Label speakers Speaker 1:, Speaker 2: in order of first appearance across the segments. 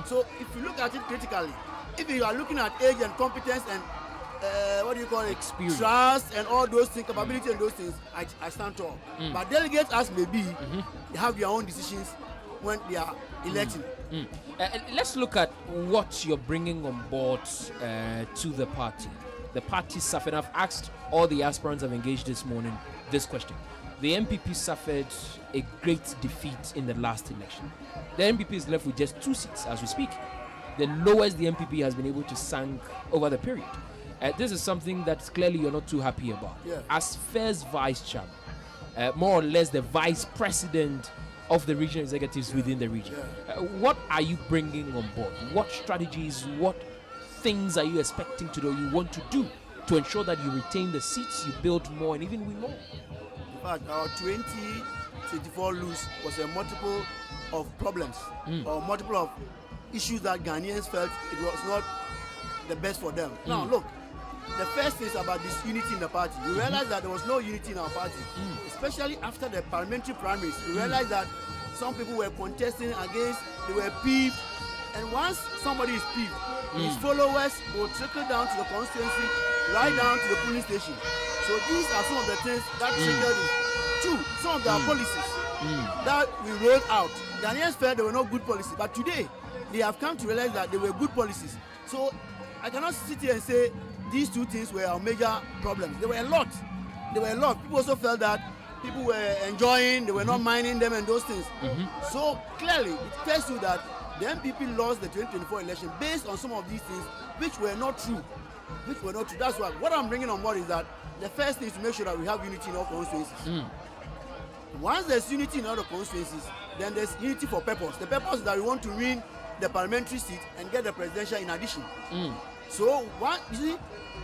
Speaker 1: So if you look at it critically, if you are looking at age and competence and
Speaker 2: experience,
Speaker 1: trust and all those things, capability and those things, I stand tall. But delegates, as may be, they have their own decisions when they are electing.
Speaker 2: Let's look at what you're bringing on board to the party. The party suffered. I've asked all the aspirants I've engaged this morning this question. The NPP suffered a great defeat in the last election. The NPP is left with just 2 seats as we speak. The lowest the NPP has been able to sink over the period. This is something that clearly you're not too happy about.
Speaker 1: Yeah.
Speaker 2: As first vice chairman, more or less the vice president of the regional executives within the region, what are you bringing on board? What strategies, what things are you expecting to do, you want to do to ensure that you retain the seats, you build more and even win more?
Speaker 1: In fact, our 2024 lose was a multiple of problems or multiple of issues that Ghanaians felt it was not the best for them. Now look, the first is about this unity in the party. We realized that there was no unity in our party, especially after the parliamentary primaries. We realized that some people were contesting against, they were peeved, and once somebody is peeved, his followers will trickle down to the constituency, right down to the polling station. So these are some of the things that triggered it. Two, some of the policies that we rolled out. Ghanaians felt they were not good policies, but today they have come to realize that they were good policies. So I cannot sit here and say these two things were our major problems. There were a lot. People also felt that people were enjoying, they were not minding them and those things. So clearly, it tells you that the NPP lost the 2024 election based on some of these things which were not true. That's why what I'm bringing on board is that the first thing is to make sure that we have unity in all constituencies. Once there's unity in all the constituencies, then there's unity for purpose. The purpose is that we want to win the parliamentary seat and get the presidential in addition. So you see,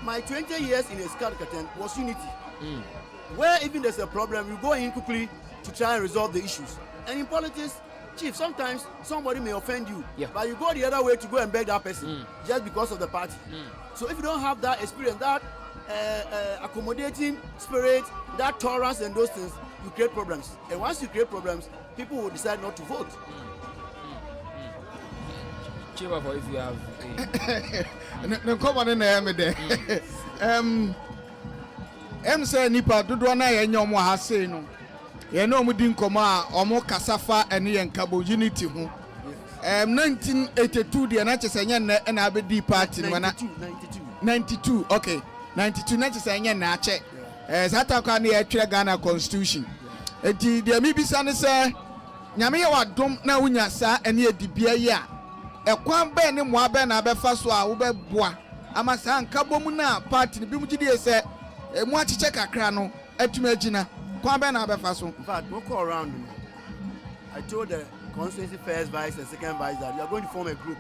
Speaker 1: my 20 years in a Escarcatan was unity. Where even there's a problem, you go in quickly to try and resolve the issues. And in politics, Chief, sometimes somebody may offend you, but you go the other way to go and beg that person just because of the party. So if you don't have that experience, that accommodating spirit, that tolerance and those things, you create problems. And once you create problems, people will decide not to vote.
Speaker 2: Chief, if you have
Speaker 3: no come on in there. Say nipa dodo na ye nyom ha sei no. Ye no mu din koma omo kasafa ene ye nkabo unity ho. 1982 de na chese nye na na abedi party no na 92 okay 92 na chese nye na ache. Sata kwa na ye twere Ghana constitution. Enti de mi bisa ne se nyame ye wadom na wunya sa ene ye dibia ye a ekwan be ne mo abe na abefa so a wo be boa ama sa nkabo mu na party bi mu gidi se mu achiche kakra no atuma agina kwan be na abefa so.
Speaker 1: In fact, we'll call around. I told the constituency first vice and second vice that you are going to form a group,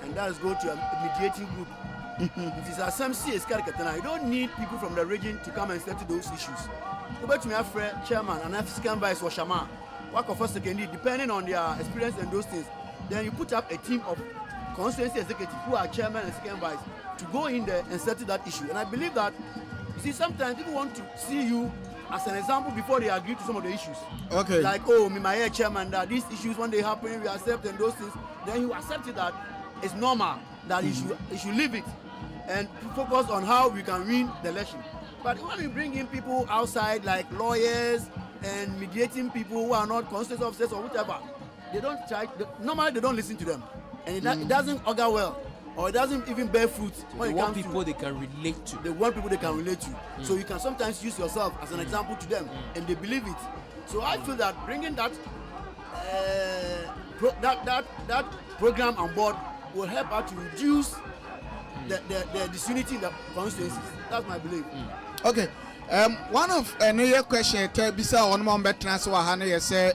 Speaker 1: and that is go to a mediating group. It is a SMC Escarcatan. You don't need people from the region to come and settle those issues. Go back to my friend chairman and second vice or Shama. Work of first second, depending on their experience and those things. Then you put up a team of constituency executives who are chairman and second vice to go in there and settle that issue. And I believe that, you see, sometimes people want to see you as an example before they agree to some of the issues.
Speaker 3: Okay.
Speaker 1: Like, oh, me, my chairman, that these issues, when they happen, we accept and those things. Then you accept it that it's normal, that you should leave it and focus on how we can win the election. But when we bring in people outside, like lawyers and mediating people who are not constituency officers or whatever, they don't try, normally they don't listen to them. And it doesn't augur well. Or it doesn't even bear fruit.
Speaker 2: They want people they can relate to.
Speaker 1: They want people they can relate to. So you can sometimes use yourself as an example to them, and they believe it. So I feel that bringing that that program on board will help us to reduce the disunity in the constituencies. That's my belief.
Speaker 3: Okay. One of another question tell bisa on mo betra so ha na ye say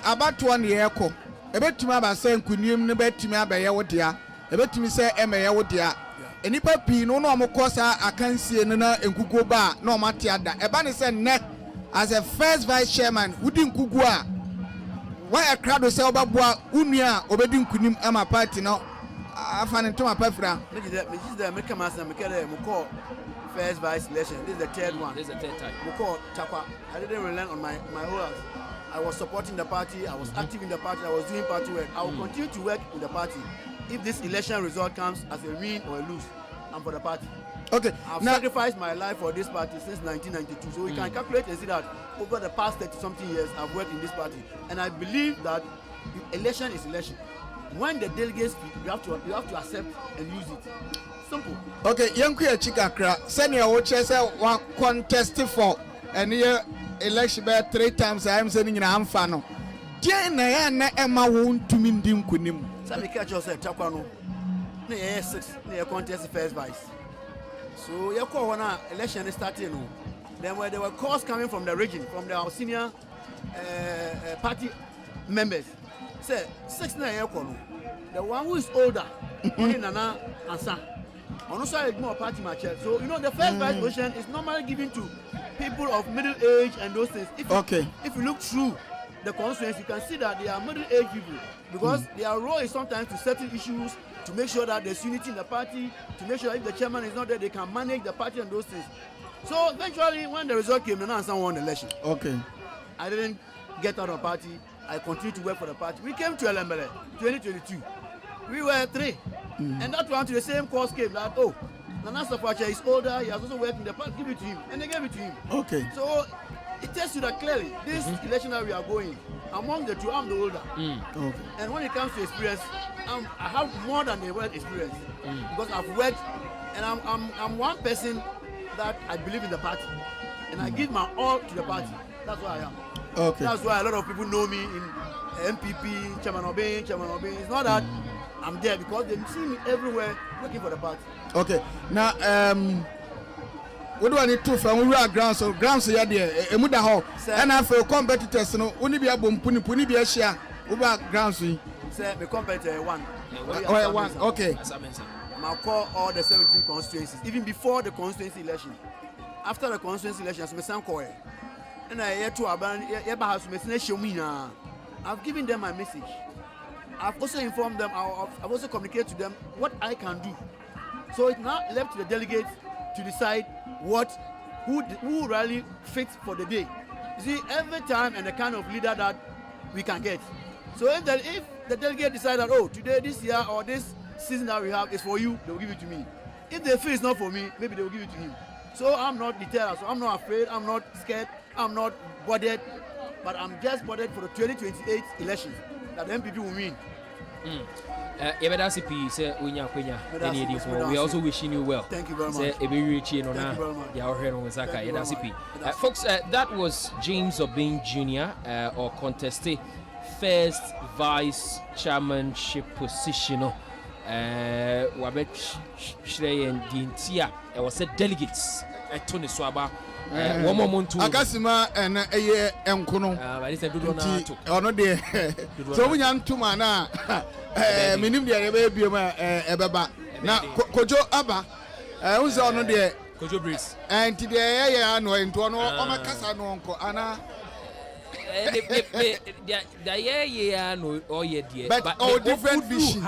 Speaker 3: about 1 year ko ebetumi abasa nkunim ne betumi abaye wodea ebetumi se emeye wodea enipa pi no no omokosa akansie ne na enkugo ba na omate ada eba ne se ne as a first vice chairman wudi nkugo a why a crowd say obaboa unua obedi nkunim ama party no afane to mapafra
Speaker 1: me is the make master me kere mo call first vice election. This is the third one.
Speaker 2: This is the third time.
Speaker 1: Mo call Takwa. I didn't rely on my whole house. I was supporting the party, I was active in the party, I was doing party work. I will continue to work in the party. If this election result comes as a win or a lose, I'm for the party.
Speaker 3: Okay.
Speaker 1: I've sacrificed my life for this party since 1992. So we can calculate and see that over the past 30-something years, I've worked in this party. And I believe that election is election. When the delegates speak, you have to accept and use it. Simple.
Speaker 3: Okay, young queer chikakra, senior watches one contest for and year election by 3 times. I am sending in Amfano. Diana Emma won't to mean dim kunim.
Speaker 1: So we catch yourself, Takwano. Near 6, near contest first vice. So your call when election is starting. Then where there were calls coming from the region, from our senior party members. Say 6 na year call. The one who is older, only Nana Ansa. On also ignore party match. So you know the first vice position is normally given to people of middle age and those things. If you look through the constituency, you can see that they are middle-aged people because their role is sometimes to settle issues, to make sure that there's unity in the party, to make sure if the chairman is not there, they can manage the party and those things. So eventually, when the result came, Nana Ansa won the election.
Speaker 3: Okay.
Speaker 1: I didn't get out of the party. I continued to work for the party. We came to Elembele 2022. We were 3. And that one to the same cause came that, oh, Nana Safacha is older, he has also worked in the party, give it to him. And they gave it to him.
Speaker 3: Okay.
Speaker 1: So it tells you that clearly, this election that we are going, among the two, I'm the older.
Speaker 3: Okay.
Speaker 1: And when it comes to experience, I have more than the word experience. Because I've worked, and I'm one person that I believe in the party. And I give my all to the party. That's why I am.
Speaker 3: Okay.
Speaker 1: That's why a lot of people know me in NPP, Chairman Obey. It's not that I'm there because they see me everywhere working for the party.
Speaker 3: Okay. Now, what do I need to from we are grounds so here there emuda hall and I for competitors no only be abom puni be share over grounds we
Speaker 1: say me competitor one.
Speaker 3: Okay.
Speaker 1: I call all the 17 constituencies even before the constituency election. After the constituency elections me san call and I hear to aban house me show me na. I've given them my message. I've also informed them, I've also communicated to them what I can do. So it's now left to the delegates to decide who really fits for the day. You see, every time and the kind of leader that we can get. So if the delegate decide that, oh, today, this year, or this season that we have is for you, they will give it to me. If they feel it's not for me, maybe they will give it to him. So I'm not deterred, so I'm not afraid, I'm not scared, I'm not bothered, but I'm just bothered for the 2028 elections that the NPP will win.
Speaker 2: We are also wishing you well.
Speaker 1: Thank you very much.
Speaker 2: Thank you very much. Folks, that was James Obeng Jr. Or contested first vice chairmanship position. Wabet Shrey and Dintia. I was a delegates at Tony Swaba. One moment to
Speaker 3: Agasima and a year and Kono. Or not there. So we young to mana. Minim the baby ebaba. Now Kojo Abba. Who's on there?
Speaker 2: Kojo Breeze.
Speaker 3: And today I know into one on a casa no uncle Anna.
Speaker 2: The year no or ye dear.
Speaker 3: But all different vision.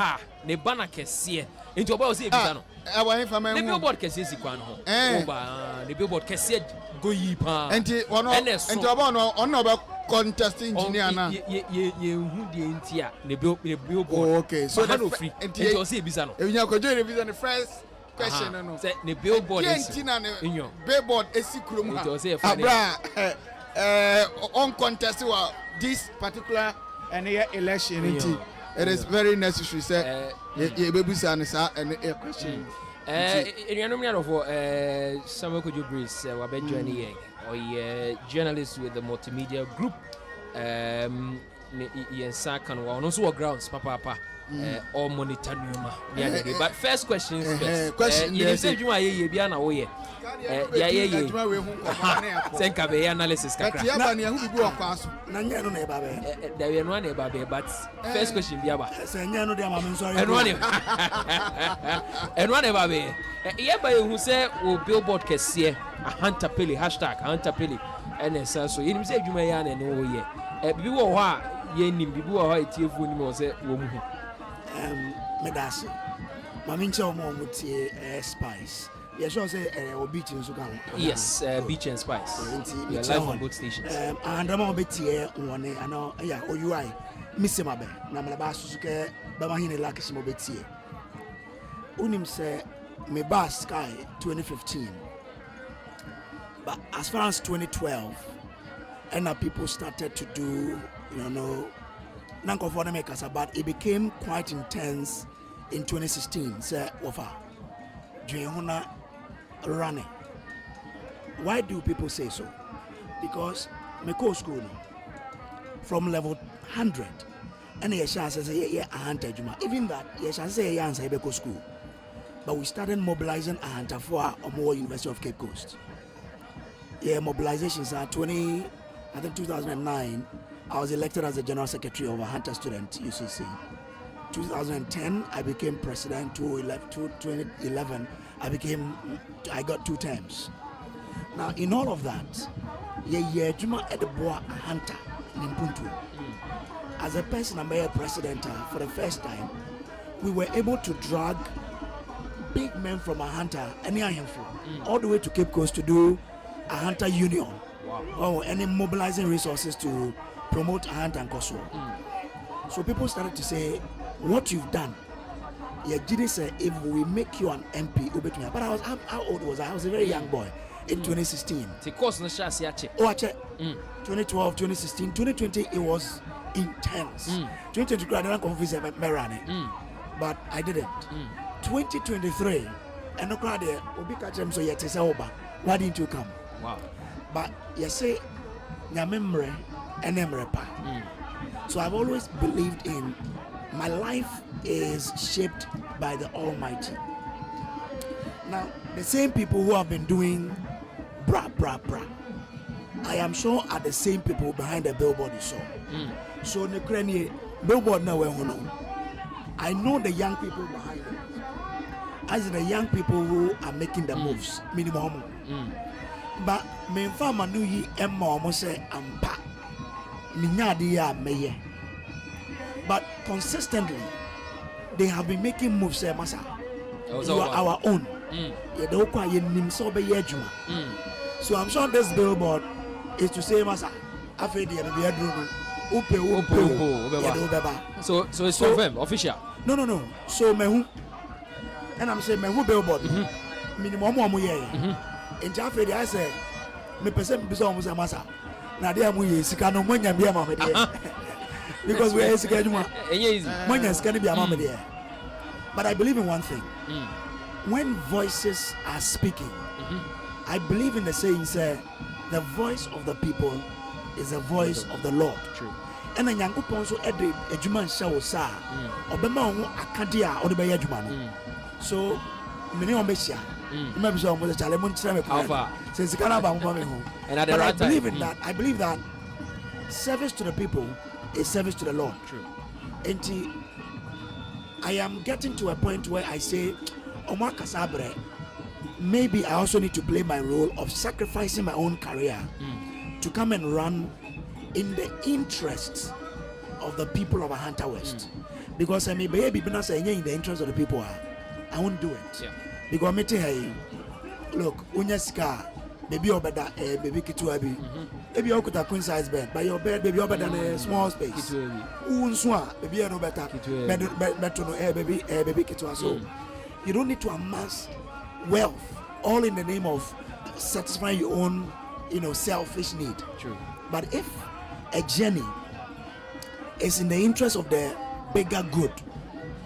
Speaker 2: Ne bana kesiye. Into about say bisano.
Speaker 3: I want for my
Speaker 2: billboard kesiye sikwan ho. Oba the billboard kesiye go yi pa.
Speaker 3: Enti ono enti oba ono ba contesting engineer na.
Speaker 2: Ye hu de entia ne billboard.
Speaker 3: Okay, so
Speaker 2: no free. Enti o say bisano.
Speaker 3: E nya ko join the first question no.
Speaker 2: Say ne billboard
Speaker 3: enti na ne billboard esikrom ha.
Speaker 2: Enti o say
Speaker 3: abra on contest this particular election it is very necessary say ye bebusa ne sa and a question
Speaker 2: Samuel Kojo Breeze wabe join here or journalist with the multimedia group yensa kan wa no so grounds papa all monitor numa but first question is first you say juma ye bia na wo ye senka be analysis kakra
Speaker 3: ya ba ne hu bibi okwaso
Speaker 1: na nya no na eba be
Speaker 2: da we no na eba be but first question bia ba
Speaker 1: say nya no dey ma me sorry
Speaker 2: enwa ne ba be ye ba ye hu say o billboard kese ahanta pele #ahantapele NSA so yenim say adwuma ya na no wo ye bibi wo ho a ye nim bibi wo ho a etiefu nim wo say wo mu
Speaker 1: medasi mami nche omo mutie spice Yeah, sure say or beach in Sukan.
Speaker 2: Yes, Beach and Spice. You're live on both stations.
Speaker 1: And I'm a bit here one I know, yeah, or you I miss him a bit. Namabasuke, Bamahine Lakisimo Betie. Unim say, me bas sky 2015. But as far as 2012, and now people started to do, but it became quite intense in 2016. Say, Wafa, Jehona running. Why do people say so? Because me go school from level 100, and yes, I say yeah, 100. Even that, yes, I say yeah, I go school. But we started mobilizing a hunter for a more University of Cape Coast. Yeah, mobilizations are 2009, I was elected as the General Secretary of a Hunter Student UCC. 2010, I became president. 2011, I got 2 terms. Now, in all of that, Juma Edeboa a hunter in Mpuntu. As a person, I'm a president for the first time, we were able to drag big men from a hunter, all the way to Cape Coast to do a hunter union. Wow. Any mobilizing resources to promote a hunter and Kosovo. So people started to say, what you've done, if we make you an MP, but how old was I? I was a very young boy in 2016. 2012, 2016, 2020, it was intense. 2020, I didn't confuse but I didn't. 2023, and no crowd there, so yet is over. Why didn't you come?
Speaker 2: Wow.
Speaker 1: But you say, Nyamemre and Emrepa. So I've always believed in my life is shaped by the Almighty. Now, the same people who have been doing bra, I am sure are the same people behind the billboard you saw. So, the billboard now, I know the young people behind it. As the young people who are making the moves, minimum. But me fama nu yi emma omo say ampa minyade ya meye. But consistently they have been making moves say masa. You are our own. You don't kwa ye nim so be ye adwuma. So I'm sure this billboard is to say masa afi de be aduru upe
Speaker 2: so it's confirmed official.
Speaker 1: No. So mehu and I'm saying mehu billboard. Minimum omo ye. In Jaffe, I say, me person be so much massa. Now they are muy sika no money be a mama there. Because we are sika juma. Money is going to be a mama there. But I believe in one thing. When voices are speaking, I believe in the saying, say, the voice of the people is the voice of the Lord.
Speaker 2: True.
Speaker 1: And then yangu ponso edre ejuma nsha sa. Obema ho akadia o de be ejuma no. So many on besia. And at the right time, I believe that service to the people is service to the Lord.
Speaker 2: True.
Speaker 1: And I am getting to a point where I say, Omar Kasabre, maybe I also need to play my role of sacrificing my own career to come and run in the interests of the people of Ahanta West. Because I may be in the interest of the people, I won't do it.
Speaker 2: Yeah.
Speaker 1: Because me tell you, look, unyaska, baby obeda, baby kituabi, baby okuta queen size bed, but your bed baby obeda a small space. Unswa, baby no better, better no baby kitua. So you don't need to amass wealth all in the name of satisfying your own, selfish need.
Speaker 2: True.
Speaker 1: But if a journey is in the interest of the bigger good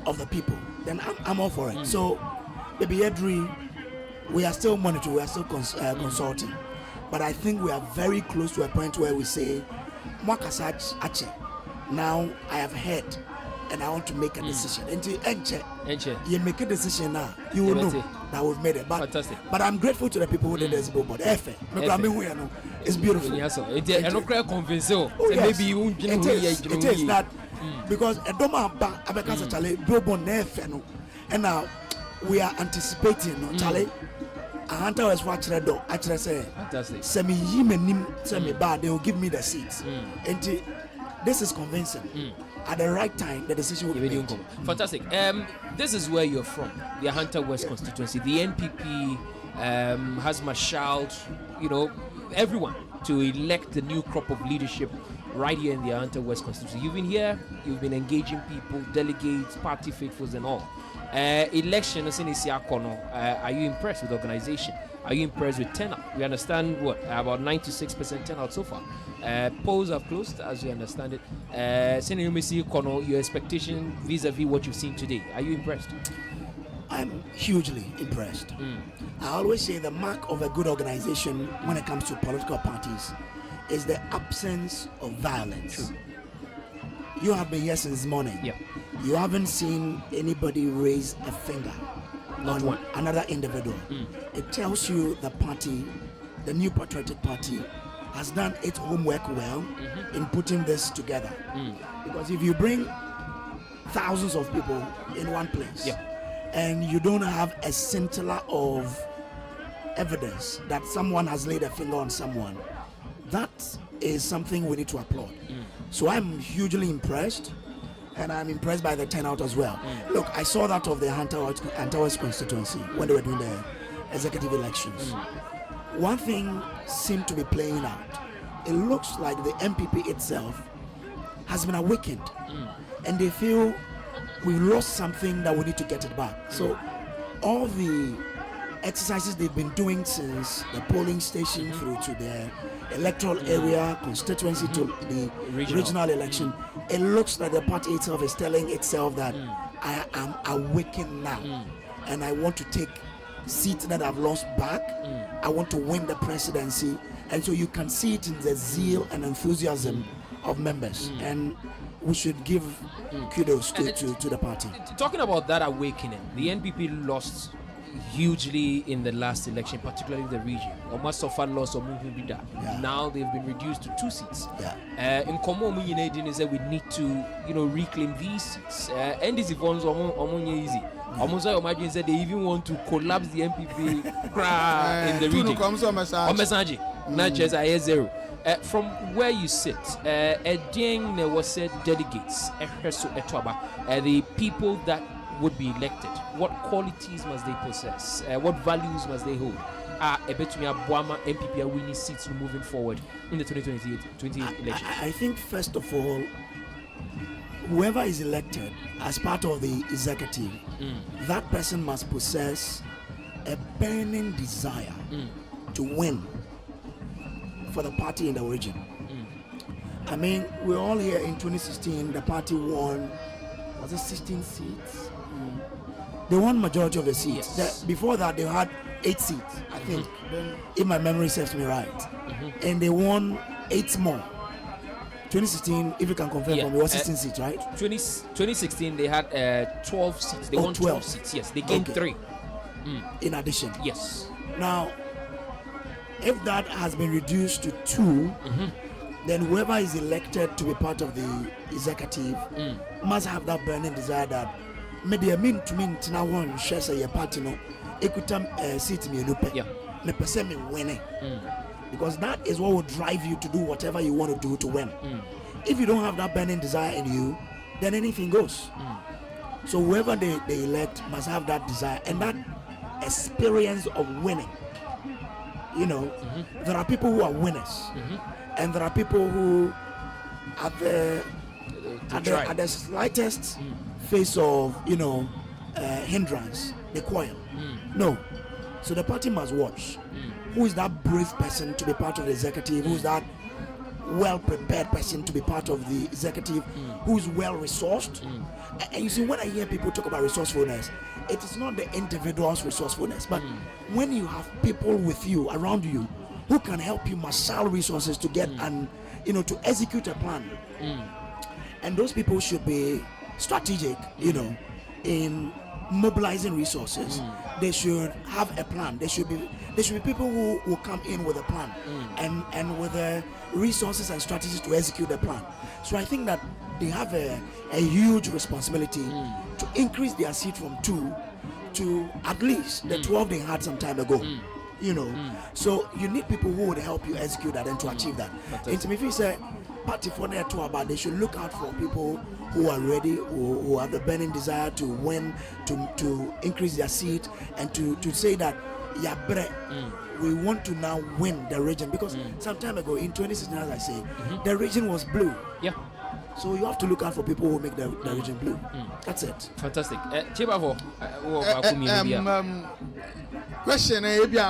Speaker 1: of the people, then I'm all for it. So. Baby Edri, we are still monitoring, we are still consulting, but I think we are very close to a point where we say, now I have heard and I want to make a decision. Until you make a decision now, you will know that we've made it. But I'm grateful to the people who did this billboard. It's beautiful.
Speaker 2: It
Speaker 1: is that because a doma billboard and now we are anticipating, Charlie. A hunter was watching the door. Actually, say, "Semi yimenim, semi bad. They will give me the seats." And this is convincing. At the right time, the decision will be made.
Speaker 2: Fantastic. This is where you're from, the Ahanta West constituency. The NPP has marshaled, everyone to elect the new crop of leadership right here in the Ahanta West constituency. You've been here, you've been engaging people, delegates, party faithfuls and all. Election, are you impressed with the organization? Are you impressed with turnout? We understand about 96% turnout so far. Polls have closed, as we understand it. Your expectation vis-a-vis what you've seen today, are you impressed?
Speaker 1: I'm hugely impressed. I always say the mark of a good organization when it comes to political parties is the absence of violence.
Speaker 2: True.
Speaker 1: You have been here since morning.
Speaker 2: Yep.
Speaker 1: You haven't seen anybody raise a finger
Speaker 2: Not
Speaker 1: on
Speaker 2: one.
Speaker 1: another individual. It tells you the party, the New Patriotic Party, has done its homework well in putting this together. Because if you bring thousands of people in one place, and you don't have a scintilla of evidence that someone has laid a finger on someone, that is something we need to applaud. So I'm hugely impressed, and I'm impressed by the turnout as well. Look, I saw that of the Ahanta West constituency when they were doing the executive elections. One thing seemed to be playing out. It looks like the NPP itself has been awakened, and they feel we lost something that we need to get it back. So all the exercises they've been doing since the polling station through to the electoral area, constituency to the regional election, it looks like the party itself is telling itself that I am awakened now, and I want to take seats that I've lost back. I want to win the presidency. And so you can see it in the zeal and enthusiasm of members, and we should give kudos to the party.
Speaker 2: Talking about that awakening, the NPP lost hugely in the last election, particularly the region. Almost suffered loss of movement. Now they've been reduced to 2 seats. In common, we need to reclaim these seats. And these ones are easy. Almost I imagine that they even want to collapse the NPP in the region. Not just I zero. From where you sit, delegates, the people that would be elected, what qualities must they possess? What values must they hold? NPP are winning seats moving forward in the 2020 election.
Speaker 1: I think first of all, whoever is elected as part of the executive, that person must possess a burning desire to win for the party in the region. I mean, we're all here in 2016, the party won, was it 16 seats? They won majority of the seats.
Speaker 2: Yes.
Speaker 1: Before that, they had 8 seats, I think, if my memory serves me right. And they won 8 more. 2016, if you can confirm for me, was 16 seats, right?
Speaker 2: 2016, they had 12 seats. They won 12 seats, yes. They gained 3.
Speaker 1: In addition.
Speaker 2: Yes.
Speaker 1: Now, if that has been reduced to 2, then whoever is elected to be part of the executive must have that burning desire that maybe now one shares a party no equitam seat me me person me winning, because that is what will drive you to do whatever you want to do to win. If you don't have that burning desire in you, then anything goes. So whoever they elect must have that desire and that experience of winning. There are people who are winners, and there are people who at the slightest face of hindrance they coil. No, so the party must watch who is that brave person to be part of the executive, who is that well prepared person to be part of the executive, who is well resourced. And you see, when I hear people talk about resourcefulness, it is not the individual's resourcefulness, but when you have people with you, around you, who can help you marshal resources to get and to execute a plan. And those people should be strategic, in mobilizing resources. They should have a plan. They should be people who will come in with a plan and with the resources and strategies to execute the plan. So I think that they have a huge responsibility to increase their seat from 2 to at least the 12 they had some time ago. So you need people who would help you execute that and to achieve that. And to me, if you say party for their tour, but they should look out for people who are ready, who have the burning desire to win, to increase their seat, and to say that we want to now win the region because some time ago in 2016, as I say, the region was blue.
Speaker 2: Yeah.
Speaker 1: So you have to look out for people who make the region blue. That's it.
Speaker 2: Fantastic. Chibavo,
Speaker 3: question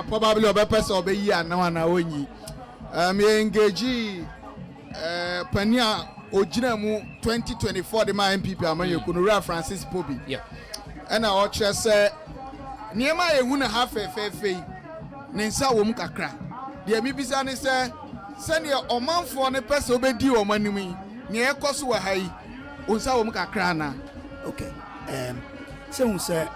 Speaker 3: probably a person of a year now and only. Engage Pania Ojinamu 2024 the NPP Amaya Francis Pobi.
Speaker 2: Yeah.
Speaker 3: And I just say near my wouldn't have a fair fee. Nensa wom kakra. The MPP say send your oman for a person obedi or money. Near Kosu Hai Unsa wom kakra na.
Speaker 1: Okay. So sir,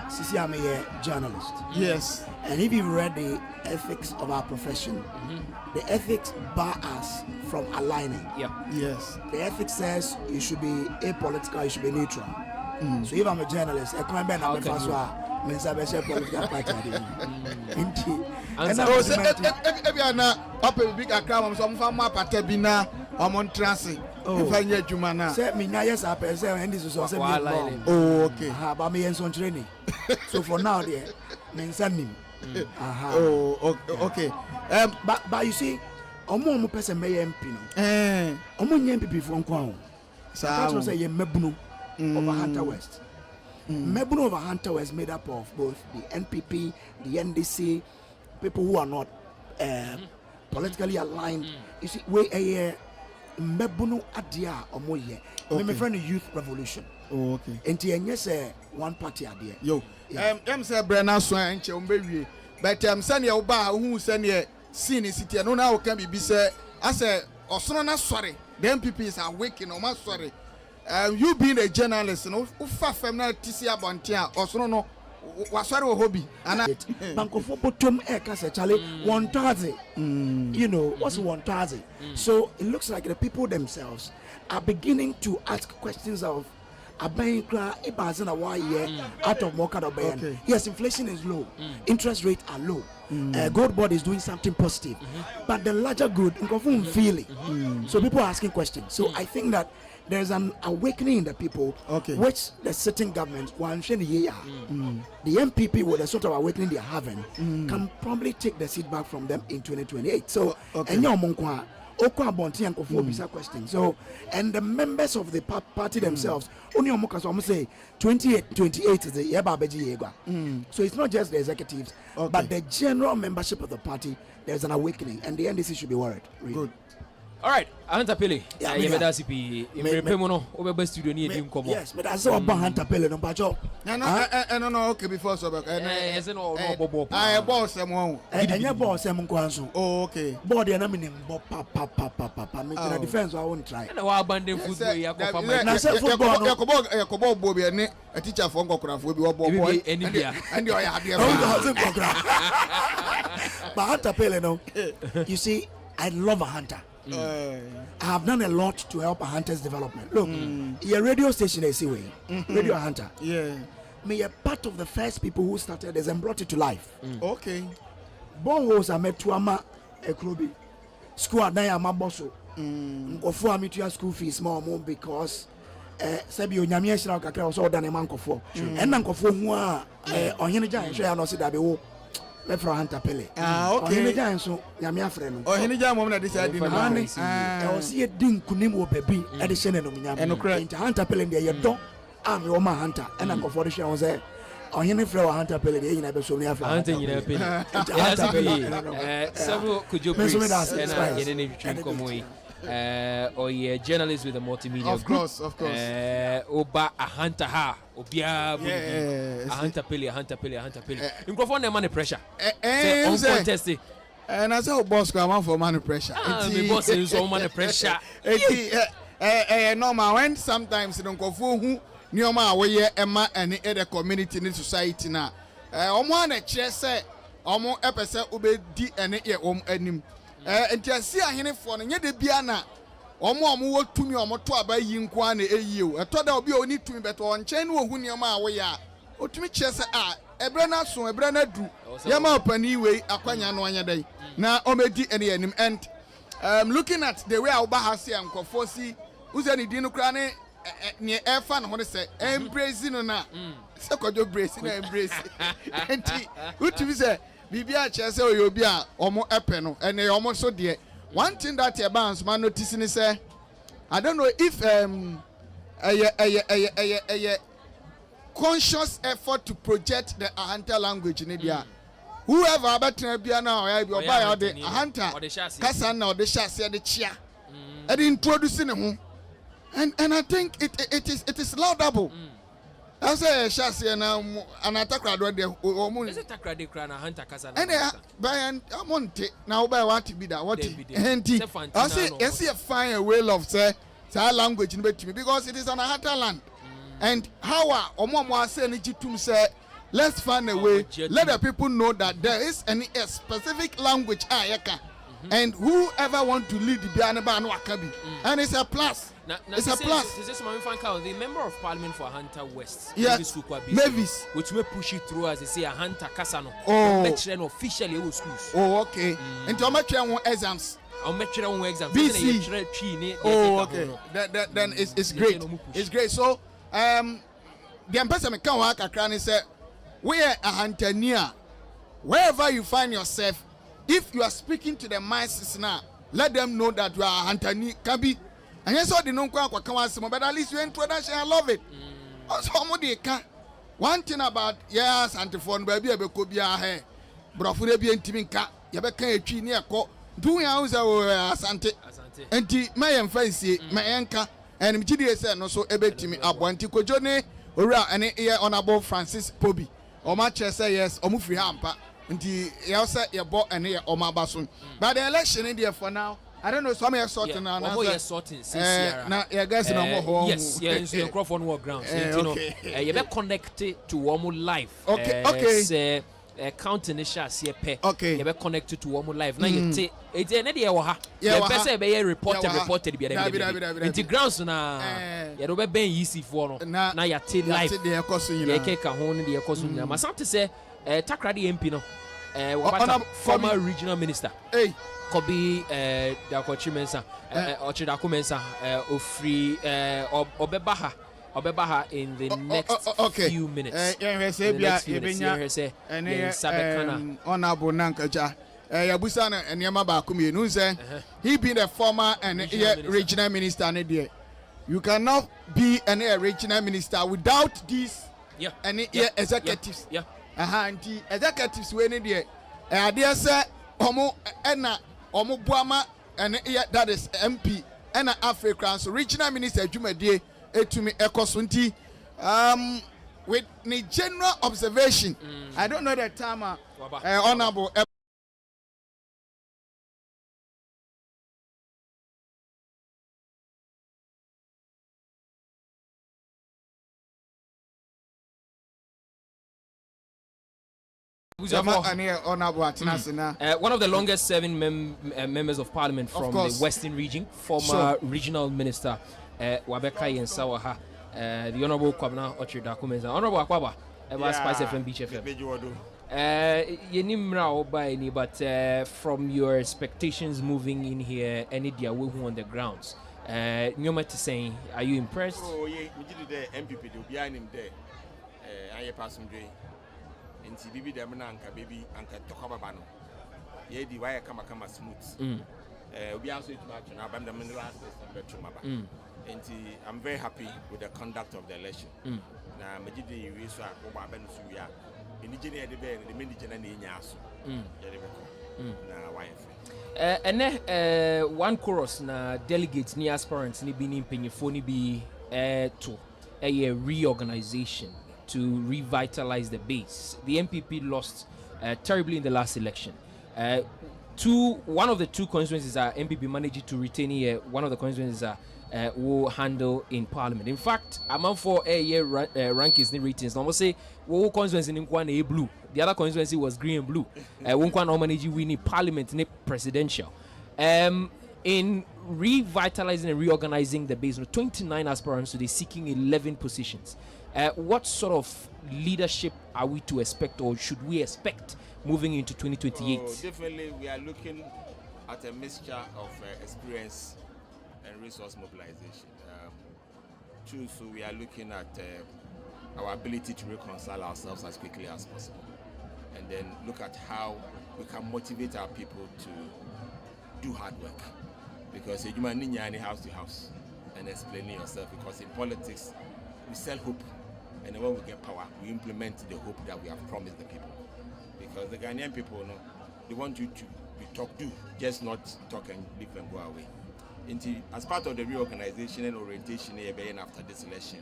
Speaker 1: Sisi, I'm a journalist.
Speaker 3: Yes.
Speaker 1: And if you read the ethics of our profession, the ethics bar us from aligning.
Speaker 2: Yeah.
Speaker 3: Yes.
Speaker 1: The ethics says you should be apolitical, you should be neutral. So if I'm a journalist, I can't be a political party. And
Speaker 3: oh, so if you are not up a big account, some farmer patabina or Montrasi. If I get you, man.
Speaker 1: Say me, yes, I present, and this is also
Speaker 3: oh, okay.
Speaker 1: But me and some training. So for now, there, men send him.
Speaker 3: Oh, okay.
Speaker 1: But you see, omo person may MP. Omo NPP from Kwao. So I was say Mebuno over Hunter West. Mebuno over Hunter West made up of both the NPP, the NDC, people who are not politically aligned. You see, we a Mebuno adia omo ye. My friend the Youth Revolution.
Speaker 3: Oh, okay.
Speaker 1: And yes, one party idea.
Speaker 3: Yo, say Brennan Swan and Chomberry, but Sanya Oba who send ye seen city and now can be said. I say, Osona sorry, the MPPs are waking or much sorry. You being a journalist, no, feminine TC Abantia, or no, was sorry hobby. And
Speaker 1: Banco for bottom Eka Charlie, 1,000. You know, what's 1,000? So it looks like the people themselves are beginning to ask questions of out of market. Okay. Yes, inflation is low, interest rates are low, gold board is doing something positive, but the larger good feeling. So people are asking questions. So I think that there's an awakening in the people, which the sitting government, the MPP with the sort of awakening they're having, can probably take the seat back from them in 2028. So question. So, and the members of the party themselves, only almost say 28 is the Yeba. So it's not just the executives, but the general membership of the party. There's an awakening, and the NDC should be worried. Really. Good.
Speaker 2: All right, Hunter Pele. Yes,
Speaker 1: but I saw Hunter Pele.
Speaker 3: No, okay, before so I boss someone.
Speaker 1: And your boss,
Speaker 3: oh, okay.
Speaker 1: Body and I mean, papa, making a defense. I won't try.
Speaker 2: And I abandon football.
Speaker 1: I said football,
Speaker 3: Bobby, a teacher from Gokraf will be boy, and you are happy.
Speaker 1: But Hunter Pele, no, you see, I love a hunter. I have done a lot to help a hunter's development. Look, your radio station is way, Radio Hunter.
Speaker 3: Yeah.
Speaker 1: Me a part of the first people who started this and brought it to life.
Speaker 3: Okay.
Speaker 1: Born was a metuama ekrobi. School at Naya Maboso. Nkofo me to your school fees more because Sabi Onyamia Shira Kakra was all done a man for. And Nankofo on Henija, share no see that be wo. Left for Hunter Pele.
Speaker 3: Okay.
Speaker 1: Henija so Yamia friend.
Speaker 3: Oh, Henija mom na decided
Speaker 1: I was here ding kunim baby edition and Nomiam. Hunter Pele there your dog. I'm your man Hunter and I'm for the show was there. On any flower Hunter Pele in a so near
Speaker 2: Hunting in a penny. Several could you please or a journalist with a multimedia
Speaker 3: of course.
Speaker 2: Oba a hunter ha Obia a Hunter Pele. In go for the money pressure. Uncontested.
Speaker 3: And I said boss come for money pressure.
Speaker 2: The boss is on money pressure.
Speaker 3: Normal when sometimes don't go for who Nioma way Emma and other community in society now. One a chair say almost a percent ube di and enim. And just see a henny for and yet the piana. Omo work to me or more to about Yinkwan a year. I thought I'll be only to me, but on chain who Nioma way are. O to me chess a brenna so a brenna do. Yama anyway, a quanya no one day. Now, Omedi and enim and looking at the way I'll bahasi and Kofosi, who's any dinocrane near air fan, what is it? Embracing on that. say kojo brace na embrace enti utimi say bibia che say oyobi a omo epe no ene omo so de one thing that your bands man notice ni say I don't know if a conscious effort to project the Ahanta language in India. Whoever about to be now or buy the Ahanta Kasana or the Shasi the Chia and introducing him. And I think it is laudable. I say Shasi and attack there.
Speaker 2: Is it a credit crown a hunter Kasana?
Speaker 3: And by an Monte now by what to be that what I say yes, you find a way of say language in between because it is on a Ahanta land. And how Omo say to say let's find a way, let the people know that there is a specific language and whoever want to lead the Bianaba and Wakabi. And it's a plus. It's a plus.
Speaker 2: This is my fan the member of parliament for Hunter West.
Speaker 3: Yes. Mavis.
Speaker 2: Which may push it through as they say a Hunter Kasano.
Speaker 3: Oh.
Speaker 2: Officially in schools.
Speaker 3: Oh, okay. And to make your exams.
Speaker 2: I'll make your own exams.
Speaker 3: BC. Oh, okay. Then it's great. It's great. So, the ambassador can work a cranny say, we are a hunter near. Wherever you find yourself, if you are speaking to the masses now, let them know that you are a hunter near. Kabi. And yes, all the non but at least you introduction, I love it. Also, one thing about yes, antiphone, baby, I could be a hair. Brofure be intimate, you be can a tree near court. Do you house Asante? And my fancy, my anchor, and MTD said no so ebe to me up one tico journey or an ear honorable Francis Poby. Or my chair say yes, or move hamper. Until you say your bought an ear or my basun. But the election in there for now. I don't know, some are sorting now.
Speaker 2: You're sorting now,
Speaker 3: you guys know more.
Speaker 2: Yes, you're Crawford War Grounds. You're connected to Womo Life.
Speaker 3: Okay.
Speaker 2: Counting the shots here.
Speaker 3: Okay.
Speaker 2: You're connected to Womo Life. Now you take it's an idea. You're best be reported. Into grounds now. You're being easy for now. You're till life. You're Kahon, the Ecosun. My son to say, Takradi MP no. Former regional minister.
Speaker 3: Hey.
Speaker 2: Kobi Dakochi Mensa Ochidaku Mensa Ofri Obebaha in the next few minutes.
Speaker 3: Honorable Nankaja Yabusana and Yamaba Kumi Nunze. He being a former and regional minister and you cannot be an regional minister without these executives. And the executives when it dear sir Homo Enna Omo Buama and that is MP and African so regional minister Jumadi to me Ekosunti with the general observation. I don't know the time honorable
Speaker 2: one of the longest serving members of parliament from the Western region, former regional minister Wabeka Yensawaha, the Honorable Kwabna Ochida Kumenza. Honorable Akwaba, Spice FM Beach FM. But from your expectations moving in here, any dia on the grounds, Nyoma to saying, are you impressed?
Speaker 4: Oh, yeah, we did the NPP, the behind him there. I pass him. Nti bibi dem na anka baby anka tokaba ba no ye di wire kama smooth obi also it match na bam dem last September ba nti I'm very happy with the conduct of the election na magide we so akwa ba no so wi a enije ne de be the manager na enya aso ye de be ko na wire
Speaker 2: and one chorus na delegates ni aspirants ni bi ni mpanyefo ni bi to a reorganization to revitalize the base. The NPP lost terribly in the last election. One of the two constituencies are NPP managed to retain here. One of the constituencies will handle in parliament. In fact, among for a year rankings in ratings, almost say one constituency in Nkwana blue. The other constituency was green and blue. One Nkwana managed winning parliament in presidential. In revitalizing and reorganizing the base, 29 aspirants today seeking 11 positions. What sort of leadership are we to expect, or should we expect moving into 2028?
Speaker 4: Oh, definitely, we are looking at a mixture of experience and resource mobilization. So we are looking at our ability to reconcile ourselves as quickly as possible, and then look at how we can motivate our people to do hard work. Because you might need house to house and explaining yourself, because in politics we sell hope, and then when we get power we implement the hope that we have promised the people. Because the Ghanaian people, they want you to do, just not talk and leave and go away. As part of the reorganization and orientation after this election,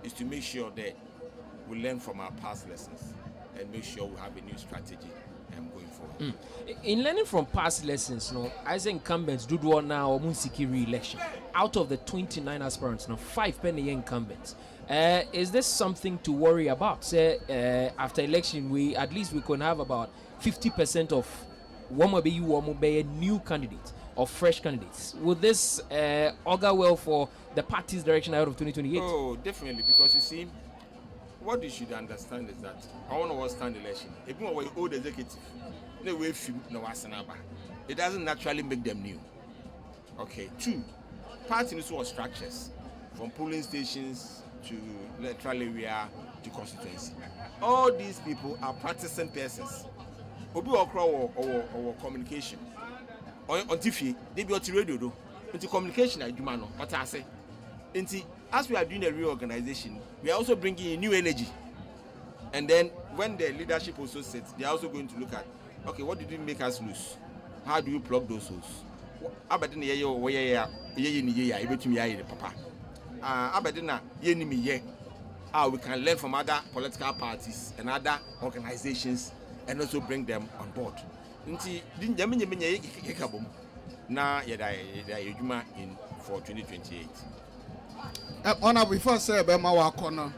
Speaker 4: is to make sure that we learn from our past lessons and make sure we have a new strategy going forward.
Speaker 2: In learning from past lessons, as incumbents do now Munsiki re-election. Out of the 29 aspirants, 5 penny incumbents. Is this something to worry about? Say after election, we can have about 50% of new candidates or fresh candidates. Would this augur well for the party's direction out of 2028?
Speaker 4: Oh, definitely, because you see, what you should understand is that I want to stand election. If you are old executive, it doesn't naturally make them new. Okay. 2, party structures from polling stations to electoral area to constituency. All these people are practicing persons. Obi or communication. On TV, they be on radio do. Into communication, I do man. What I say. As we are doing a reorganization, we are also bringing in new energy. And then when the leadership also sits, they are also going to look at, okay, what did it make us lose? How do you plug those holes? Abadina we can learn from other political parties and other organizations and also bring them on board. Now, in for 2028.
Speaker 3: Honor, before say Bema Wakono,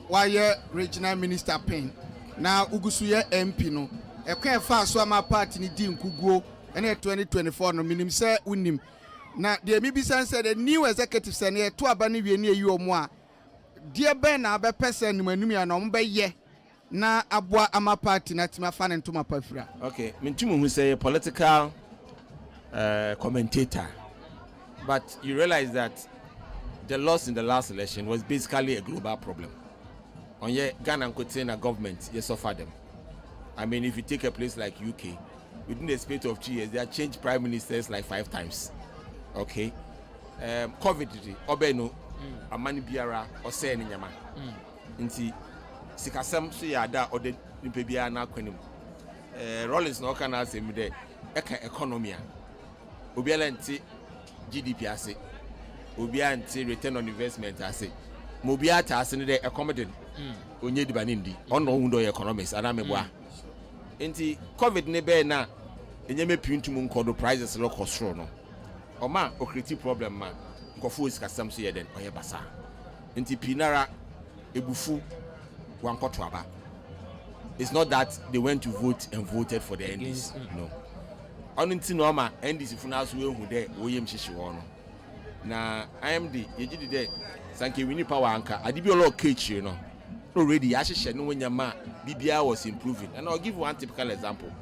Speaker 3: why regional minister Payne now Ugusuye MP no. A quite fast swama party ni dim kugo and 2024 no minim say unim. Now the MBC said the new executive senior to abani we near you or more. Dear Ben, I be person when you are number ye. Na abwa ama party na tima fan and to my pafra.
Speaker 4: Okay, Mintumu who say a political commentator, but you realize that the loss in the last election was basically a global problem. On your Ghana Nkwanta government, you suffer them. I mean, if you take a place like UK, within the space of 2 years, they have changed prime ministers like 5 times. Okay, COVID, Obeno, Amani Biara, or say Nyama. Inti Sikasam Suyada or the Nipebia na Quenim. Rollins no can say me the economy. Ubialanti GDP ase. Ubianti return on investment ase. Mobiata ase ne accommodate. Onye di banindi. Ono undo economics anamebwa. Inti COVID ne be na enyeme pintum nkodo prices lo kosro no. Oma okriti problem ma. Nkofo Sikasam so yeden oye basa. Inti pinara ebufu wankoto aba. It's not that they went to vote and voted for the NDC. No. Only normal NDC funas we who there William Shishiwono. Na IMD yejidi there sanke wini power anka adibi olo cage you know. Already ashishe no when yama BBI was improving. And I'll give one typical example.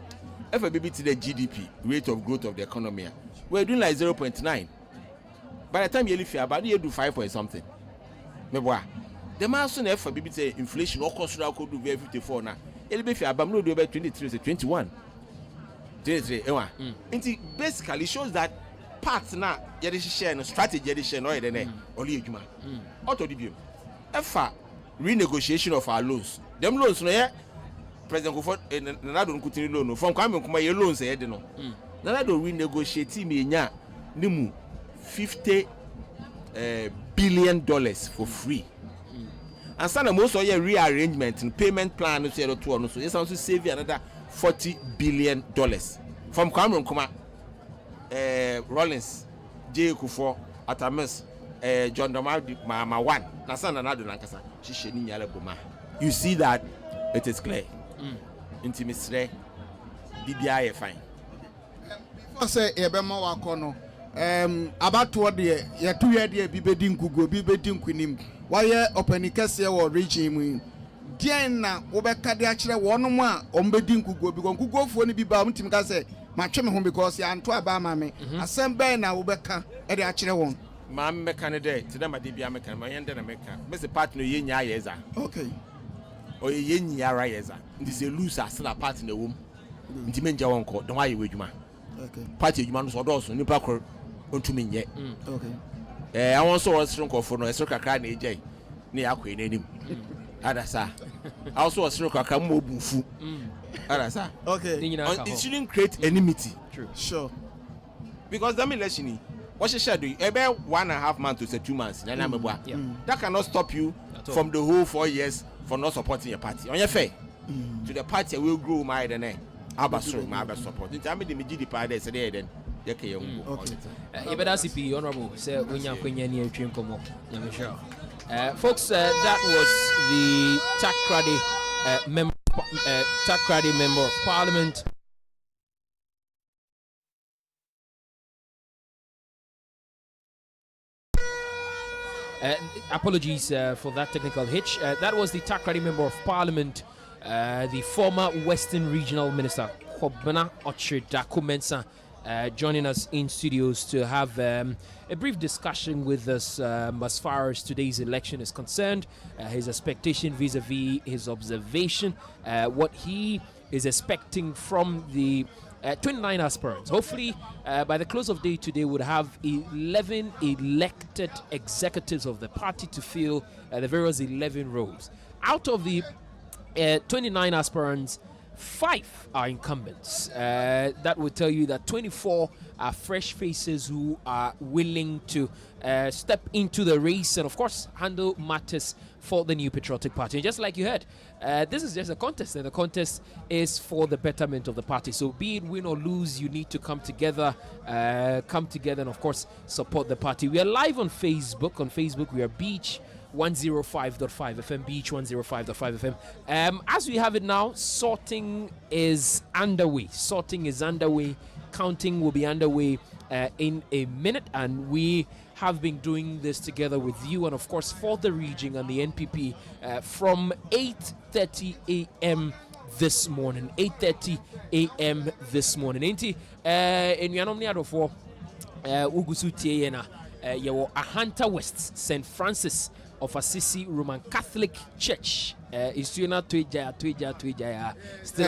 Speaker 4: If a baby to the GDP rate of growth of the economy, we're doing like 0.9. By the time you leave here, you do 5 point something. Meboa. The man soon if a baby say inflation or cost could do very 54 now. It'll be fair, but no do about 23 to 21. 23, basically it shows that parts now share no strategy share no only juma. Auto debut. Efa renegotiation of our loans. Them loans no yeah. President Kufo Nana don't continue loan from Kwame Nkrumah your loans eh no. Nana do renegotiate me nya nimu $50 billion for free. And some most of your rearrangement and payment plan no say to no so it's also save another $40 billion from Kwame Nkrumah, Rollins, J. Kufo, Atamis, John Domar, Mama One, Nasan and Adulankasa, Shishini Yalabuma. You see that it is clear. Intimacy, BBI fine.
Speaker 3: Before say Ebema Wakono, about what the 2 year Bibedin Kugo, Bibedin Quinim, why open Cassia or regime. Diana, Obeka de Achra, one more, Ombedin Kugo, because Kugo for any be bound to say, my chum home because you are to Abama, a Sam Bena Obeka, at the Achra one.
Speaker 4: ma candidate to them at DBA American, my end American. Mr. Partner Yenya Yeza.
Speaker 3: Okay.
Speaker 4: Or Yenya Yeza. This is a loser, still a part in the womb. Dimenja one court, don't worry with you, man.
Speaker 3: Okay.
Speaker 4: Party you man was also new backer unto me yet.
Speaker 3: Okay.
Speaker 4: I also was strong for no soccer card AJ near Queen in him. Adasa. I also was strong Kakamu Bufu. Adasa.
Speaker 3: Okay.
Speaker 4: It shouldn't create enmity.
Speaker 2: True.
Speaker 3: Sure.
Speaker 4: Because that election, what she should do, about 1.5 months to 2 months. That cannot stop you from the whole 4 years for not supporting your party. On your fair. To the party will grow my than Abasro, my support. In time, the Mijidi party said, then. Okay.
Speaker 2: CP Honorable, sir, when you're near Trim Como, folks, that was the Takrady member of Parliament. Apologies for that technical hitch. That was the Takrady member of Parliament, the former Western Regional Minister, Agona Nkwanta, joining us in studios to have a brief discussion with us as far as today's election is concerned, his expectation vis-a-vis his observation, what he is expecting from the 29 aspirants. Hopefully, by the close of day today, we'll have 11 elected executives of the party to fill the various 11 roles. Out of the 29 aspirants, 5 are incumbents. That will tell you that 24 are fresh faces who are willing to step into the race and, of course, handle matters for the New Patriotic Party. And just like you heard, this is just a contest, and the contest is for the betterment of the party. So be it win or lose, you need to come together and, of course, support the party. We are live on Facebook. On Facebook, we are Beach 105.5 FM, Beach 105.5 FM. As we have it now, sorting is underway. Counting will be underway in a minute, and we have been doing this together with you and, of course, for the region and the NPP from 8:30 a.m. this morning. 8:30 a.m. this morning. In Yanomni for Ugusu Tiena, Yawo Ahanta West, St. Francis of Assisi Roman Catholic Church. Is still not Twija. Still,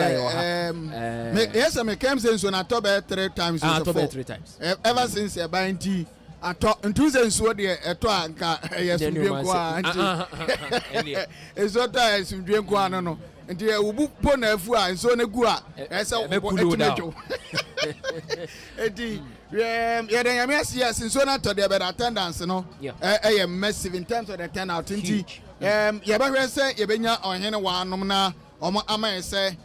Speaker 3: yes, I came since when I talked about 3 times.
Speaker 2: Three times.
Speaker 3: Ever since I buy tea, I talk and Tuesday so the yes, it's what I some drink one no. And the Ubu Pona and so Negua as yes, in so not to the attendance, no. I am massive in terms of the turnout. Yabba say Yabenya or Hena one nomina or Ama say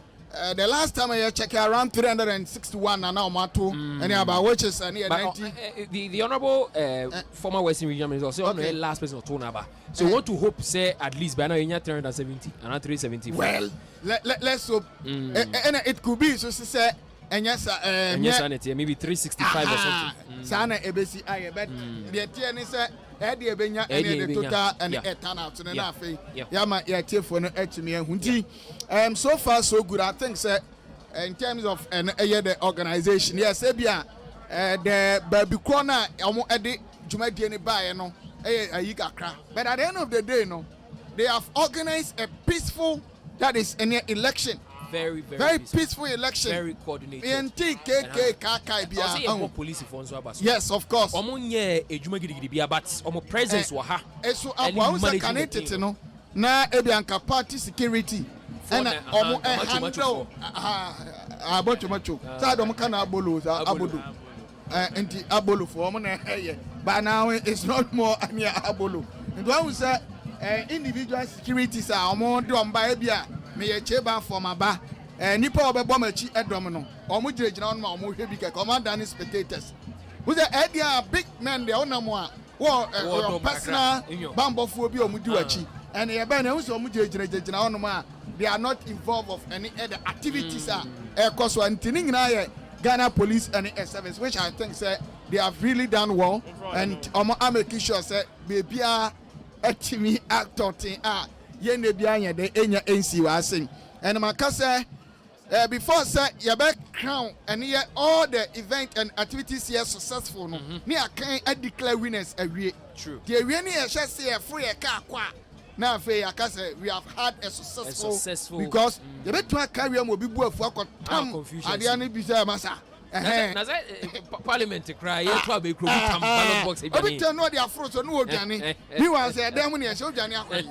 Speaker 3: the last time I checked around 361 and now Matu and about watches and 90.
Speaker 2: The honorable former Western Regional Minister also on the last person of Tonaba. So we want to hope say at least by now in 370 and 370.
Speaker 3: Well, let's hope and it could be so say and yes
Speaker 2: maybe 365 or something.
Speaker 3: Sana ebesi aye but the TN say Eddie Benya and the total and the turn out to the Nafi. Yama for no Hunti. So far so good. I think sir in terms of the organization. Yes, Ebia the baby corner almost Eddie Jumadiani by no but at the end of the day, no, they have organized a peaceful an election.
Speaker 2: Very
Speaker 3: peaceful election.
Speaker 2: Very coordinated.
Speaker 3: Yes, of course.
Speaker 2: But presence was ha.
Speaker 3: So I connected no. Na Ebianka party security. And handle macho. Sadom kana abolo abodo. Anti abolo for but now it's not more near abolo. And one was individual securities are more done by Ebia. Me a cheba for my bar. Nipa obebomachi edomno. Omo jirejina on ma omo hwebi ke commander and spectators. Who's the idea big men the owner mo a personal bambo fu obi omo diwachi. And e be na who so omo jirejina on ma they are not involved of any other activities cause one thing na Ghana police and service, which I think say they have really done well and I'm making sure say baby me actor thing yen de bia nya de enya NC wa sing and makase before say you be crown and here all the event and activities here successful no me can declare winners every
Speaker 2: true
Speaker 3: the winners here say free a car kwa now we have had a successful because you be to carry am obi bu afu akotam ade ani bi say masa
Speaker 2: na say parliament cry here to be kro butam ballot box e bi
Speaker 3: obi tell no dey afro so no odwane me wan say dem no e say odwane akwai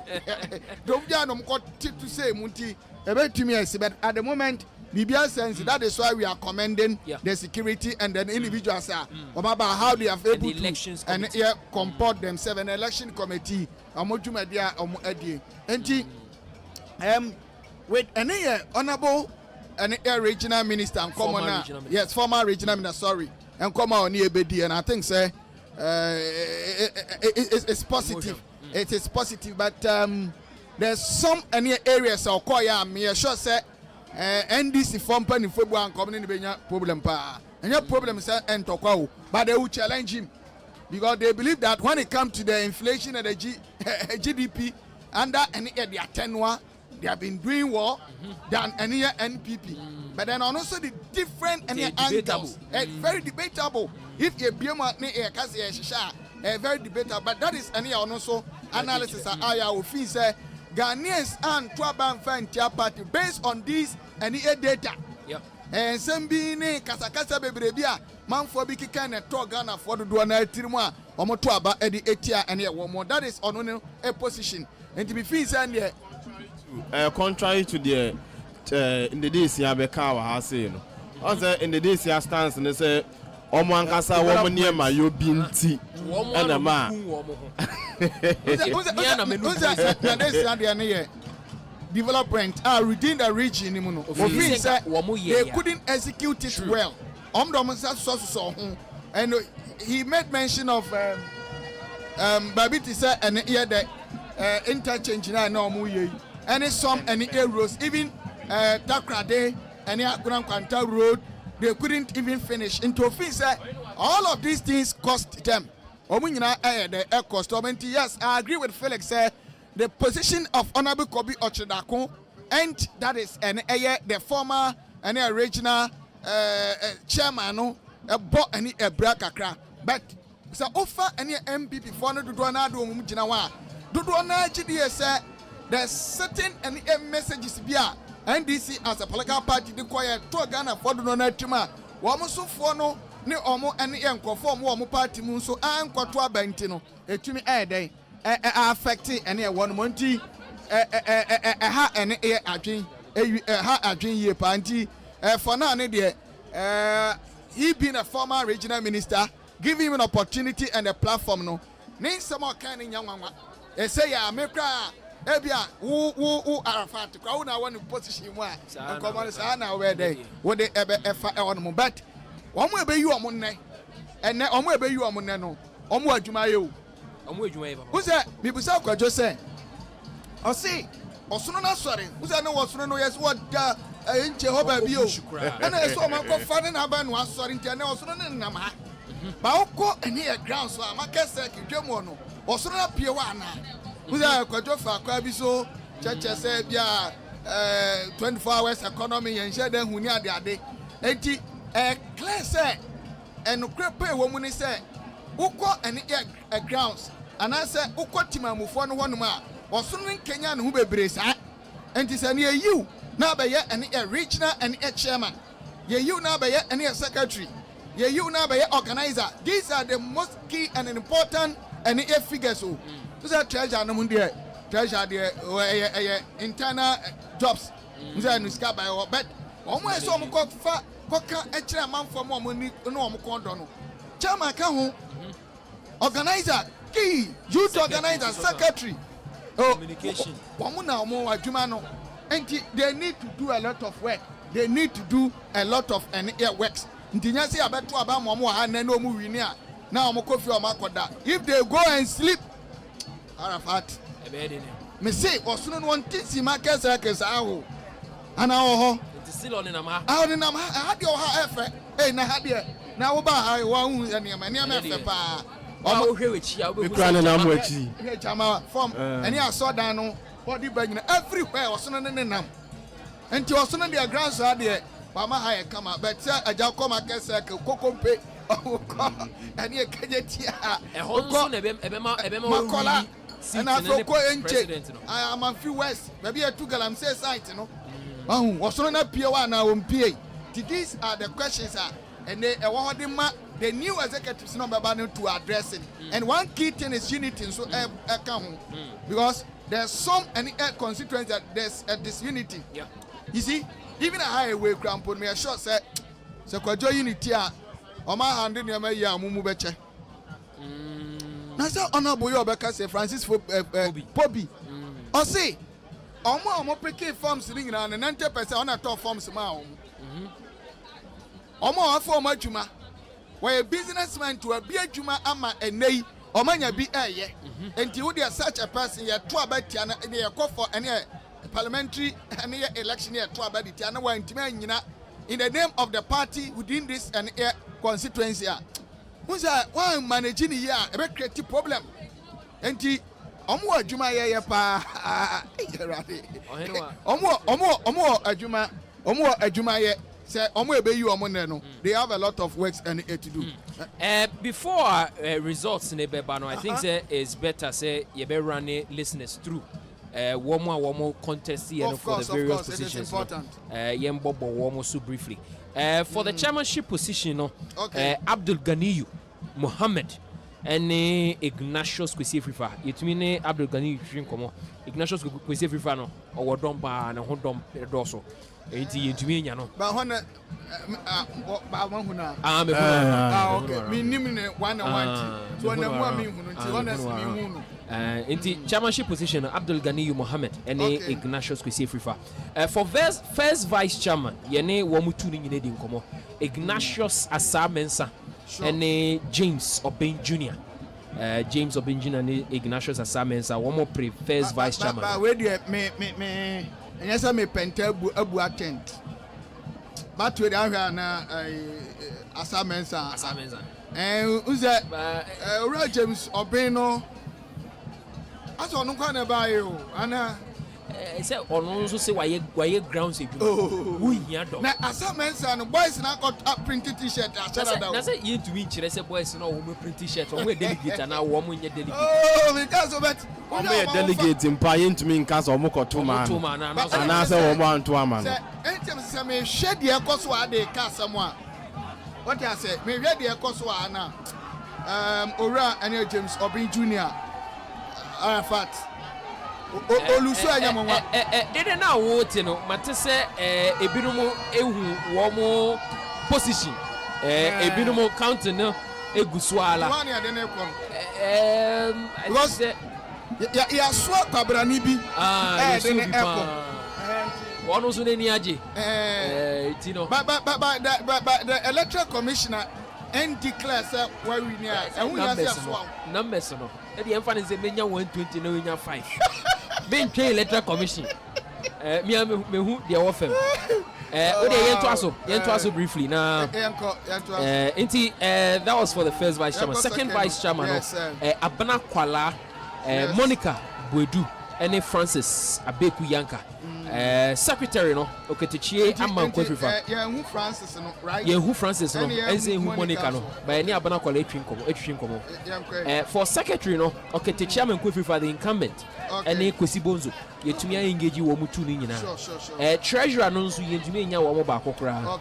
Speaker 3: do bia no mko to say munti ebetumi esi but at the moment Bibia sense that is why we are commending the security and the individuals about how they have able to and comport themselves an election committee amojumadia edi enti with any honorable and regional minister and commoner yes former regional minister sorry and come on ebedi and I think say it's positive it is positive but there's some any areas or koya me sure say NDC form pen in February and coming in the problem pa and your problem is entokwa but they will challenge him because they believe that when it comes to the inflation and the GDP under any their tenure they have been doing more than any NPP but then also the different any angles very debatable if a BMA very debatable but that is any also analysis I will feel say Ghanaians and Twaban Fantia Party based on this and the data.
Speaker 2: Yep.
Speaker 3: And some being Kasakasa Bebrebia, man for Biki can a talk Ghana for the Duana Tirma, or Motuaba, Eddie Etia, and yet one more. That is on a position. And to be fees and
Speaker 5: contrary to the in the days Yabekawa has said, also in the days ya stands and they say, Oman Kasa woman near my you binti and a man.
Speaker 3: Development within the region they couldn't execute it well and he made mention of Babiti said and here the interchange and some and roads even Takrade and Agona Nkwanta road they couldn't even finish into all of these things cost them. Yes, I agree with Felix. The position of Honorable Kobi Ochidako, and that is the former regional chairman, bought any Brakakra. But so offer any MPP for no Duana do Mujinawa. Duana GDS, there's certain any messages via NDC as a political party, the quiet to Ghana for Duana Tima. Wamusu for no. Ni omo ene enkrofo mo omo party mu so ankwato abenti no etumi day affect ene won monti ha ene adwen ha adwen ye panti for now ne de he being a former regional minister give him an opportunity and a platform no nin some kind nyanwanwa say ya mekra ebia wo Arafat kwa na won position mu a enkomo sa na we dey wo de efa won mo but omo ebe yu omo nne ene omo ebe yu omo nne no omo adwuma ye o
Speaker 2: omo adwuma ye baba
Speaker 3: wo se bibusa kwajo se o si osono na sori wo se na wo sono no yes what nche ho ba bi o ena eso omo ko fa na ba no asori ntia na osono ne nam ha ba ukọ ene e ground so amakese kidwemu no osono na pie wa na wo se kwajo fa kwa bi so cheche se bia 24 hours economy yen she den huni ade enti clear say and crepe woman say uko and grounds and I say uko timamufo no hono ma osunu Kenya no hu bebre sa and is an you now be and a regional and a chairman ye you now be and a secretary ye you now be organizer these are the most key and important and a figures so so treasure no mun there treasure there internal jobs so no ska by but omo so mo ko fa koka echira manfo mo ni no omo kondo no chairman ka ho organizer key youth organizer secretary
Speaker 2: communication
Speaker 3: omo na omo adwuma no and they need to do a lot of work they need to do a lot of works ntinya say abeto aba mo ha na no mu wini a na omo kofi omo akoda if they go and sleep Arafat me say osuno no ntisi market circus aho ana ho
Speaker 2: still on in am ha
Speaker 3: de ha efe na ha de na wo ba ha wa hu enema efe pa
Speaker 2: o hwe wechi ya
Speaker 5: we kra na mo achi
Speaker 3: he chama form any asodan no body bag everywhere osuno ne nam And to also know their grants are there. Mama high come up, but a job come a circle, Cocompe, and you can get here. Macola, and I forgot I am a few west, maybe a two galam say site, you know. Oh, what's on a P1 now on PA? These are the questions, and they award the new executives number to address it. And one key thing is unity, so account because there's some and constituents that there's a disunity.
Speaker 2: Yeah.
Speaker 3: You see, even a highway ground put me a short set. So Kwajo unity on my hand in your mumu beche. Now say honorable your because Francis for Bobby. Or say Omo peke forms ring and 90% on a top forms ma. Omo for majuma. Where a businessman to a beer juma ama and nay or manya be a ye. And you would such a person ya to about Tiana and your call for any parliamentary and election year to about Tiana in the name of the party within this and air constituency. Who's why managing here a very creative problem? And the Omo Juma ya pa Omo Ajuma ye. Say, they have a lot of works and to do.
Speaker 2: Before results in Ebebano, I think it's better say you better run listeners through one more contest here for the various positions. It is important. Yembobo so briefly. For the chairmanship position, Abdul Ganiyu Mohammed and Ignatius Kwesifrifa. It means Abdul Ganiyu Trinkomo. Ignatius Kwesifrifa no or Domba and Hondom Dosso. But when chairmanship position Abdul Ganiyu Mohammed and Ignatius Kwesifrifa. For first vice chairman, Yene Wamutuni Yinedi Nkomo, Ignatius Asa Mensa and James Obin Jr. James Obin Jr. and Ignatius Asa Mensa. One more first vice chairman.
Speaker 3: And yes, I may pentabu abu attend. But with our Asamensa. And who's that? James Obeno. I saw no kind of bio. Anna.
Speaker 2: I said, on also say why you grounds it. We here don't.
Speaker 3: Now, Asamensa and boys now got up printed t shirt.
Speaker 2: That's it. You to me, I said, boys, no, we print t shirt. We're delegate and now woman, you're delegate.
Speaker 3: Oh, because of it.
Speaker 5: I'm a delegate in Paying to me in Casa Moko 2 man. And I said, 1 to man.
Speaker 3: Anytime some shed the Akoswa de Casamwa. What I say, maybe the Akoswa now. Ora and James Obin Jr. Arafat. Oluso anyamwa
Speaker 2: dede na wote no matese ebinumu ehu womo position ebinumu counter no eguswala
Speaker 3: one ya dene kom ya so kwabrani bi dene eko
Speaker 2: wono so neni age tino
Speaker 3: but the electoral commissioner and declare say where we near and who has
Speaker 2: numbers no e dey emphasize say menya 120 no menya 5 been pay electoral commission me who they offer o dey yen to aso briefly now that was for the first vice chairman. Second vice chairman Abana Kwala Monica Boedu and Francis Abeku Yanka. Secretary no Oketichie Amankwefrifa
Speaker 3: who Francis no right
Speaker 2: who Francis no ense who Monica no by any Abana Kwala etwin komo for secretary no Oketichie Amankwefrifa the incumbent and Kwesi Bonzo yetumi engage wo mutu ni nyina treasurer no nso yentumi nya wo ba kokora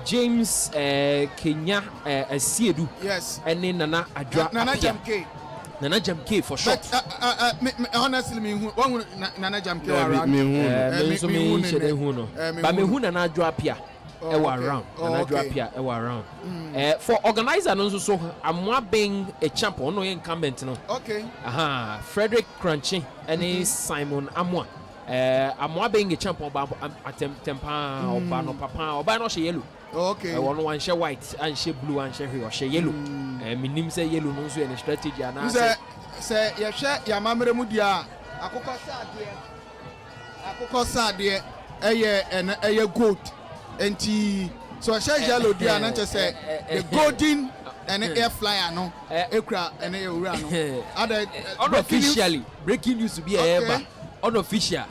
Speaker 2: James Kenya Asiedu
Speaker 3: yes
Speaker 2: and Nana Adwa Nana Jamke for short.
Speaker 3: Honestly, me who Nana Jamke around.
Speaker 2: But me who Nana Adwa around. Nana Adwa around. For organizer no so amwa being a champion no incumbent no.
Speaker 3: Okay.
Speaker 2: Frederick Crunchy and Simon Amwa. Amwa being a champion tempa oba no papa oba no she yellow.
Speaker 3: Okay.
Speaker 2: One share white and share blue and share yellow. Minim say yellow no so any strategy and
Speaker 3: say ya share ya mamre mu dia akoko sade eye gold enti so share yellow dia na say the golden and air flyer no ekra and e owura no other
Speaker 2: unofficially breaking news to be a unofficial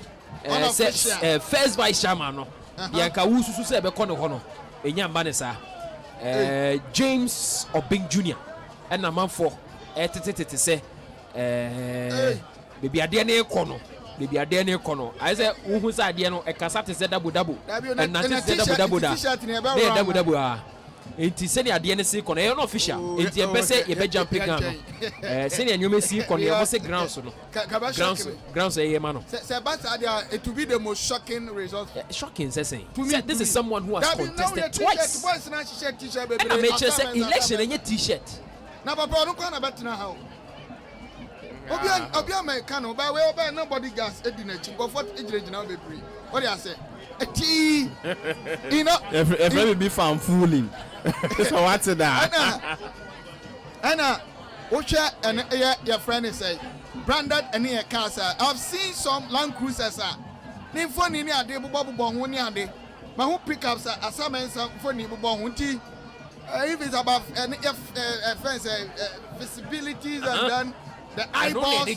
Speaker 2: first vice chairman no Bianca Wusu say be kono hono. Enya mba ne sa. James Obing Jr. and a man for say baby ade na ekono. Baby ade na ekono. I say who say ade no e kasa te say double and na te say double da. Na double ah. Enti seni ade ne se kono e no official. Enti e be say e be jumping ground. Seni anyome si kono e be say grounds no. Grounds e ma no.
Speaker 3: Say but it will be the most shocking result.
Speaker 2: Shocking say this is someone who has contested twice. And I make sure say election and t-shirt.
Speaker 3: Na papa no kwa na betena ha. Obi American no ba we oba nobody gas edi na chi go for ejirejina bebre. What do you say? You know,
Speaker 5: if let me be found fooling. So what's that?
Speaker 3: Anna, Ocha and your friend is say branded and near casa. I've seen some Land Cruisers. Name for Nini a de Bobo Bonhuni and de. My who pickups are some for Nibu Bonhunti. If it's about visibilities and then the eyeballs.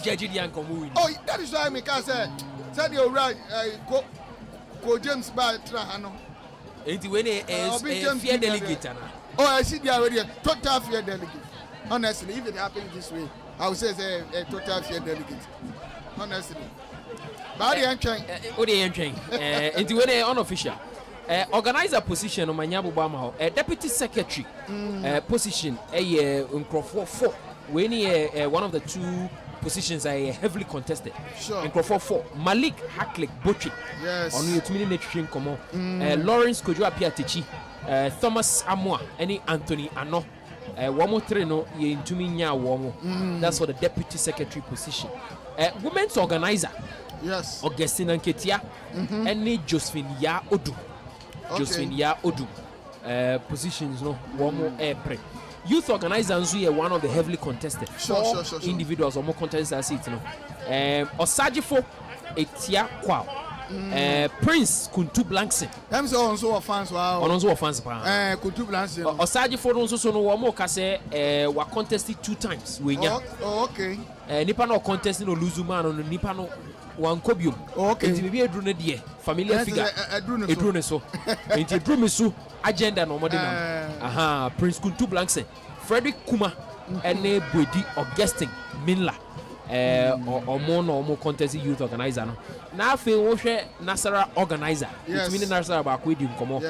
Speaker 3: Oh, that is why I said you're right. Go James Bartrano.
Speaker 2: It's when a fear delegate.
Speaker 3: Oh, I see they already total fear delegate. Honestly, if it happens this way, I would say a total fear delegate. Honestly. But the entering.
Speaker 2: Into when a unofficial. Organizer position on Manyabu Bama, a deputy secretary position, a Crawford 4. When one of the two positions are heavily contested.
Speaker 3: Sure.
Speaker 2: In Crawford 4, Malik Haklik Botri.
Speaker 3: Yes.
Speaker 2: On your community nutrition common. Lawrence Kojo Apiatichi. Thomas Amwa. Any Anthony Ano. Wamo Treno ye intuminya wamo. That's for the deputy secretary position. Women's organizer.
Speaker 3: Yes.
Speaker 2: Augustine Anketia. Any Josephine Ya Odu. Josephine Ya Odu. Positions no wamo airpre. Youth organizers are one of the heavily contested.
Speaker 3: Sure.
Speaker 2: Individuals are more contested as it. Osajifo Etia Kwao. Prince Kuntu Blankson.
Speaker 3: Them say also fans wow.
Speaker 2: Also fans
Speaker 3: Kuntu Blankson.
Speaker 2: Osajifo also so no more kase were contested 2 times.
Speaker 3: Oh, okay.
Speaker 2: Nipa no contesting no Luzuma no Nipa no one cobium.
Speaker 3: Okay.
Speaker 2: Nti bibi edru die familiar figure. Edru ne so. Nti edru me so agenda no modern. Aha, Prince Kuntu Blankson, Frederick Kuma, ene Bodi Augustine Minla. Omo contest youth organizer no. Na afi wo hwe Nasara organizer. It mean Nasara ba ko edi nkomo.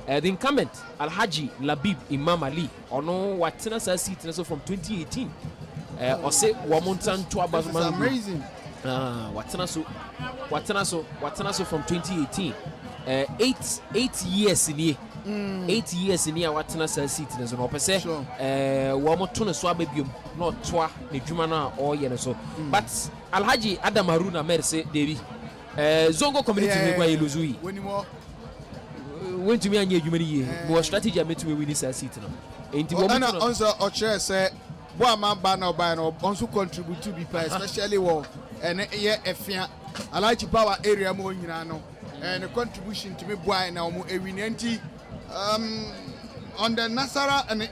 Speaker 2: The incumbent Alhaji Labib Imam Ali ono watena sa seat so from 2018. Ose wo montan to abazuma.
Speaker 3: Amazing.
Speaker 2: Watena so from 2018. 8 years in here. 8 years in here watena sa seat ne so no pese wo mo to ne so ababiom no toa ne dwuma na o ye ne so but Alhaji Adam Haruna Merse Devi Zongo community we kwa Eluzui went me anya dwuma ni ye mo strategy ametumi win sa seat no enti wo mo
Speaker 3: no onso o chere say bo amaba na oba no onso contribute to be especially wo ene ye efia Alhaji power area mo nyina no and the contribution to me boy na omo ewinenti on the Nasara and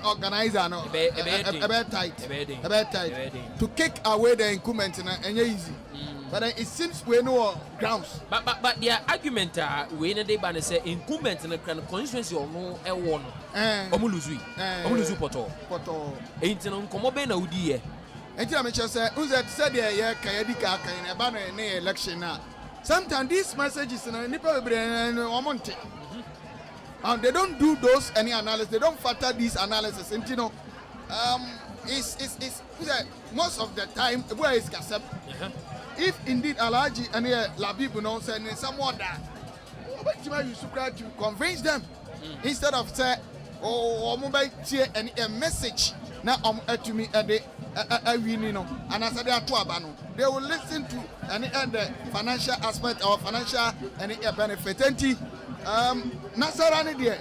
Speaker 3: organizer no a tight to kick away the incumbent and easy but it seems we know grounds
Speaker 2: but their argument we na dey ban say incumbent na constituency no e wo no omuluzu poto enti no nkomo be na udi ye
Speaker 3: enti na me say unze said ye kayadi ka kan e ba na election na sometimes these messages na nipa bebre omonte and they don't do those any analysis. They don't factor these analysis. And you know, it's most of the time where is accept. If indeed Alhaji and Labib no say someone that, you should to convince them instead of say mobile cheer and a message now to me and they and as they are to they will listen to any other financial aspect or financial any benefit. Nasarani there.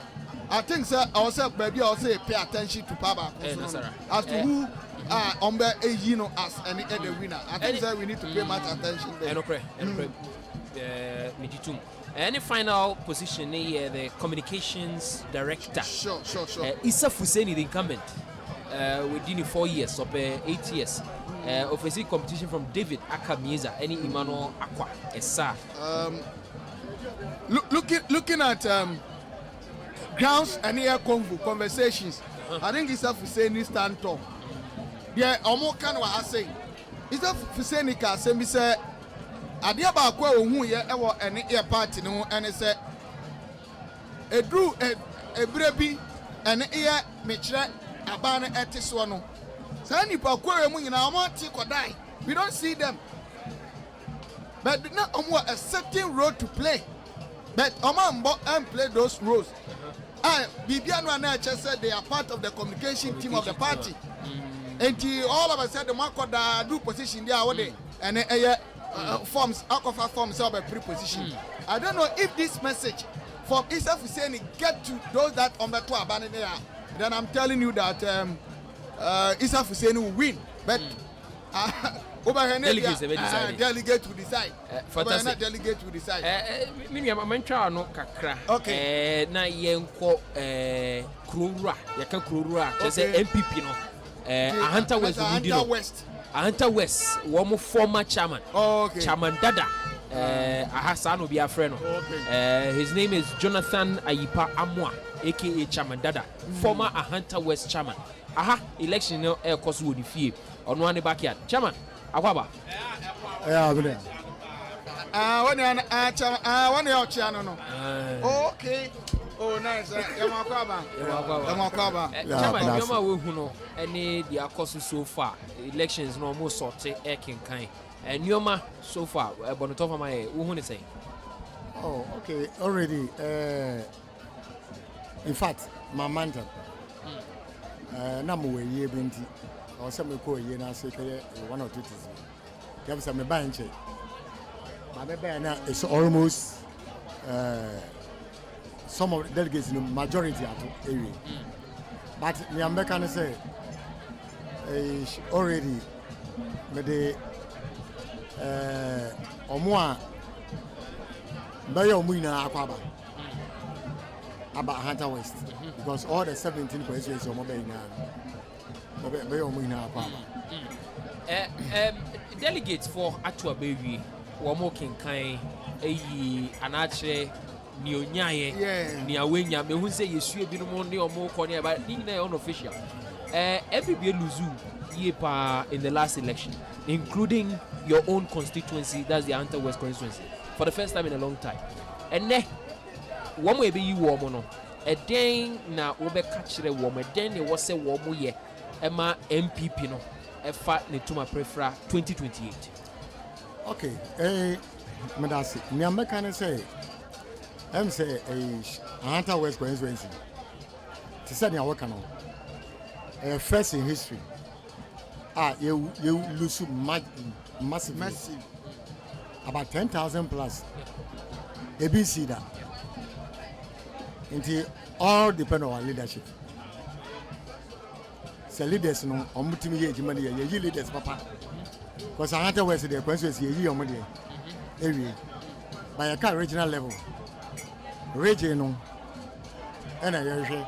Speaker 3: I think sir also maybe also pay attention to Papa as to who as any other winner. I think sir we need to pay much attention there.
Speaker 2: Any final position here, the communications director.
Speaker 3: Sure.
Speaker 2: Issa Fuseni, the incumbent, within 4 years or 8 years. Overseas competition from David Akamieza, any Emmanuel Aqua, Essa.
Speaker 3: looking at grounds and air conversations, I think Isa Fuseni stand tall. Yeah, almost kind of what I say. Isa Fuseni can say me say, "Adia ba kwa ohun ye ewo any air party no and say a drew a brebi and air mechre abana etiso no." Say nipa kwa emu nyina amati kodai. We don't see them. But now a certain role to play. But Omambo and play those roles. Bibiano and I just said they are part of the communication team of the party. And all of us said the Marco do position there and forms alcohol forms up a pre-position. I don't know if this message from Isa Fuseni get to those that on the tour banner there. Then I'm telling you that Isa Fuseni will win. But
Speaker 2: delegates
Speaker 3: delegate to decide.
Speaker 2: Delegate
Speaker 3: to decide.
Speaker 2: Okay. Na yenko Kurura, yaka Kurura. Just NPP no. Ahanta West. Ahanta West. One former chairman.
Speaker 3: Okay.
Speaker 2: Chairman Dada. Ahasano be a friend. Okay. His name is Jonathan Ayipa Amwa, aka Chairman Dada. Former Ahanta West chairman. Election no air cost would fee on one backyard. Chairman. Akwaba.
Speaker 3: Yeah, good. One your channel no. Okay. Oh, nice. Yamakaba.
Speaker 2: Chairman, Yoma we who know any the cost so far. Elections no almost sorted eking kind. And Yoma so far, but top of my who say.
Speaker 6: Oh, okay. Already. In fact, my mantra. Number way ye binti. Or some call ye na say 1 or 2 things. Give some bench. My baby is almost some of the delegates in the majority of area. But the American say already but the Omwa Bayo Muina Akwaba about Hunter West because all the 17 questions are mobile now.
Speaker 2: Delegates for Atua Baby, Wamokin Kai, Anache, Nionyaye, Niawenya, me who say you should be more corner, but Nina unofficial. Every Luzu Yepa in the last election, including your own constituency, that's the Anta West constituency, for the first time in a long time. And then, one way be you woman, a day now over catch the woman, then it was a woman ye. Emma NPP no efa netuma prefera 2028.
Speaker 6: Okay, madasi me american say say Hunter West constituency to say na work no first in history you lose massive about 10,000 plus ABC that until all depend on our leadership. The leaders no omutimi ye ejima ye leaders papa because Hunter West the constituency ye omode area by a regional level region no and I hear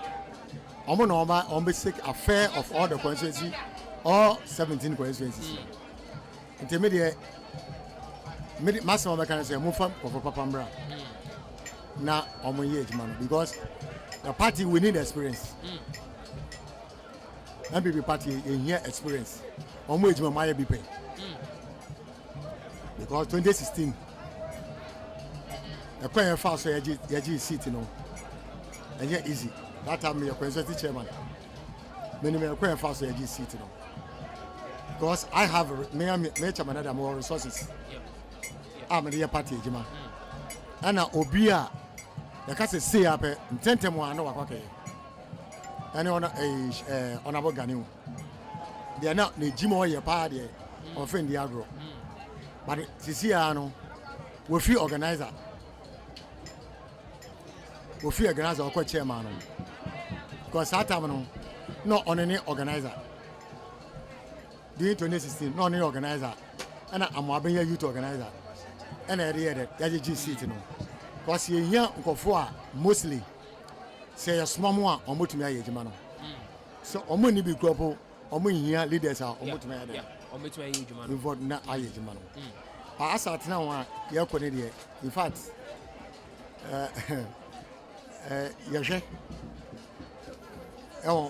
Speaker 6: omo no ba sick affair of all the constituency all 17 constituencies intermediate maximum can say move from papa mbra na omo ye ejima because the party we need experience. NPP party in here experience. Almost my BP. Because 2016, the quite fast so you seat you know, and yet easy. That time your consulting chairman. Many me quite fast so you seat you know. Because I have me chairman that more resources. I'm the party jima. And Obia, the case say up in 10 times I know what okay. And honorable Ganu. They are not the Jimo ye party or friend the agro. But Siciano we feel organizer. We feel organizer or chairman. Because that time no on any organizer. During 2016, no any organizer. And I'm a youth organizer. And I hear that Yaji seat no. Because you hear mostly. Say a small one or mutimi ejima no so omo ni bi gropo omo hia leaders are omo tumi ade
Speaker 2: omo tumi ejima
Speaker 6: no vote na ejima no asa tena wa ye ko ne de in fact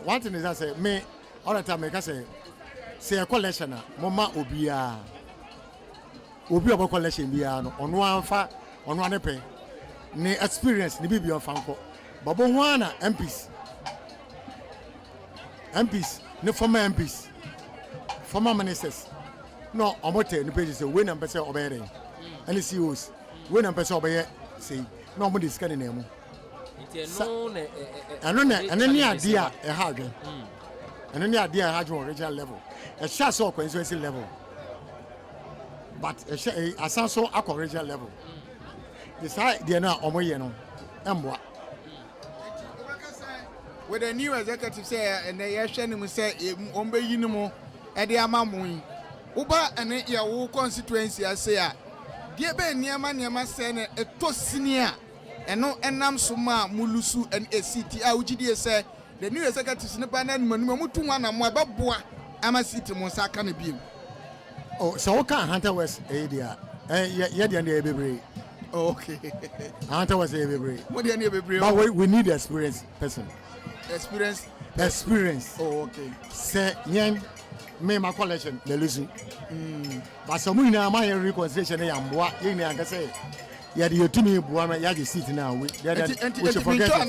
Speaker 6: One thing is I say me all the time I say a collection mama obia about collection bia no on one pay ne experience ne bibi on fanko babo wana MPs ne former MPs former ministers no omote ne page say we na pese obere and CEOs we na pese obere say no mo discuss ne mu ano ne idea e ha adwen ano ne idea e ha adwen regional level e sha so constituency level but e asanso akọ regional level this idea na omoye no emboa
Speaker 3: with the new executive say and they hwɛ him say ombe yi no mo e de ama mo yi uba ene ya wo constituency say a die be niema say na eto senior eno enam so ma mulusu and ACT a ugidie say the new executives ne ba na numa mutu nwa na mo abeboa ama city mo sa aka na biem.
Speaker 6: Oh, so what can Hunter West area? Yeah, the bebre.
Speaker 3: Okay.
Speaker 6: Hunter West area.
Speaker 3: What the bebre?
Speaker 6: But we need experienced person.
Speaker 3: Experience.
Speaker 6: Oh, okay. Say, yen me my collection the losing. But some na my reconciliation ya mboa yen na ka say ya de yotumi bua na ya je seat na we. We should forget.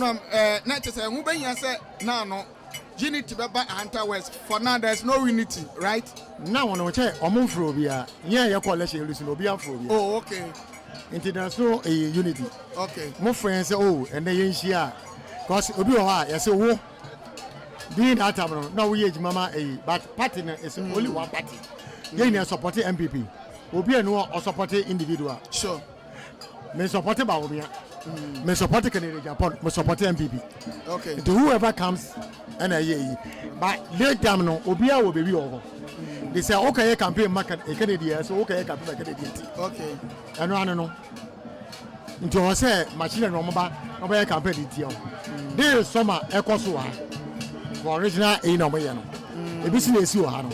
Speaker 3: Na say who be yan say na no unity baba Hunter West. For now there's no unity, right?
Speaker 6: Now on we check omonfro bia yen ya collection losing obi afro bia.
Speaker 3: Oh, okay.
Speaker 6: Until there's no unity.
Speaker 3: Okay.
Speaker 6: My friends say oh and then yen share cause obi o ha ya say wo being that time now we age mama but party is only one party. Yen support MPP. Obi enu o support individual.
Speaker 3: Sure.
Speaker 6: Me support ba obi. Me support Canadian Japan, me support MPP.
Speaker 3: Okay.
Speaker 6: To whoever comes and but late time no obi a wo baby over. They say okay campaign market a Canadian so okay campaign Canadian.
Speaker 3: Okay.
Speaker 6: Eno no. Nti o say machine no mo ba campaign di tie. This summer ekoso ha. For original no mo ye no. Ebi si na esi o ha no.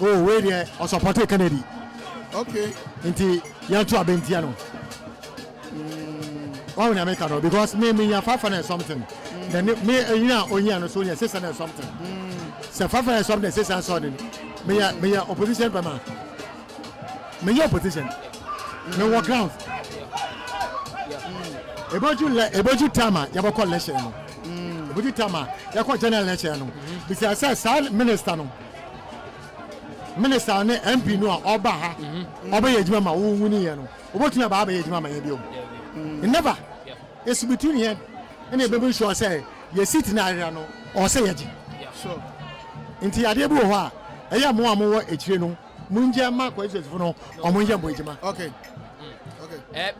Speaker 6: Oh we there o support Canadian.
Speaker 3: Okay.
Speaker 6: Nti yan to abentia no. Why would I make it? Because me 500 something. Then me only so 600 something. So 500 something 600 something. Me opposition by man. Me opposition. Me work ground. About you tama you call election. About you tama you call general election. Because I say minister no. Minister ne MP no oba ha. Oba yejuma ma wo wuni ye no. Obotu na ba yejuma ma ye bi o. Never. It's between here and a baby sure say you sit in area no or say yaji.
Speaker 2: Sure.
Speaker 6: Inti ade bu ho a eya mo amowo echire no munje ma kwa Jesus no omunje mbojima.
Speaker 3: Okay.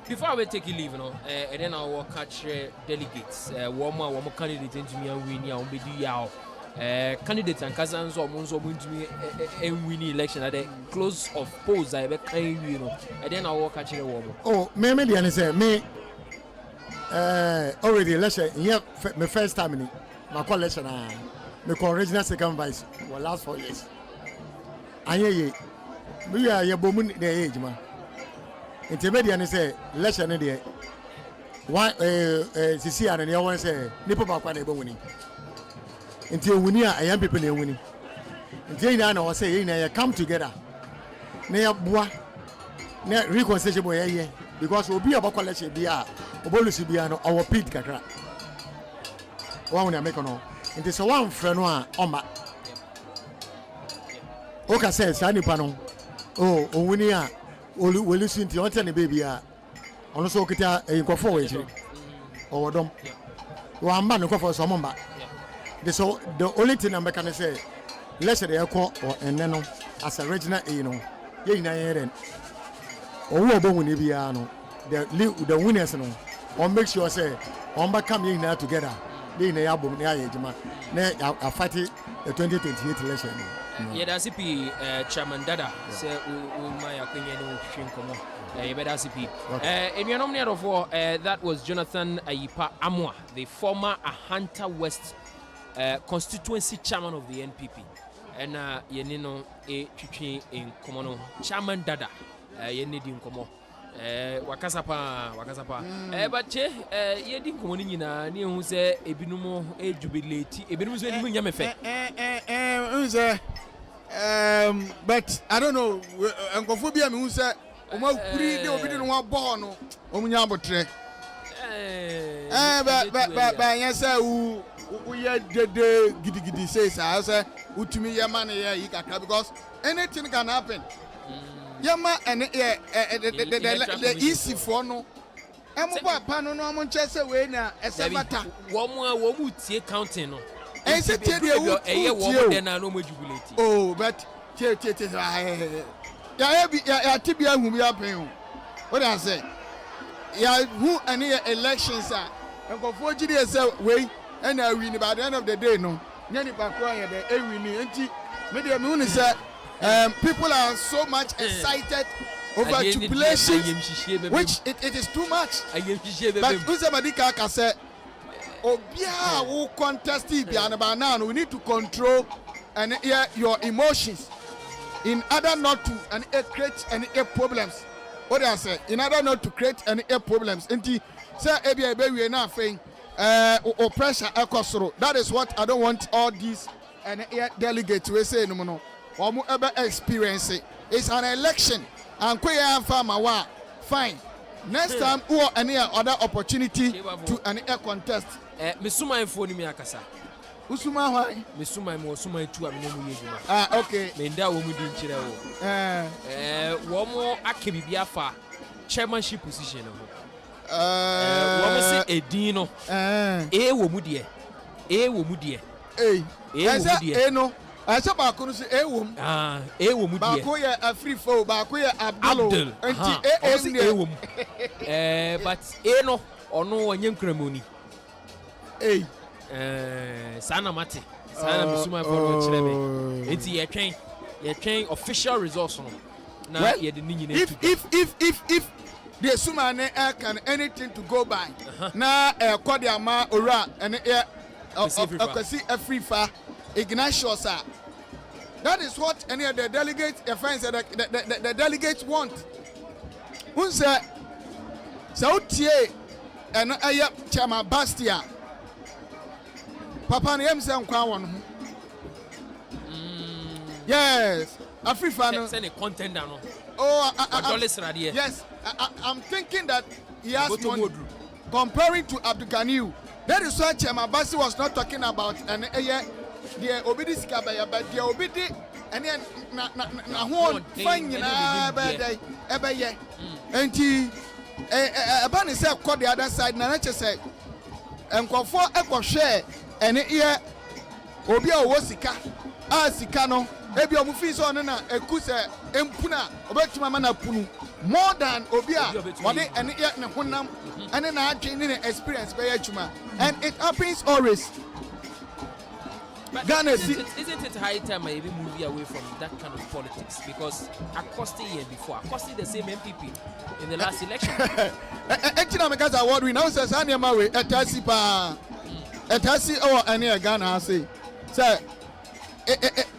Speaker 2: Before we take you leave, and then I will catch delegates. One more candidate into me and win ya umbedi yao. Candidates and cousins or monzo into me and win election at the close of polls. I be kind and then I will catch a woman.
Speaker 6: Oh, me the say me already election here my first time in my collection me original second vice for last 4 years. Anye we are your bomun the age man. Intermediate say election in there. Why CC and the one say nipo ba kwa na ebo winning. Until we near I am people winning. Until now I say you come together. Na boa na reconciliation boy here because we be about collection bia obolusi bia no our pit kakra. One we make no. It is one friend no oma. Oka say sanipa no. Oh owuni a olusi nti on tell the baby a ono so kita nkofo we jire. Owodom. Wa amba no nkofo so momba. So the only thing I'm can say, let's say they call or and then as a regional, ye na yeren. Or who about when the winners or make sure say on back come in now together. They in the album near Jama. I fight the 2028 election.
Speaker 2: Yeah, that's it. Chairman Dada say we my opinion no shinkomo. Better CP. In your nominee of war, that was Jonathan Ayipa Amwa, the former Hunter West constituency chairman of the NPP. And yenino a chichi in Komono, Chairman Dada, yenidi in Komo. wakasapa but ye di nkomo ni nyina ni hu se ebinumo jubilate ebinumo so ebinumo nyame fe
Speaker 3: unse but I don't know enkophobia me hu se oma kuri de obi de no abo no omunya abotre ba yen se u ye dede gidigidi say say utumi ye man ye yi kakra because anything can happen. Yama and the easy for no. I'm about Pano no Manchester way now as a matter.
Speaker 2: One more counting. No,
Speaker 3: and say, tell you,
Speaker 2: then I know jubilate.
Speaker 3: Oh, but Tibia whom we are paying. What I say? Yeah, who any elections are and for 40 years way and I win by the end of the day. No, Nanny Bakwaya, the winning. Media Moon is that. People are so much excited over jubilation, which it is too much. But Uzamadika said, Obia who contest it, we need to control and your emotions in order not to create any problems. What I say, in order not to create any problems. Say, we are not saying or pressure. That is what I don't want all these and delegates to say no. Or ever experience it. It's an election, and farmer fine. Next time, or any other opportunity to an air contest.
Speaker 2: Misuma phone me akasa.
Speaker 3: Usuma why?
Speaker 2: Misuma mo suma tu amino yejuma.
Speaker 3: Okay.
Speaker 2: Menda wo mu di nkyere wo. Wo mo akebibia fa chairmanship position ho. Wo mo se edin no. Wo mu de. Wo mu de.
Speaker 3: Wo no. I said, Bakun say, Ewum.
Speaker 2: Ewum,
Speaker 3: Bakoya, a free foe, Bakoya, Abdul,
Speaker 2: but no, or no, and young cremoni. Sana Mati, Sana Misuma for Chile. It's your train official resource. Now, if the Sumane can anything to go by, now, Kodiama, Ora, and air a free far. Ignatius, sir. That is what any of the delegates, the delegates want. Who said, Sautie and Ayap Chama Bastia? Papa Niemsam Kwawan. Yes, a free fan. Send a contender.
Speaker 3: Oh, yes, I'm thinking that he has money. Comparing to Abdul Ganiu, that is why Chama Basti was not talking about an the obedis kabaya, but the obedi and then na one fine ebe and he a said called the other side na say and for equal share and here obia wosika sika no ebi omufi so na ekuse empuna obetima mana punu more than obia wade and here ne honam and na adwene experience be adwuma and it happens always.
Speaker 2: Ghana, isn't it high time I even move away from that kind of politics? Because Acosta year before, Acosta the same MPP in the last election.
Speaker 3: Because award we now says Anyamawe etasi or any Ghana say. Sir,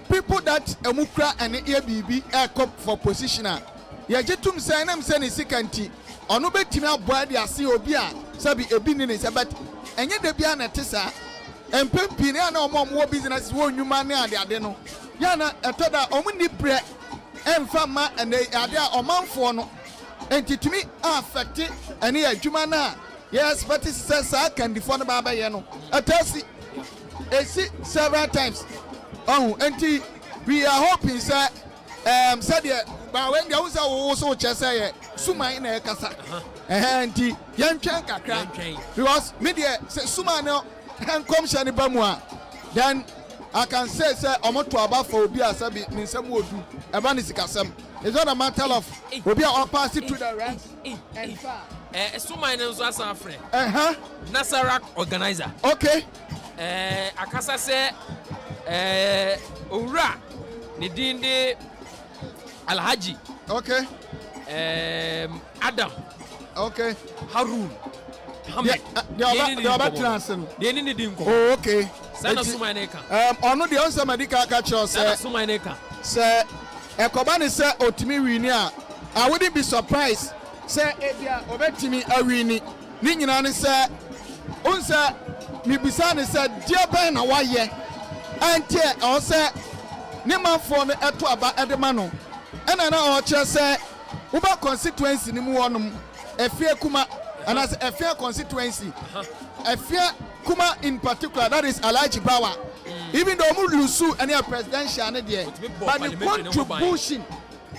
Speaker 3: people that Emukra and ABB air cop for positioner. Yajetum say I'm saying sikanti. Ono betima boy dia see obia sabi ebini ne but enye de bia na tesa. And Pimpin and more business won you man ade no. Yana etoda omuni bre emfama and they are there or man for no. And to me affected and here Jumana. Yes, but it says I can defend Baba Yano. I tell see several times. Oh, and we are hoping sir said but when there was also say Suma in a casa and young chanka because media say Suma no and come shani bamwa then I can say omoto aba for obi asabi ninsam wodu eba nisikasem. It's not a matter of obi a pass it to the ranks and far
Speaker 2: Suma in Nsa friend Nasarak organizer
Speaker 3: okay
Speaker 2: akasa say owura ne din de Alhaji
Speaker 3: okay
Speaker 2: Adam
Speaker 3: okay
Speaker 2: Harun
Speaker 3: Hamid they are back transfer
Speaker 2: they need to
Speaker 3: oh okay
Speaker 2: sana Suma neka
Speaker 3: ono de onsa medical catch us
Speaker 2: sana Suma neka
Speaker 3: say Ekobani say otimi win here I wouldn't be surprised say ebia obetimi awini ni nyina ne say unsa mibisa ne say dia ben na waye antie o say ne manfo no eto aba edema no ena na o kire say uba constituency ni mu wonum efie kuma and as efie constituency efie kuma in particular, that is Alhaji Bawa. Even though we lose any presidential there, but the contribution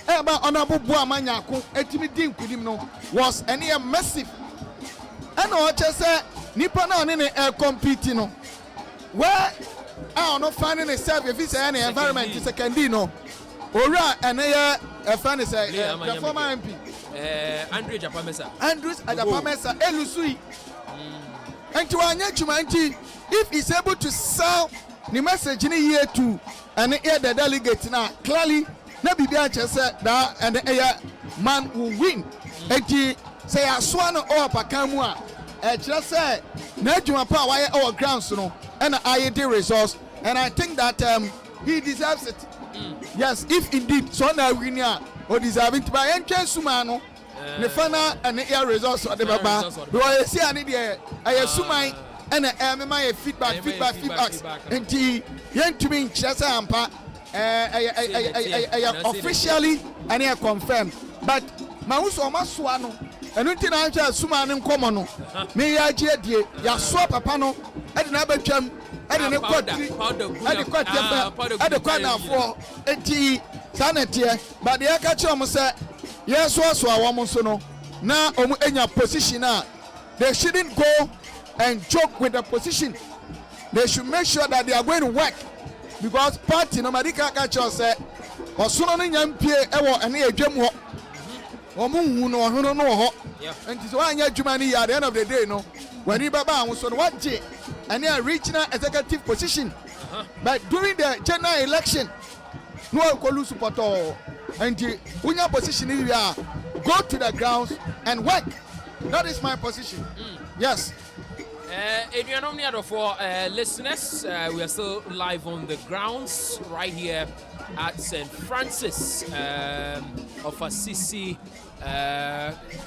Speaker 3: about honorable Buamanyako etimi kudim no was any massive. And I just say nipa na ne competing no where I not finding itself if it's any environment is secondary no ora and a friend is the former MP
Speaker 2: Andrew Japamesa
Speaker 3: elusui and to anya chumanti if he's able to sell the message in a year to and hear the delegate now clearly na bibia chese da and the man will win and say aswana or pakamu a just say na juma pa why our grounds no and IED resource and I think that he deserves it. Yes, if indeed so na winia or deserving to buy entrance sumano the final and the air resource at the baba because see ani there I assume and my feedback and the young to me just ampa officially and I confirm but my uso maswano and until I just suman in common me ya die ya so papa no e na betwam e de ne kwatri e de kwatri e de kwana for enti sanete but the catch am say yes so awom so no na omu enya position they shouldn't go and joke with the position. They should make sure that they are going to work because party no madika catch us say osono no nyampie e wo ene adwam ho omu hu no hono no ho and so anya adwuma ni at the end of the day no when you baba hu so no what je ene a regional executive position but during the general election no ko support and unya position here go to the grounds and work. That is my position. Yes.
Speaker 2: For listeners, we are still live on the grounds right here at St. Francis of Assisi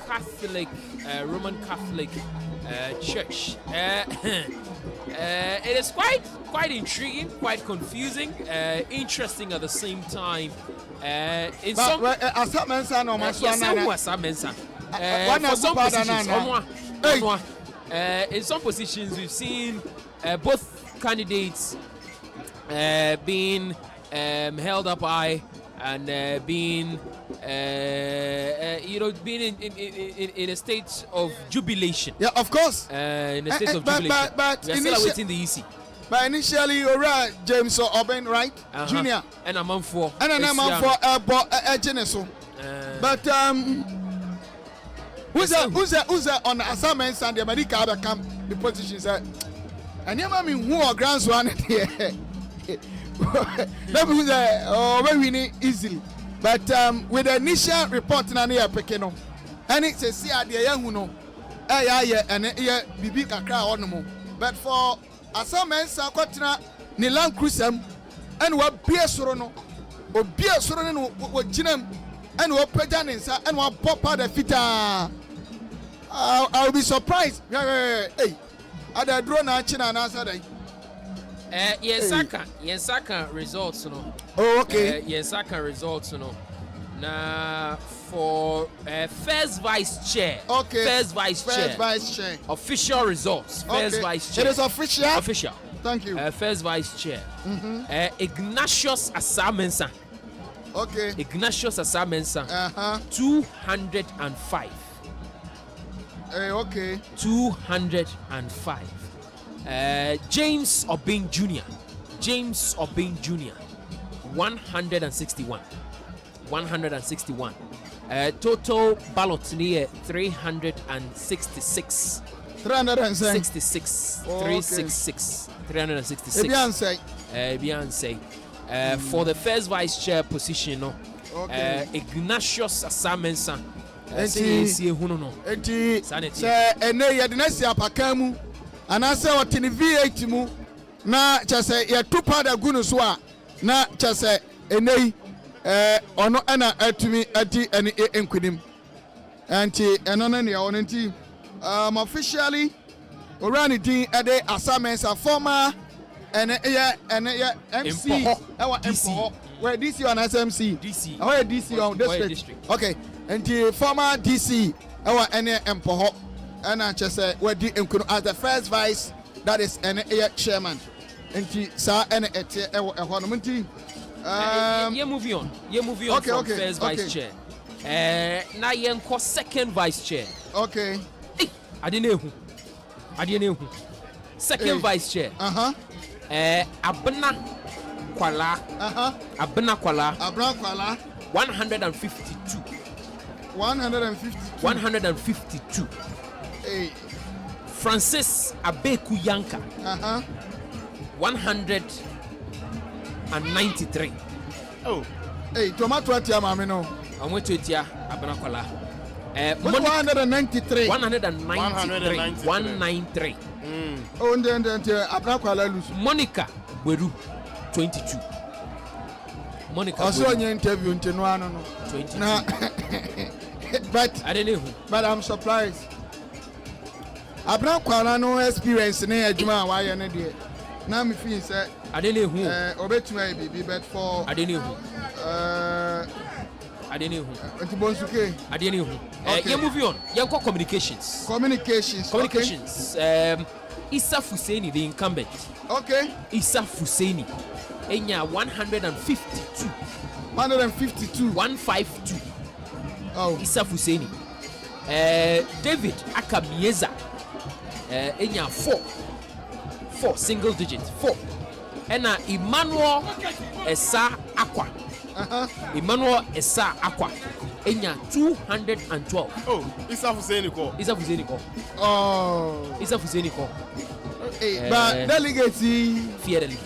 Speaker 2: Catholic, Roman Catholic Church. It is quite intriguing, quite confusing, interesting at the same time. In some in some positions, we've seen both candidates being held up high and being, being in a state of jubilation.
Speaker 3: Yeah, of course.
Speaker 2: In a state of jubilation. But we are still awaiting the EC.
Speaker 3: But initially, you're right, James or Oben, right? Junior.
Speaker 2: And a month for.
Speaker 3: And a month for Geneso. But who's on the assignments and the America become the position, sir? And you mean who are grants one here? That was winning easily. But with the initial report, Pekeno, and it's a see the young no, and Bibi Kakra on. But for assignments, Sakotina, Nilan Crusam, and what Beer Sorono, or Beer Sorono, what Jinem, and what Pejanins, and what Papa the Fita. I'll be surprised. Hey, I don't know China and answer.
Speaker 2: Yensaka results, no.
Speaker 3: Oh, okay.
Speaker 2: Yensaka results, no. Now for first vice chair.
Speaker 3: Okay.
Speaker 2: First vice chair. Official results. First vice chair.
Speaker 3: It is official.
Speaker 2: Official.
Speaker 3: Thank you.
Speaker 2: First vice chair. Ignatius Asamensa.
Speaker 3: Okay.
Speaker 2: Ignatius Asamensa. 205.
Speaker 3: Okay.
Speaker 2: 205. James Obin Jr. 161. 161. Total ballot near 366.
Speaker 3: 366.
Speaker 2: 366. 366. Beyonce. For the first vice chair position, no.
Speaker 3: Okay.
Speaker 2: Ignatius Asamensa.
Speaker 3: And I say what in V8 mu na chase ya tupa da gunu so a na chase enei ono ana atumi adi ene enkwedim and on any officially already din ede assignments are former and MC
Speaker 2: DC.
Speaker 3: Where DC on SMC
Speaker 2: DC.
Speaker 3: Oh, DC on district. Okay, and the former DC our Empoho and I just say where the as the first vice, that is an chairman. And the sa and
Speaker 2: you're moving on. You're moving on
Speaker 3: Okay,
Speaker 2: from
Speaker 3: okay,
Speaker 2: first
Speaker 3: okay.
Speaker 2: vice chair. Now you're second vice chair.
Speaker 3: Okay.
Speaker 2: Hey, I didn't know. Second
Speaker 3: Hey.
Speaker 2: vice chair. Abena Kwala. Abena Kwala.
Speaker 3: Abra Kwala
Speaker 2: 152.
Speaker 3: 152.
Speaker 2: 152.
Speaker 3: Hey.
Speaker 2: Francis Abeku Yanka. 193.
Speaker 5: Oh.
Speaker 3: Hey, tomato at Yamamino.
Speaker 2: I went to Etia Abena Kwala.
Speaker 3: 193.
Speaker 2: 193. 193.
Speaker 3: Oh, and then Abra Kwala lose.
Speaker 2: Monica Beru 22. Monica
Speaker 3: I saw
Speaker 2: Beru,
Speaker 3: your interview in Tenuano.
Speaker 2: 22.
Speaker 3: Nah, but
Speaker 2: I don't know.
Speaker 3: I'm surprised. Abra Kwala no experience in a Juma. Why are you now? Me feel say
Speaker 2: I don't know who.
Speaker 3: Obet maybe, but for
Speaker 2: I don't know who. I don't know who.
Speaker 3: Antibonsuke
Speaker 2: I don't know who.
Speaker 3: Okay.
Speaker 2: You're moving on. You're called communications.
Speaker 3: communications.
Speaker 2: Communications. Issa Fuseni, the incumbent.
Speaker 3: Okay.
Speaker 2: Issa Fuseni. Enya 152.
Speaker 3: 152.
Speaker 2: 152.
Speaker 3: Oh.
Speaker 2: Issa Fuseni. David Akamieza. Enya 4 single digit 4. Ena Emmanuel Esa Aqua. Emmanuel Esa Aqua. Enya 212.
Speaker 5: Oh, Issa Fuseni ko.
Speaker 2: Issa Fuseni ko.
Speaker 3: Oh.
Speaker 2: Issa Fuseni ko.
Speaker 3: Hey, but delegate.
Speaker 2: Fear delegate.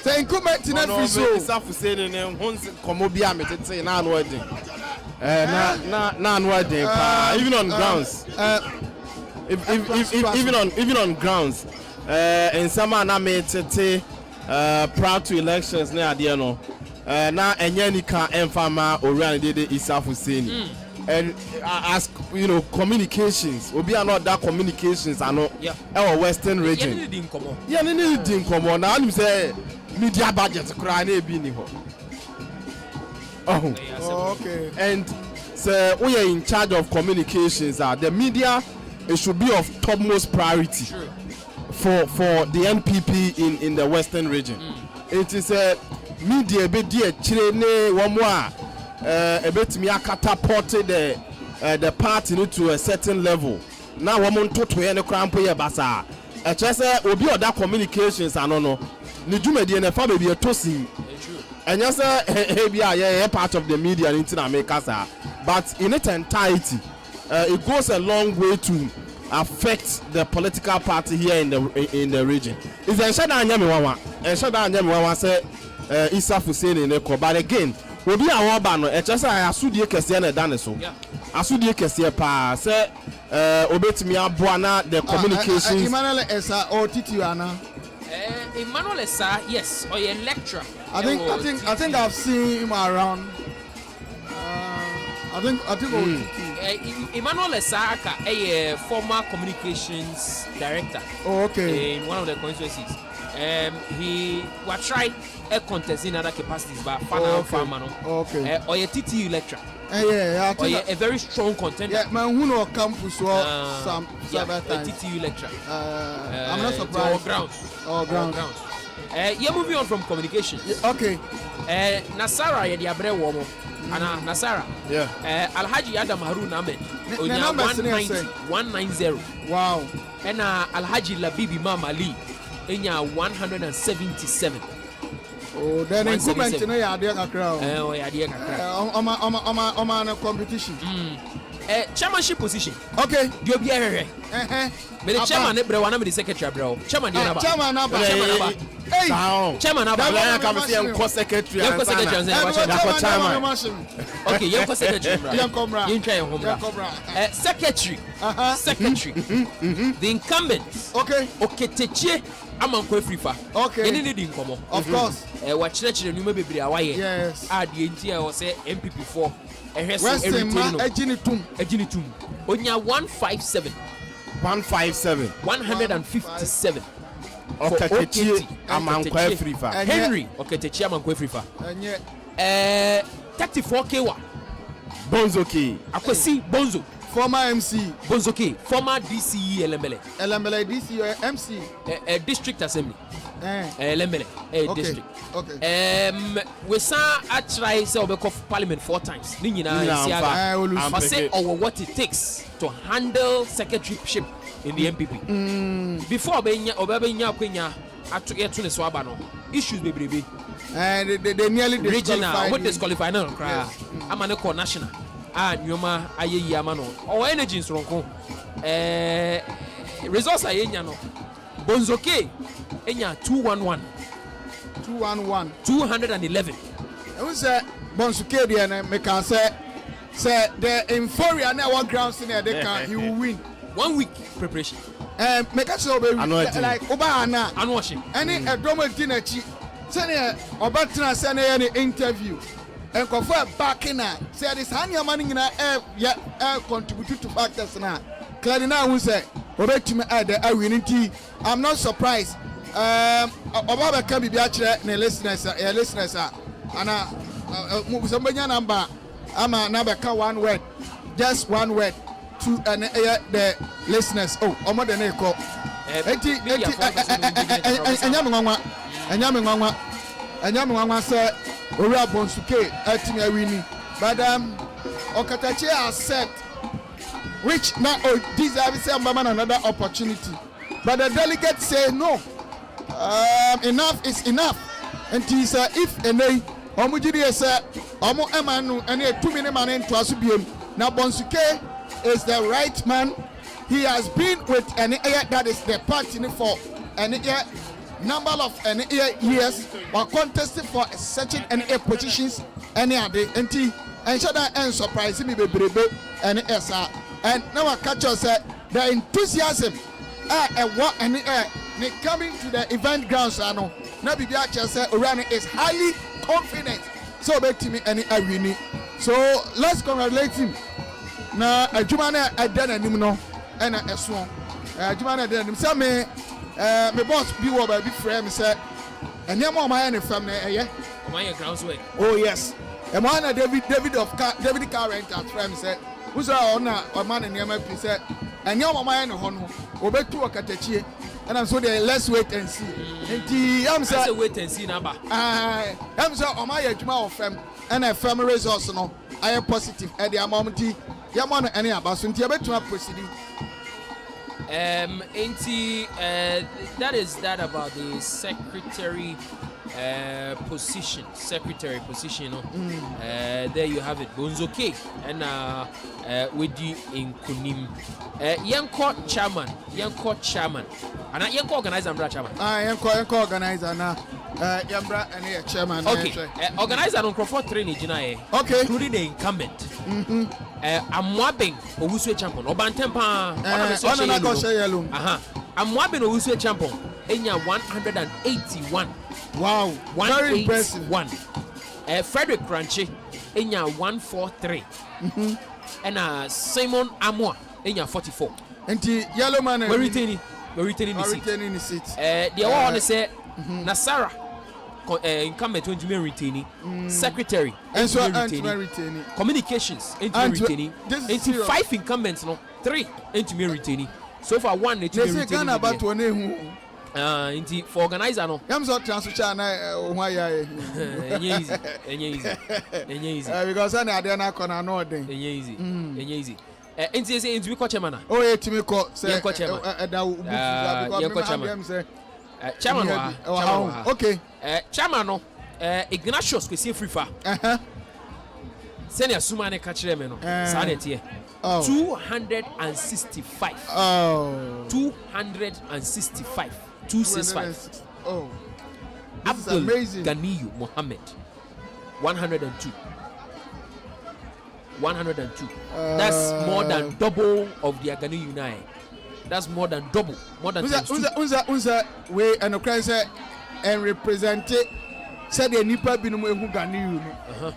Speaker 3: Say incumbent in every so.
Speaker 5: Issa Fuseni ne honse komo bia metete na anu eden. Na anu eden pa even on grounds. Even on grounds. In summer na metete proud to elections na ade no. Na enye nika emfama orian dede Issa Fuseni. And as you know, communications obi are that communications are not our western region.
Speaker 2: Yeah, need come on.
Speaker 5: Yeah, need come on. Now I'm say media budget kura na ebi ni ho. Oh.
Speaker 3: Okay.
Speaker 5: And so we are in charge of communications. The media, it should be of topmost priority for the NPP in the western region. It is a media be there chile one more a bit me catapult the party to a certain level. Now woman to any cramp here basa. A just obi other communications I don't know. Ni jume di na fa be a tosi. And yes, a part of the media in America, but in its entirety, it goes a long way to affect the political party here in the region. It's a shada nyamiwawa. A shada nyamiwawa say Issa Fuseni neko. But again, we be our banner. A just I asudi kesiya na dane so. Asudi kesiya pa say obetimi abuana the communications.
Speaker 3: Emmanuel Esa or Titiana.
Speaker 2: Emmanuel Esa, yes, or a lecturer.
Speaker 3: I think I've seen him around. I think
Speaker 2: Emmanuel Esa, a former communications director.
Speaker 3: Oh, okay.
Speaker 2: In one of the constituencies. He was trying a contest in other capacities, but farmer.
Speaker 3: Okay.
Speaker 2: Or a TTU lecturer.
Speaker 3: Yeah, I think
Speaker 2: a very strong contender.
Speaker 3: Yeah, man, who know campus or some
Speaker 2: a
Speaker 3: times.
Speaker 2: TTU lecturer.
Speaker 3: I'm not surprised.
Speaker 2: All grounds. You're moving on from communications.
Speaker 3: Yeah, okay.
Speaker 2: Nasara yedi abre womo. Ana Nasara.
Speaker 5: Yeah.
Speaker 2: Alhaji Adam Harun Ahmed.
Speaker 3: Onya
Speaker 2: 190.
Speaker 3: Wow.
Speaker 2: And Alhaji Labibi Mamali. Enya 177.
Speaker 3: Oh, then incumbent na ya ade kakra.
Speaker 2: Oh, ya ade kakra.
Speaker 3: Oma competition.
Speaker 2: Chairmanship position.
Speaker 3: Okay.
Speaker 2: Dio bia hwehwe. Me the chairman ne bre wana me the secretary bre. Chairman dey na ba.
Speaker 3: Chairman na ba. Hey,
Speaker 2: chairman aba.
Speaker 5: I come see a secretary.
Speaker 2: Yanko secretary and
Speaker 5: chairman.
Speaker 2: Okay, Yanko secretary.
Speaker 3: Yanko
Speaker 2: Secretary. Secretary. The incumbents.
Speaker 3: Okay.
Speaker 2: Oketechie Amankwe Frifa.
Speaker 3: Okay.
Speaker 2: Yene ne di nkomo.
Speaker 3: Of course.
Speaker 2: Wa kyerɛkyerɛ nneɛma bebree a wayɛ.
Speaker 3: Yes.
Speaker 2: A deɛ nti a wɔsɛ MPP 4 ɛhwɛ so
Speaker 3: Western ma
Speaker 2: everything
Speaker 3: agini tum.
Speaker 2: Onya 157. 157.
Speaker 5: Oketechie Amankwe Frifa.
Speaker 2: Henry Oketechie Amankwe Frifa. 34K wa.
Speaker 5: Bonzoki.
Speaker 2: Akwesi Bonzo.
Speaker 3: Former MC.
Speaker 2: Bonzoki. Former DCE Elembele.
Speaker 3: Elembele DCE MC.
Speaker 2: District Assembly. Elembele.
Speaker 3: Okay.
Speaker 2: District.
Speaker 3: Okay.
Speaker 2: We saw I try say obeko parliament 4 times. Ni nyina I say what it takes to handle secretaryship in the MPP. Before obenya kwenya atoyeto ne so aba no issues bebrebe.
Speaker 3: They nearly
Speaker 2: regional what disqualify no cry. Amane ko national. Nyoma ayeyi ama no. O energy nsoronko. Results ayenya no. Bonzoke enya 211. 211.
Speaker 3: Who say Bonsuke there make can say the inferior na one grounds in there they can he will win
Speaker 2: 1 week preparation.
Speaker 3: Make us so like oba ana
Speaker 2: anwashing
Speaker 3: any edomo dinachi say oba tena say na any interview and confirm back in say this hanya man nyina contribute to factors na clearly now who say oba timi the winning team. I'm not surprised. Oba can be actually listeners ana somebody number ama na beka one word, just one word to the listeners. Oh omo de na call enyam say ori Bonsuke atimi awini but Okatachi accept which now deserve say mama another opportunity but the delegates say no. Enough is enough. And he said, if any Omujidi said, Omo Emanu and a 2 minute man into Asubium. Now Bonsuke is the right man. He has been with an year that is the party for an year number of an years or contesting for certain and positions any other and Shada and surprise me baby and SR. And now I catch us the enthusiasm what any coming to the event grounds ano na bibia say Orani is highly confident so bet me any awini so let's congratulate him na adwuma na adan anim no and eso adwuma na adan anim say me boss bi wo ba bi frame say enya mo ma ne fam na eye
Speaker 2: o ma grounds way
Speaker 3: oh yes e mo na David car rental frame say who say ona o ma ne ma pi say enya mo ma ne ho no obetu Okatechie and I'm so there let's wait and see. I'm say
Speaker 2: wait and see number.
Speaker 3: I'm say o ma adwuma of fam and a family resource no I am positive at the amount yamano any abaso nti ebetuma proceed.
Speaker 2: That is that about the secretary position. There you have it. Bonzoke and with the Inkunim. Yanko chairman. And Yanko organizer and chairman.
Speaker 3: Yanko organizer na Yambra and chairman.
Speaker 2: Okay. Organizer on Crawford training Jinae.
Speaker 3: Okay.
Speaker 2: Including the incumbent. Amwabeng Owuswe champion. Obantempa. Amwabeng Owuswe champion. Enya 181.
Speaker 3: Wow. Very impressive.
Speaker 2: Frederick Crunchy Enya 143. And Simon Amwa Enya 44.
Speaker 3: And the yellow man
Speaker 2: we're retaining the seat. The one say Nasara incumbent to retaining secretary
Speaker 3: and so
Speaker 2: retaining communications into retaining 5 incumbents no 3 into retaining so far 1 into retaining
Speaker 3: about
Speaker 2: inti for organizer no
Speaker 3: yam so transfer na ho ya
Speaker 2: easy
Speaker 3: because na ade na kona no den
Speaker 2: easy inti say inti ko chairman
Speaker 3: oh etimi ko say
Speaker 2: chairman
Speaker 3: da ubu because chairman say
Speaker 2: chairman
Speaker 3: okay
Speaker 2: chairman no Ignatius kwesi frifa senior sumane ka kire me no sa na tie 265 265 265.
Speaker 3: This is
Speaker 2: Abdul
Speaker 3: amazing.
Speaker 2: Ganiyu Mohammed, 102. 102. That's more than double of the Agona United. That's more than double. More than times two.
Speaker 3: Unza we and the crowd say and represent it. Said the nipa binu mu ehu Ganiyu no.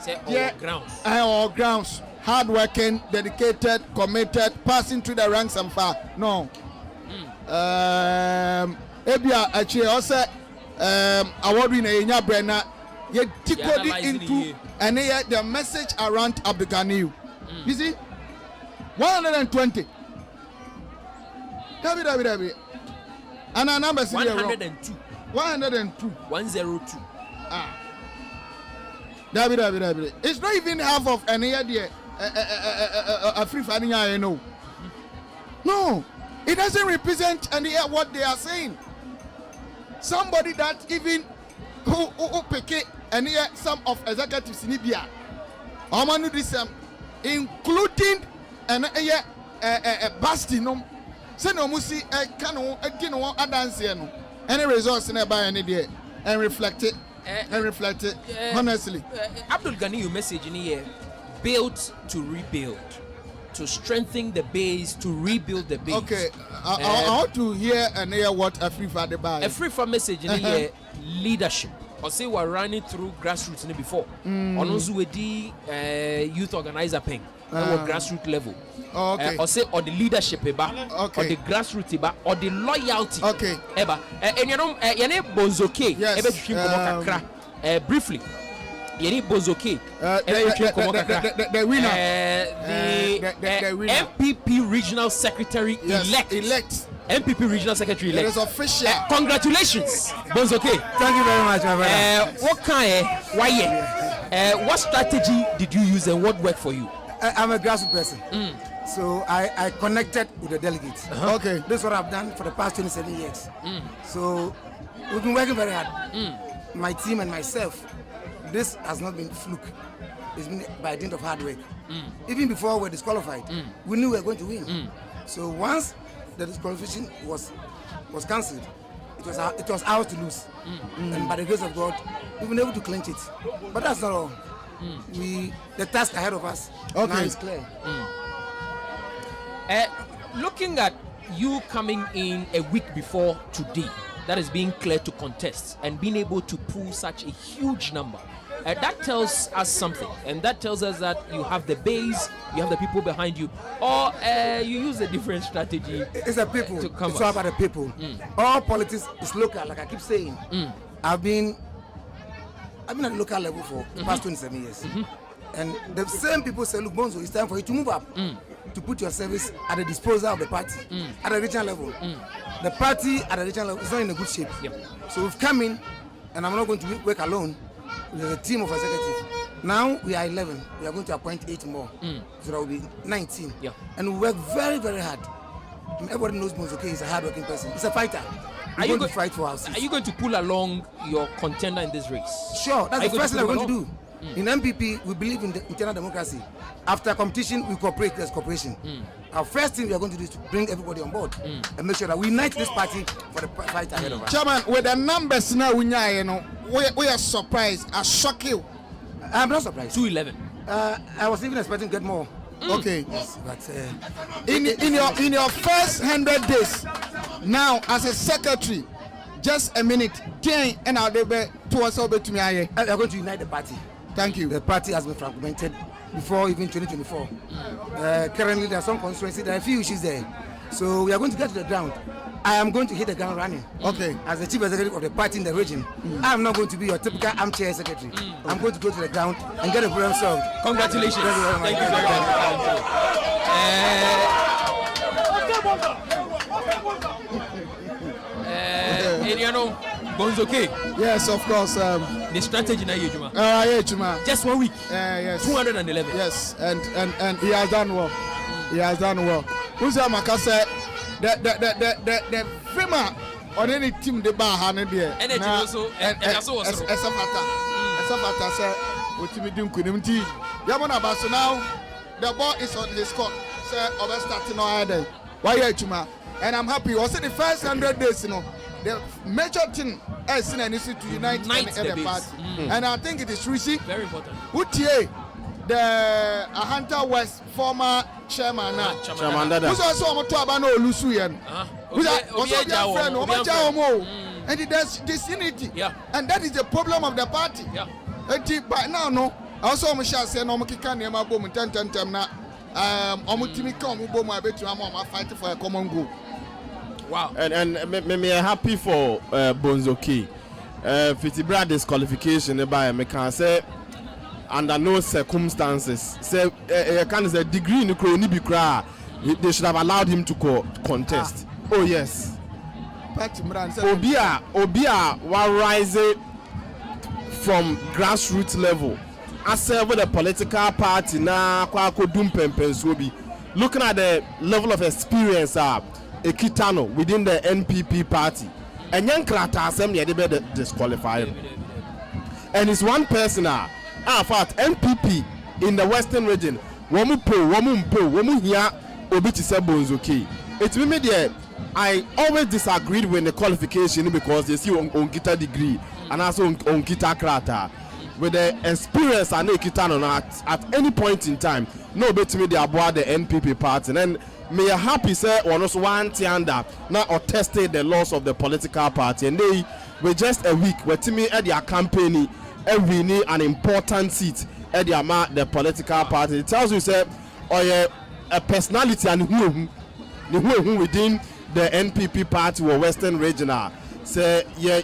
Speaker 2: Say
Speaker 3: Yeah.
Speaker 2: all grounds.
Speaker 3: All grounds. Hardworking, dedicated, committed, passing through the ranks and far. No. Ebia actually also award winner Enya Brenna. You decode it into and the message around Abdul Ganiyu. You see, 120. David. And our numbers
Speaker 2: 102.
Speaker 3: 102.
Speaker 2: 102.
Speaker 3: David. It's not even half of any idea. A free funding, I know. No, it doesn't represent any what they are saying. Somebody that even who pick it and some of executives in Libya, Omanu this including and Bastinum, Senomusi, a cano, a dino, a danciano, any results in a buy any day and reflect it honestly.
Speaker 2: Abdul Ganiyu message in here: built to rebuild, to strengthen the base, to rebuild the base.
Speaker 3: Okay, I want to hear and hear what a free father buy.
Speaker 2: A free for message in here: leadership. Or say we're running through grassroots in before. On also with the youth organizer pen or grassroots level.
Speaker 3: Okay.
Speaker 2: Or say or the leadership eba,
Speaker 3: Okay.
Speaker 2: or the grassroots eba, or the loyalty.
Speaker 3: Okay.
Speaker 2: Eba. And you know, yene bonzoke.
Speaker 3: Yes.
Speaker 2: Ebe chim komo kakra. Briefly. Yene bonzoke. Ebe chim komo kakra.
Speaker 3: The winner.
Speaker 2: The
Speaker 3: winner.
Speaker 2: NPP Regional Secretary
Speaker 3: elect.
Speaker 2: NPP Regional Secretary
Speaker 3: It
Speaker 2: elect.
Speaker 3: is official.
Speaker 2: Congratulations, Bonzoke.
Speaker 6: Thank you very much, my brother.
Speaker 2: What kind? Why? What strategy did you use and what worked for you?
Speaker 6: I'm a grassroots person. So I connected with the delegates.
Speaker 3: Okay.
Speaker 6: This is what I've done for the past 27 years. So we've been working very hard. My team and myself. This has not been fluke. It's been by dint of hard work. Even before we were disqualified, we knew we were going to win. So once the disqualification was cancelled, it was ours to lose. And by the grace of God, we've been able to clinch it. But that's not all. The task ahead of us now is clear.
Speaker 2: Looking at you coming in a week before today, that is being clear to contest and being able to pull such a huge number. That tells us something, and that tells us that you have the base, you have the people behind you, or you use a different strategy.
Speaker 6: It's the people.
Speaker 2: To come
Speaker 6: it's all about the people. All politics is local, like I keep saying. I've been at the local level for the past 27 years, and the same people say, "Look, Bonzo, it's time for you to move up, to put your service at the disposal of the party at the regional level." The party at the regional level is not in a good shape. So we've come in, and I'm not going to work alone. There's a team of executives. Now we are 11. We are going to appoint 8 more. So that will be 19. And we work very, very hard. Everybody knows Bonzoke is a hard-working person. He's a fighter. We're going to fight for our seats.
Speaker 2: Are you going to pull along your contender in this race?
Speaker 6: Sure. That's the first thing we're going to do.
Speaker 2: Mm.
Speaker 6: In MPP, we believe in the internal democracy. After competition, we cooperate. There's cooperation. Our first thing we are going to do is to bring everybody on board and make sure that we unite this party for the fight ahead of us.
Speaker 3: Chairman, with the numbers now, we are surprised. I shock you.
Speaker 6: I'm not surprised.
Speaker 2: 211.
Speaker 6: I was even expecting to get more.
Speaker 3: Okay.
Speaker 6: Yes, but
Speaker 3: in your first 100 days, now as a secretary, just a minute, and I'll be towards over to me.
Speaker 6: We are going to unite the party.
Speaker 3: Thank you.
Speaker 6: The party has been fragmented before even 2024. Currently, there are some constituencies, there are a few issues there. So we are going to get to the ground. I am going to hit the ground running.
Speaker 3: Okay.
Speaker 6: As the chief executive of the party in the region, I am not going to be your typical armchair secretary. I'm going to go to the ground and get the problem solved.
Speaker 2: Congratulations.
Speaker 6: Thank you very
Speaker 2: much. Bonzoke.
Speaker 3: Yes, of course.
Speaker 2: The strategy now, Juma.
Speaker 3: Yeah, Juma.
Speaker 2: Just 1 week.
Speaker 3: Yes.
Speaker 2: 211.
Speaker 3: Yes, and he has done well. He has done well. Who's Makasa? The framer on any team the bar hand there.
Speaker 2: And also
Speaker 3: Esafata say what you doing kunimti. Yamona Basso now the ball is on his court. Say over starting no other. Why Juma? And I'm happy. Also the first 100 days, the major thing is in NEC to unite the party. And I think it is risky.
Speaker 2: Very important.
Speaker 3: Utie, the Ahanta West former chairman now.
Speaker 5: Chairman Dada.
Speaker 3: Who's also on Tuabano Lusuyan. Who's also their friend, Omajaomo. And there's disunity.
Speaker 2: Yeah.
Speaker 3: And that is the problem of the party.
Speaker 2: Yeah.
Speaker 3: And by now, no. Also, I shall say, no, Mokika, Nema Bom, 10 now. Omutimika, Muboma, I bet you I'm fighting for a common goal.
Speaker 2: Wow.
Speaker 5: And me happy for Bonzoki. Fitibra disqualification by me can say under no circumstances. Say can say degree in the they should have allowed him to contest. Oh yes. Obia wa rise from grassroots level. I serve with the political party na kwa kodum pempensobi. Looking at the level of experience Ekitano within the NPP party. And young Krata assembly they disqualify him. And it's one person fact NPP in the Western region. Womu here Obiti Sebonzoki. It's me there. I always disagreed with the qualification because they see on Kita degree and also on Kita Krata. With the experience and Ekitano at any point in time, no bet me they aboard the NPP party. And may I happy say on us one tianda now or tested the laws of the political party and they were just a week where Timmy at their campaign and we need an important seat at the political party. It tells you say or a personality and who within the NPP party or Western Regional say ye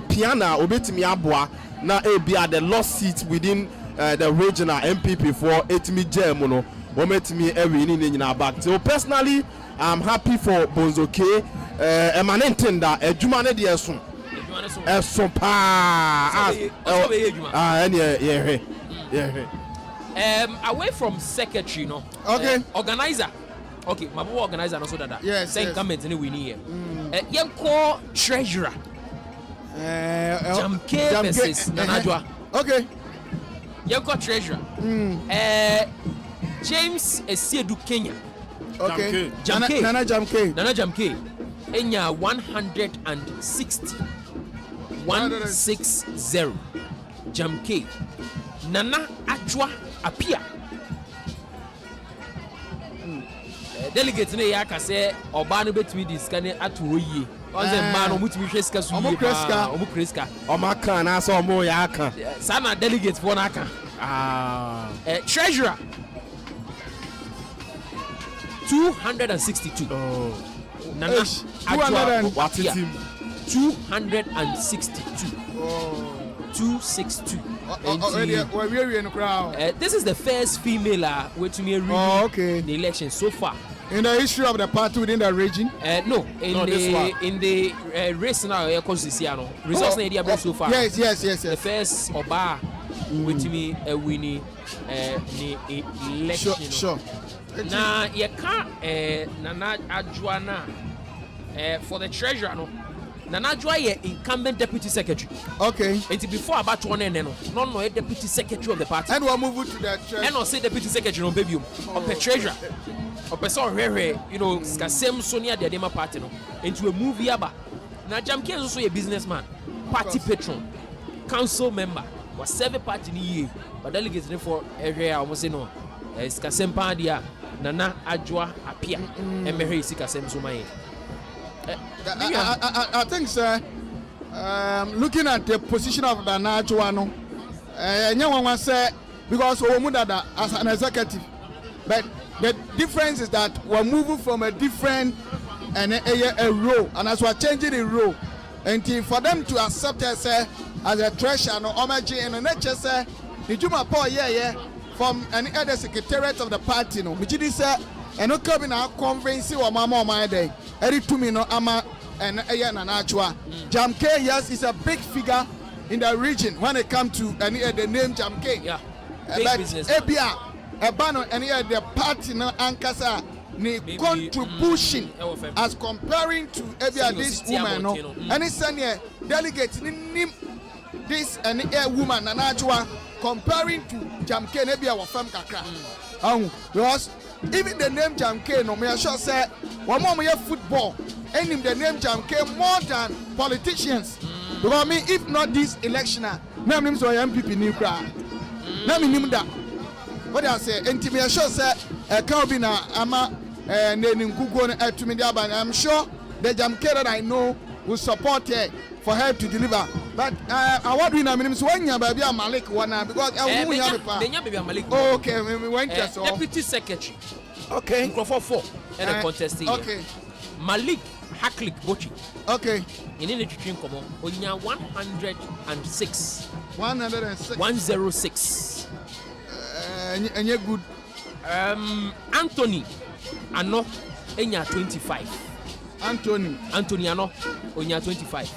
Speaker 5: piano obetimi aboa na be at the lost seat within the regional NPP for etimi jemono wometimi every in back. So personally I'm happy for Bonzoke emanentenda ejuma ne de esun pa
Speaker 2: away from secretary no
Speaker 3: okay
Speaker 2: organizer okay my organizer no so that
Speaker 3: yes
Speaker 2: same comment ni we need here call treasurer Jamke versus Nanajwa.
Speaker 3: Okay.
Speaker 2: Call treasurer James Esiedu Kenya.
Speaker 3: Okay.
Speaker 2: Jamke.
Speaker 3: Nana
Speaker 2: Jamke enya 160 Jamke Nana Ajwa appear delegate ne ya ka say oba no betimi discan atu oyi on the man omutimi hweska so yi pa omu kreska
Speaker 5: omaka na so omo ya aka
Speaker 2: sana delegate for na aka treasurer 262 Nana Ajwa 262 262 this is the first female with me in the election so far
Speaker 3: in the history of the party within the region.
Speaker 2: No, in the race now results so far.
Speaker 3: Yes.
Speaker 2: The first Oba with me winning the election.
Speaker 3: Sure.
Speaker 2: Now you can't Nana Adjuana for the treasurer no. Nana Adjua incumbent deputy secretary.
Speaker 3: Okay.
Speaker 2: Until before about one and no deputy secretary of the party.
Speaker 3: And we'll move to the treasurer.
Speaker 2: And I'll say deputy secretary on baby of the treasurer. A person rare, same Sonia the Dema party no. Into a movie aba. Now Jamke is also a businessman, party patron, council member, was 7 party in year, but delegates for area almost say no. It's Kasem Pandia, Nana Adjua appear, and Mary Sikasem Sumaye.
Speaker 3: I think, sir, looking at the position of the Najuano, anyone say because Omudada as an executive, but the difference is that we're moving from a different and a role, and as we're changing the role, and for them to accept us as a treasurer no homage and an HSA, the Juma Paul from any other secretariat of the party no, which is and no coming out conference or mama my day. Eri Tumi no ama and Nanachwa. Jamke, yes, is a big figure in the region when it comes to any the name Jamke.
Speaker 2: Yeah.
Speaker 3: But Ebia, Ebano, any the party no Ankasa ni contribution as comparing to Ebia this woman no. Any senior delegate ni this and a woman Nanachwa comparing to Jamke Ebia wa fam kakra. Because even the name Jam K, no, me sure say one more football, and him the name Jam K more than politicians. Because me, if not this election, now I'm so MPP new crowd. Now me name that. What I say, and me sure say Calvina, Ama, naming Google to me, I'm sure the Jam K that I know will support her for her to deliver. But I want to know so when you baby Malik one because I won't have a Malik. Okay, we went to
Speaker 2: Deputy Secretary.
Speaker 3: Okay.
Speaker 2: Microphone 4 and a contest here.
Speaker 3: Okay.
Speaker 2: Malik Haklik Bochi.
Speaker 3: Okay.
Speaker 2: In the train come on, onya 106.
Speaker 3: 106.
Speaker 2: 106.
Speaker 3: And you're good.
Speaker 2: Anthony Ano enya 25. Anthony Ano onya 25.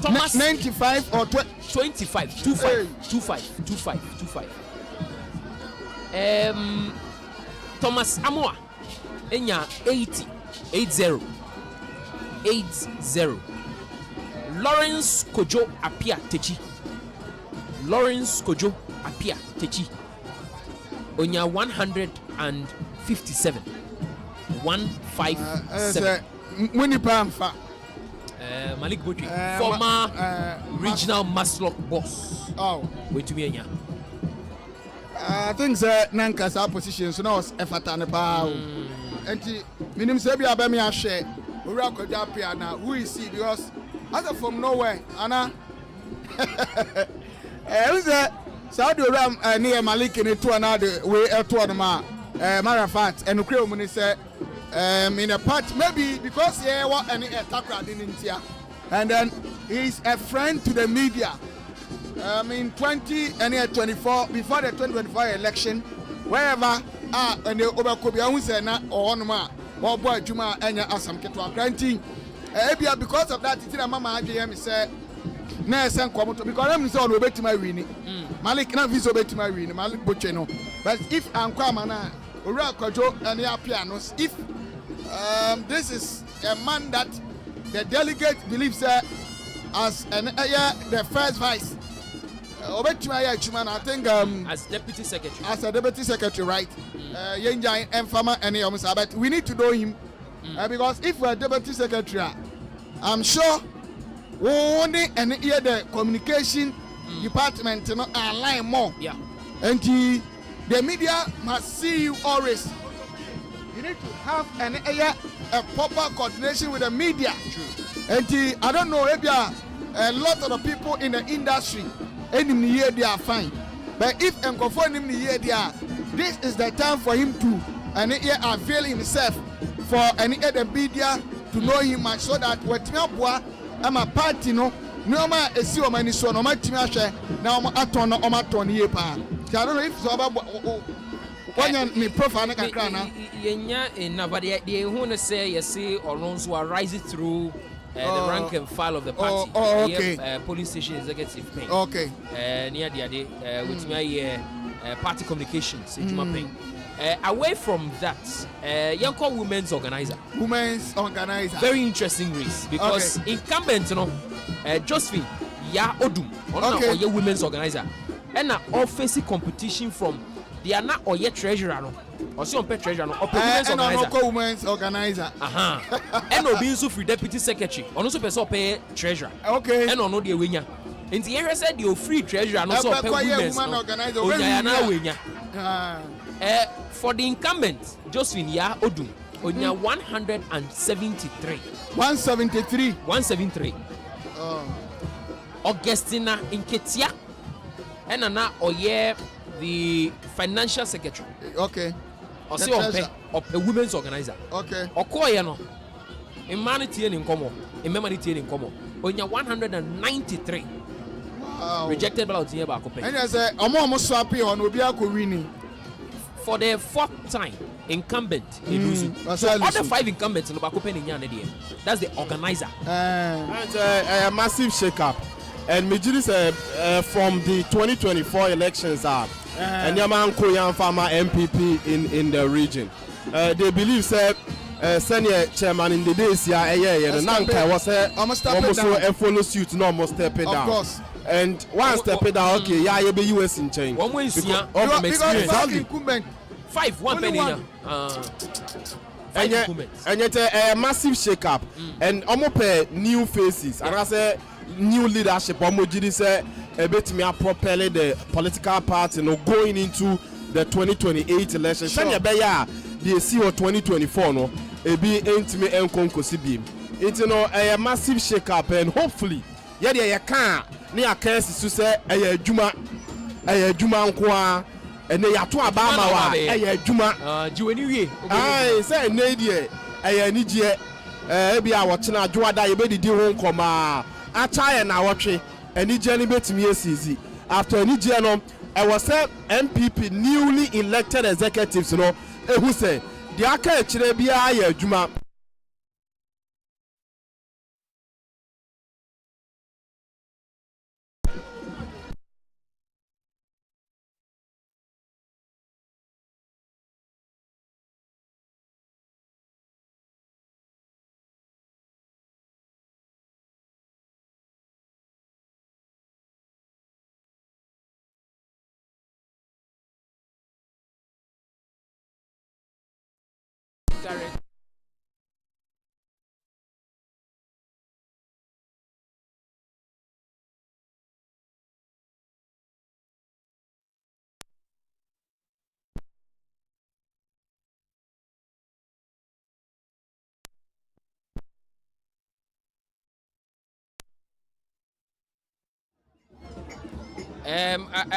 Speaker 2: Thomas
Speaker 3: 95 or
Speaker 2: 25. 25. Thomas Amoa enya 80. Lawrence Kojo Apia Techi onya 157. 157.
Speaker 3: Winnie-Pamfa.
Speaker 2: Malik Botri, former regional Maslock boss.
Speaker 3: Oh,
Speaker 2: wait to me,
Speaker 3: I think Nanka's opposition, so now it's Efatane Pao. And Minim Sebi Abemi Ashe, Urako Japiana, who is he? Because other from nowhere, Anna. Who's that? Saudi Ram near Malik in it to another way to Anama, matter of fact, and Ukraine when he said. In a part, maybe because he was an attacker in India, and then he's a friend to the media. In 2024, before the 2024 election, wherever and the Obakobia Husena or Onuma or Boy Juma and Assam Ketwa granting, because of that, it's in a Mama IGM said, Nurse and Komoto, because I'm so obey to my winning. Malik not visible to my winning, Malik Bucheno. But if I'm Kwamana, Ura Kojo and the pianos, if this is a man that the delegate believes as the first vice. I think
Speaker 2: as deputy secretary.
Speaker 3: As a deputy secretary, right? Yenja and farmer and but we need to know him because if we're deputy secretary, I'm sure only and here the communication department align more.
Speaker 2: Yeah.
Speaker 3: And the media must see you always. You need to have a proper coordination with the media.
Speaker 2: True.
Speaker 3: And I don't know if a lot of the people in the industry, any year they are fine. But if and conform him the year they are, this is the time for him to avail himself for any other media to know him much so that what I'm a party no ma esi o mani so no ma timi ahwe na o aton no o ma ton ye pa. I don't know if so about when me profile na kakra na
Speaker 2: yenya but the who no say you see Alonso are rising through the rank and file of the party.
Speaker 3: Okay.
Speaker 2: Police station executive pay.
Speaker 3: Okay.
Speaker 2: Near the with my party communications away from that, young women's organizer. Very interesting race because incumbent, Josephine Ya Odum, or women's organizer, and now all facing competition from they are not or yet treasurer or some treasurer or
Speaker 3: women's organizer.
Speaker 2: And no being so free deputy secretary, or also person pay treasurer.
Speaker 3: Okay.
Speaker 2: And no the winner. In the area said you free treasurer and also pay women's organizer. For the incumbent, Josephine Ya Odum, onya 173. 173. Augustina Inketia, and now Oye, the financial secretary.
Speaker 3: Okay.
Speaker 2: Or say of a women's organizer.
Speaker 3: Okay.
Speaker 2: Okoyano, humanity in common, in memory in common. Onya 193.
Speaker 3: Wow.
Speaker 2: Rejected ballot here by Copen.
Speaker 3: And as a almost happy on Obiako winning.
Speaker 2: For the fourth time, incumbent in losing. So other 5 incumbents in Obakopen in Yanadi. That's the organizer.
Speaker 5: And a massive shake-up. And Mijiris from the 2024 elections are and Yaman Koyan farmer MPP in the region. They believe senior chairman in the days and Nanka was almost a follow suit, no almost stepping down. Of course. And one step down, okay, you be US in change.
Speaker 2: One way is
Speaker 3: because incumbent
Speaker 2: 5 1
Speaker 1: Only
Speaker 2: penny.
Speaker 1: one.
Speaker 2: Five
Speaker 5: and
Speaker 2: improvements.
Speaker 5: yet a massive shake up and almost new faces and I say new leadership almost say a bit me propel the political party no going into the 2028 elections. Sure. The see or 2024 no e be intimate and concourse beam. It's a massive shake up and hopefully yeah you can near case to say a juma nkwa and they are to Obama wa juma I say Nadia I need ye be a watching a Joada you be the home comma a try and I watch it and it journey bet me easy after any journal I was MPP newly elected executives, you know, who say the aka chire juma.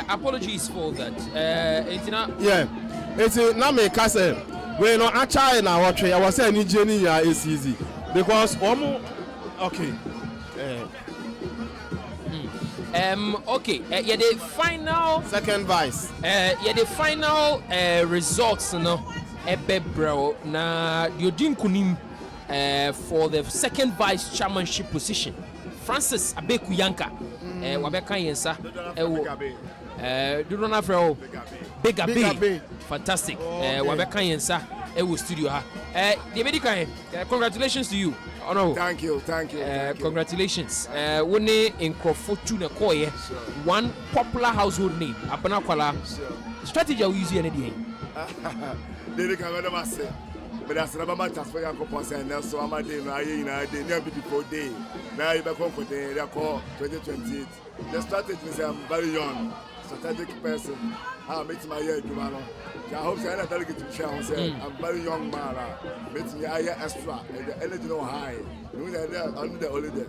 Speaker 2: Apologies for that. It's not.
Speaker 5: Yeah, it's not me castle. We no a try and I watch it. I was saying any journey is easy because okay.
Speaker 2: Okay. Yeah, the final.
Speaker 5: Second vice.
Speaker 2: Yeah, the final results. No, bro. Na Yodin Kunim for the second vice chairmanship position. Francis Abeku Yanka. Wabeka Yensa. Do not have Big Abe. Fantastic. Wabeka Yensa. Studio ha. Congratulations to you. Oh, no.
Speaker 1: Thank you.
Speaker 2: Congratulations. One in Fortuna Koye, one popular household name. Apanakwala. Strategy we use here any
Speaker 1: They can say. But that's not my task for your company, and that's so I'm a day, NPP for day. Now you're back home for day, they're called 2028. The strategy is I'm very young, strategic person. I'm making my year, Jumano. I hope I had a delegate to share and say, I'm very young man, making me a year extra, and the energy no high. You know, they're under the holiday.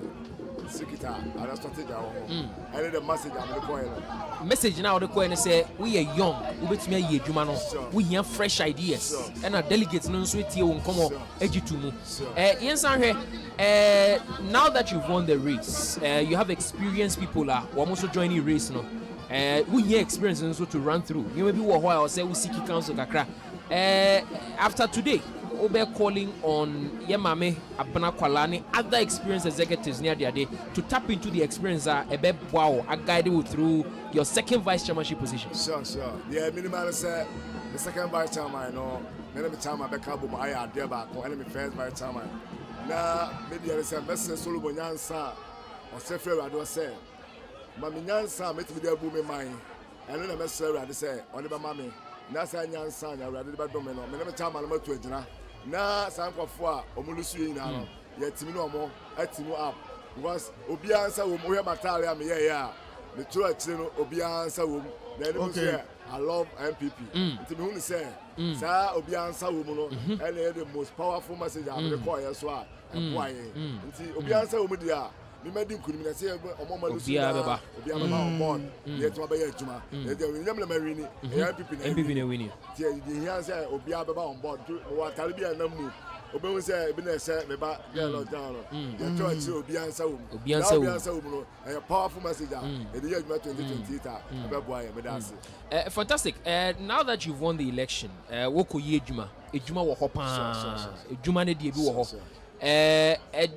Speaker 1: Sikita, and a strategy. I need a message I'm requiring.
Speaker 2: Message now the coin say we are young, we bet me a year, Jumano. We have fresh ideas, and our delegates no sweet here won't come edutumu. Yes, now that you've won the race, you have experienced people who are also joining the race now. We hear experience also to run through. You may be while say we seek council kakra. After today, we're calling on Yemame Abana Kwalani, other experienced executives near the day to tap into the experience wow, I guide you through your second vice chairmanship position.
Speaker 1: Sure. Yeah, minimal say the second vice chairman, no, me time I back up my idea back, and me first vice chairman. Now, maybe I say Mr. Solomon Yansa or Sefre Rado say. Mami Nyansa met me there booming mine. And then I met Sarah say, on the mammy. Nasa Nyansa, I read about Domino. Me never time I'm to it. Na Sanko Foa, Omulusu in Arno. Yet Timino more, at Timo up. Was Obiansa, who Matalia, me, yeah. The true Obiansa, then I love NPP. To me, say, Sir Obiansa, woman, and the most powerful message I require as well. And why? Obiansa, Omudia. We made him could say, Obiaba on board, yet to obey a Juma. They remember Marini,
Speaker 2: NPP winning.
Speaker 1: He has Obiaba on board, what Taliban no move. Obi say, Bene said, Beba, Yellow down. You try to Obiansa, a powerful message. The year 2020,
Speaker 2: fantastic. Now that you've won the election, Woko Yejuma, a Juma wa Hopa, a Juma ne Dibu ho.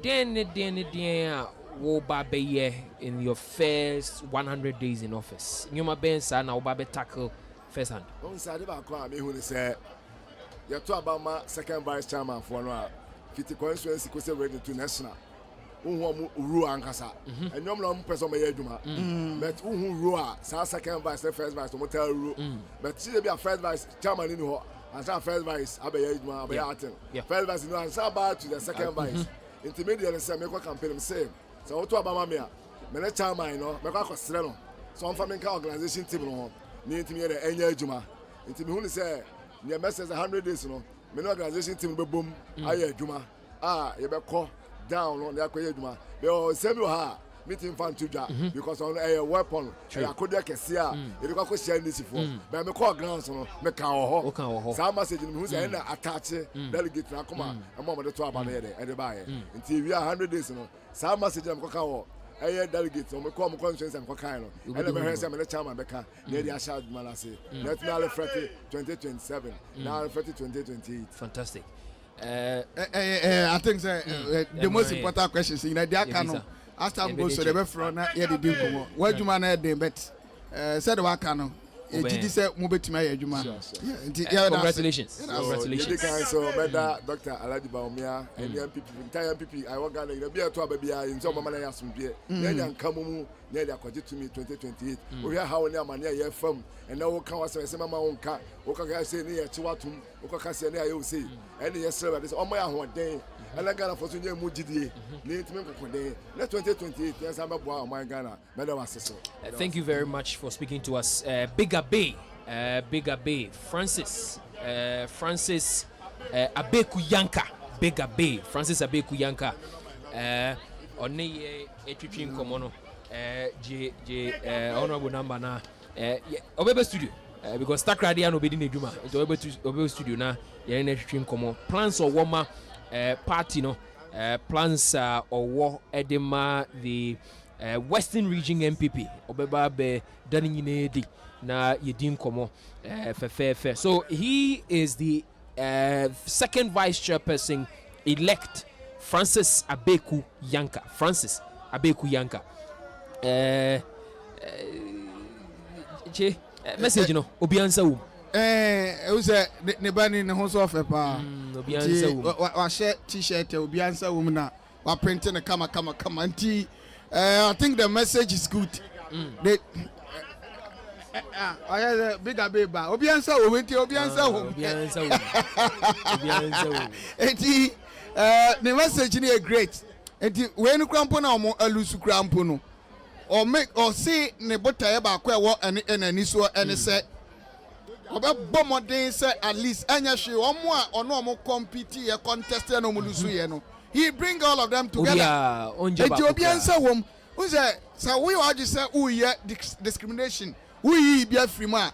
Speaker 2: Den wo babe in your first 100 days in office. You ma ben sa na wo babe tackle first hand.
Speaker 1: On sa de ba kwa me hu ni say you talk about my second vice chairman for no fiti constituency ko say ready to national. Who ru ankasa. And you no person me adwuma. But who ru a sa second vice first vice mo tell ru. But she be a first vice chairman in ho
Speaker 7: and some first vice abe first vice no and some back to the second vice intermediate and say make campaign same so what about me me na chairman no me kwa kwasere no so on family organization team no ni ntimi dey enya adwuma ntimi hu ni say near message 100 days no me no organization team be bom aye adwuma ye be call down no na akoye adwuma be o semi ha meeting fan to ja because on a weapon I could kese a e kwa ko share this for but me call grounds no me ka ho some message me hu say na attach delegate na come am mo de to aba na ye de ba ye until we are 100 days no some message me ko ka ho delegate no me call mo conference am ko kan no and me hear say me chairman be ka na dey asha adwuma la say let me all 2027 now 2028
Speaker 2: fantastic.
Speaker 3: I think the most important question is in the as time goes, so the best from here the deal. What you man had but said the wakano. It said move to my juma.
Speaker 2: Congratulations.
Speaker 7: Congratulations. So better Dr. Aladi Baumia and the NPP entire NPP I work at the beer to baby in some manner as some beer. Then come near the to me 2028. We are how near mania year from and now can was say mama on car. Oka say near Chiwatum, Oka say near you say. And yes sir this on my own day. And I got a for Sunya Mujidi. Need to make a day. Let 2028 yes I'm a my Ghana.
Speaker 2: Thank you very much for speaking to us. Bigger Bay, Francis Abeku Yanka, Bigger Bay, Francis Abeku Yanka. On a twitching komono, honorable number na, Obebe Studio, because Stack Radio no be in Juma, into Obebe Studio na, you're in a twitching komo. Plans or warmer party no, plans or war edema the Western Region MPP, Obeba be Daninedi. Na yedim komo fe. So he is the second vice chairperson elect, Francis Abeku Yanka. Message no obi answer wo
Speaker 3: we say ne bani ne ho so fe pa
Speaker 2: obi answer wo
Speaker 3: wa share t-shirt obi answer wo na wa print ne kama nti I think the message is good. They Bigger baby. Obi answer wo. Eti the message is great. Eti when crampo na omo alusu crampo no. Or make or say ne botaye ba kwa wo ani so ani se. Oba bomodin say at least anya hwe omo a ono omo compete ye contest na omo lusu ye no. He bring all of them together. Eti obi answer wo. Who say we are just say who ye discrimination. We be a free man.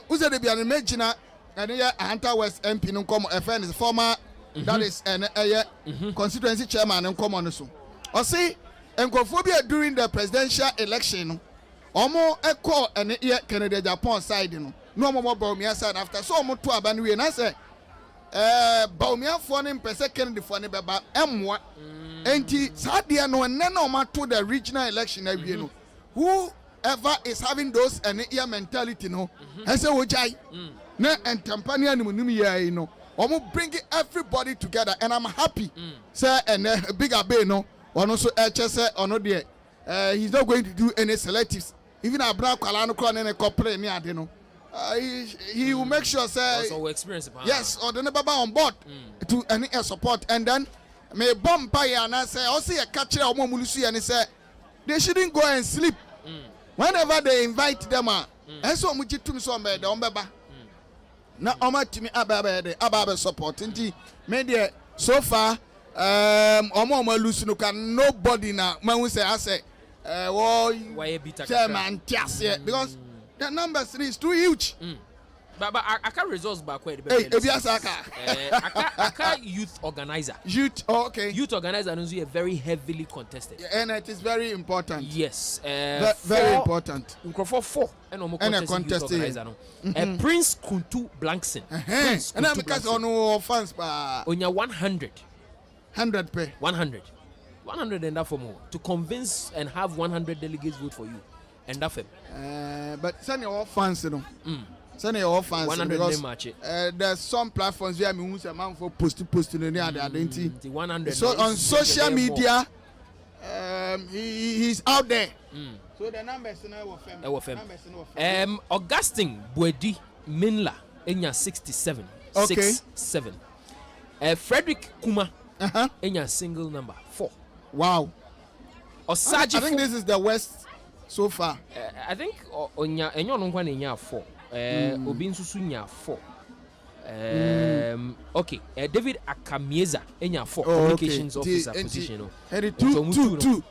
Speaker 3: Who's the be an imagina and Anta West MP no come FN is former that is an constituency chairman and come on so. Or say encophobia during the presidential election. Omo echo and Canada Japan side no more Baumia side after so much to abandon and I say Baumia for him per second the funny baba M1 and Sadia no and none to the regional election every no who ever is having those and ear mentality no and say ojai na and tampania ni munimi ya no omo bring everybody together and I'm happy say and Bigger Bay no one also say ono there he's not going to do any selectives even abra kwala no kro na corporate ni ade no he will make sure say
Speaker 2: also experience
Speaker 3: yes or the baba on board to any support and then me bomb ya na say also ya catch omo mulusu ya ni say they shouldn't go and sleep. Whenever they invite them, and so much to me so bad, now Oma to me about support. Indeed, media so far, Oma Lucino can nobody now. Man, we say, I say,
Speaker 2: why
Speaker 3: chairman, because the numbers is too huge.
Speaker 2: But I can't results back where
Speaker 3: the
Speaker 2: youth organizer.
Speaker 3: Okay.
Speaker 2: Youth organizer is very heavily contested.
Speaker 3: And it is very important.
Speaker 2: Yes.
Speaker 3: Very important.
Speaker 2: For 4 and contested youth organizer. Prince Kuntu Blankson.
Speaker 3: And I'm because on no fans
Speaker 2: on your 100
Speaker 3: pay
Speaker 2: 100 and that for more to convince and have 100 delegates vote for you and that for
Speaker 3: but send your fans send your fans
Speaker 2: 100
Speaker 3: because
Speaker 2: match
Speaker 3: there's some platforms where me who's a man for post in the identity
Speaker 2: 100
Speaker 3: so on social media he's out there so the numbers now
Speaker 2: Augustine Bwedi Minla enya 67.
Speaker 3: Okay.
Speaker 2: 67. Frederick Kuma enya single number 4.
Speaker 3: Wow.
Speaker 2: Osaji
Speaker 3: I think this is the worst so far.
Speaker 2: I think onya enyo no nkwa enya 4. Obi nsusu nya 4. Okay, David Akamieza enya 4 communications officer position.
Speaker 3: Two.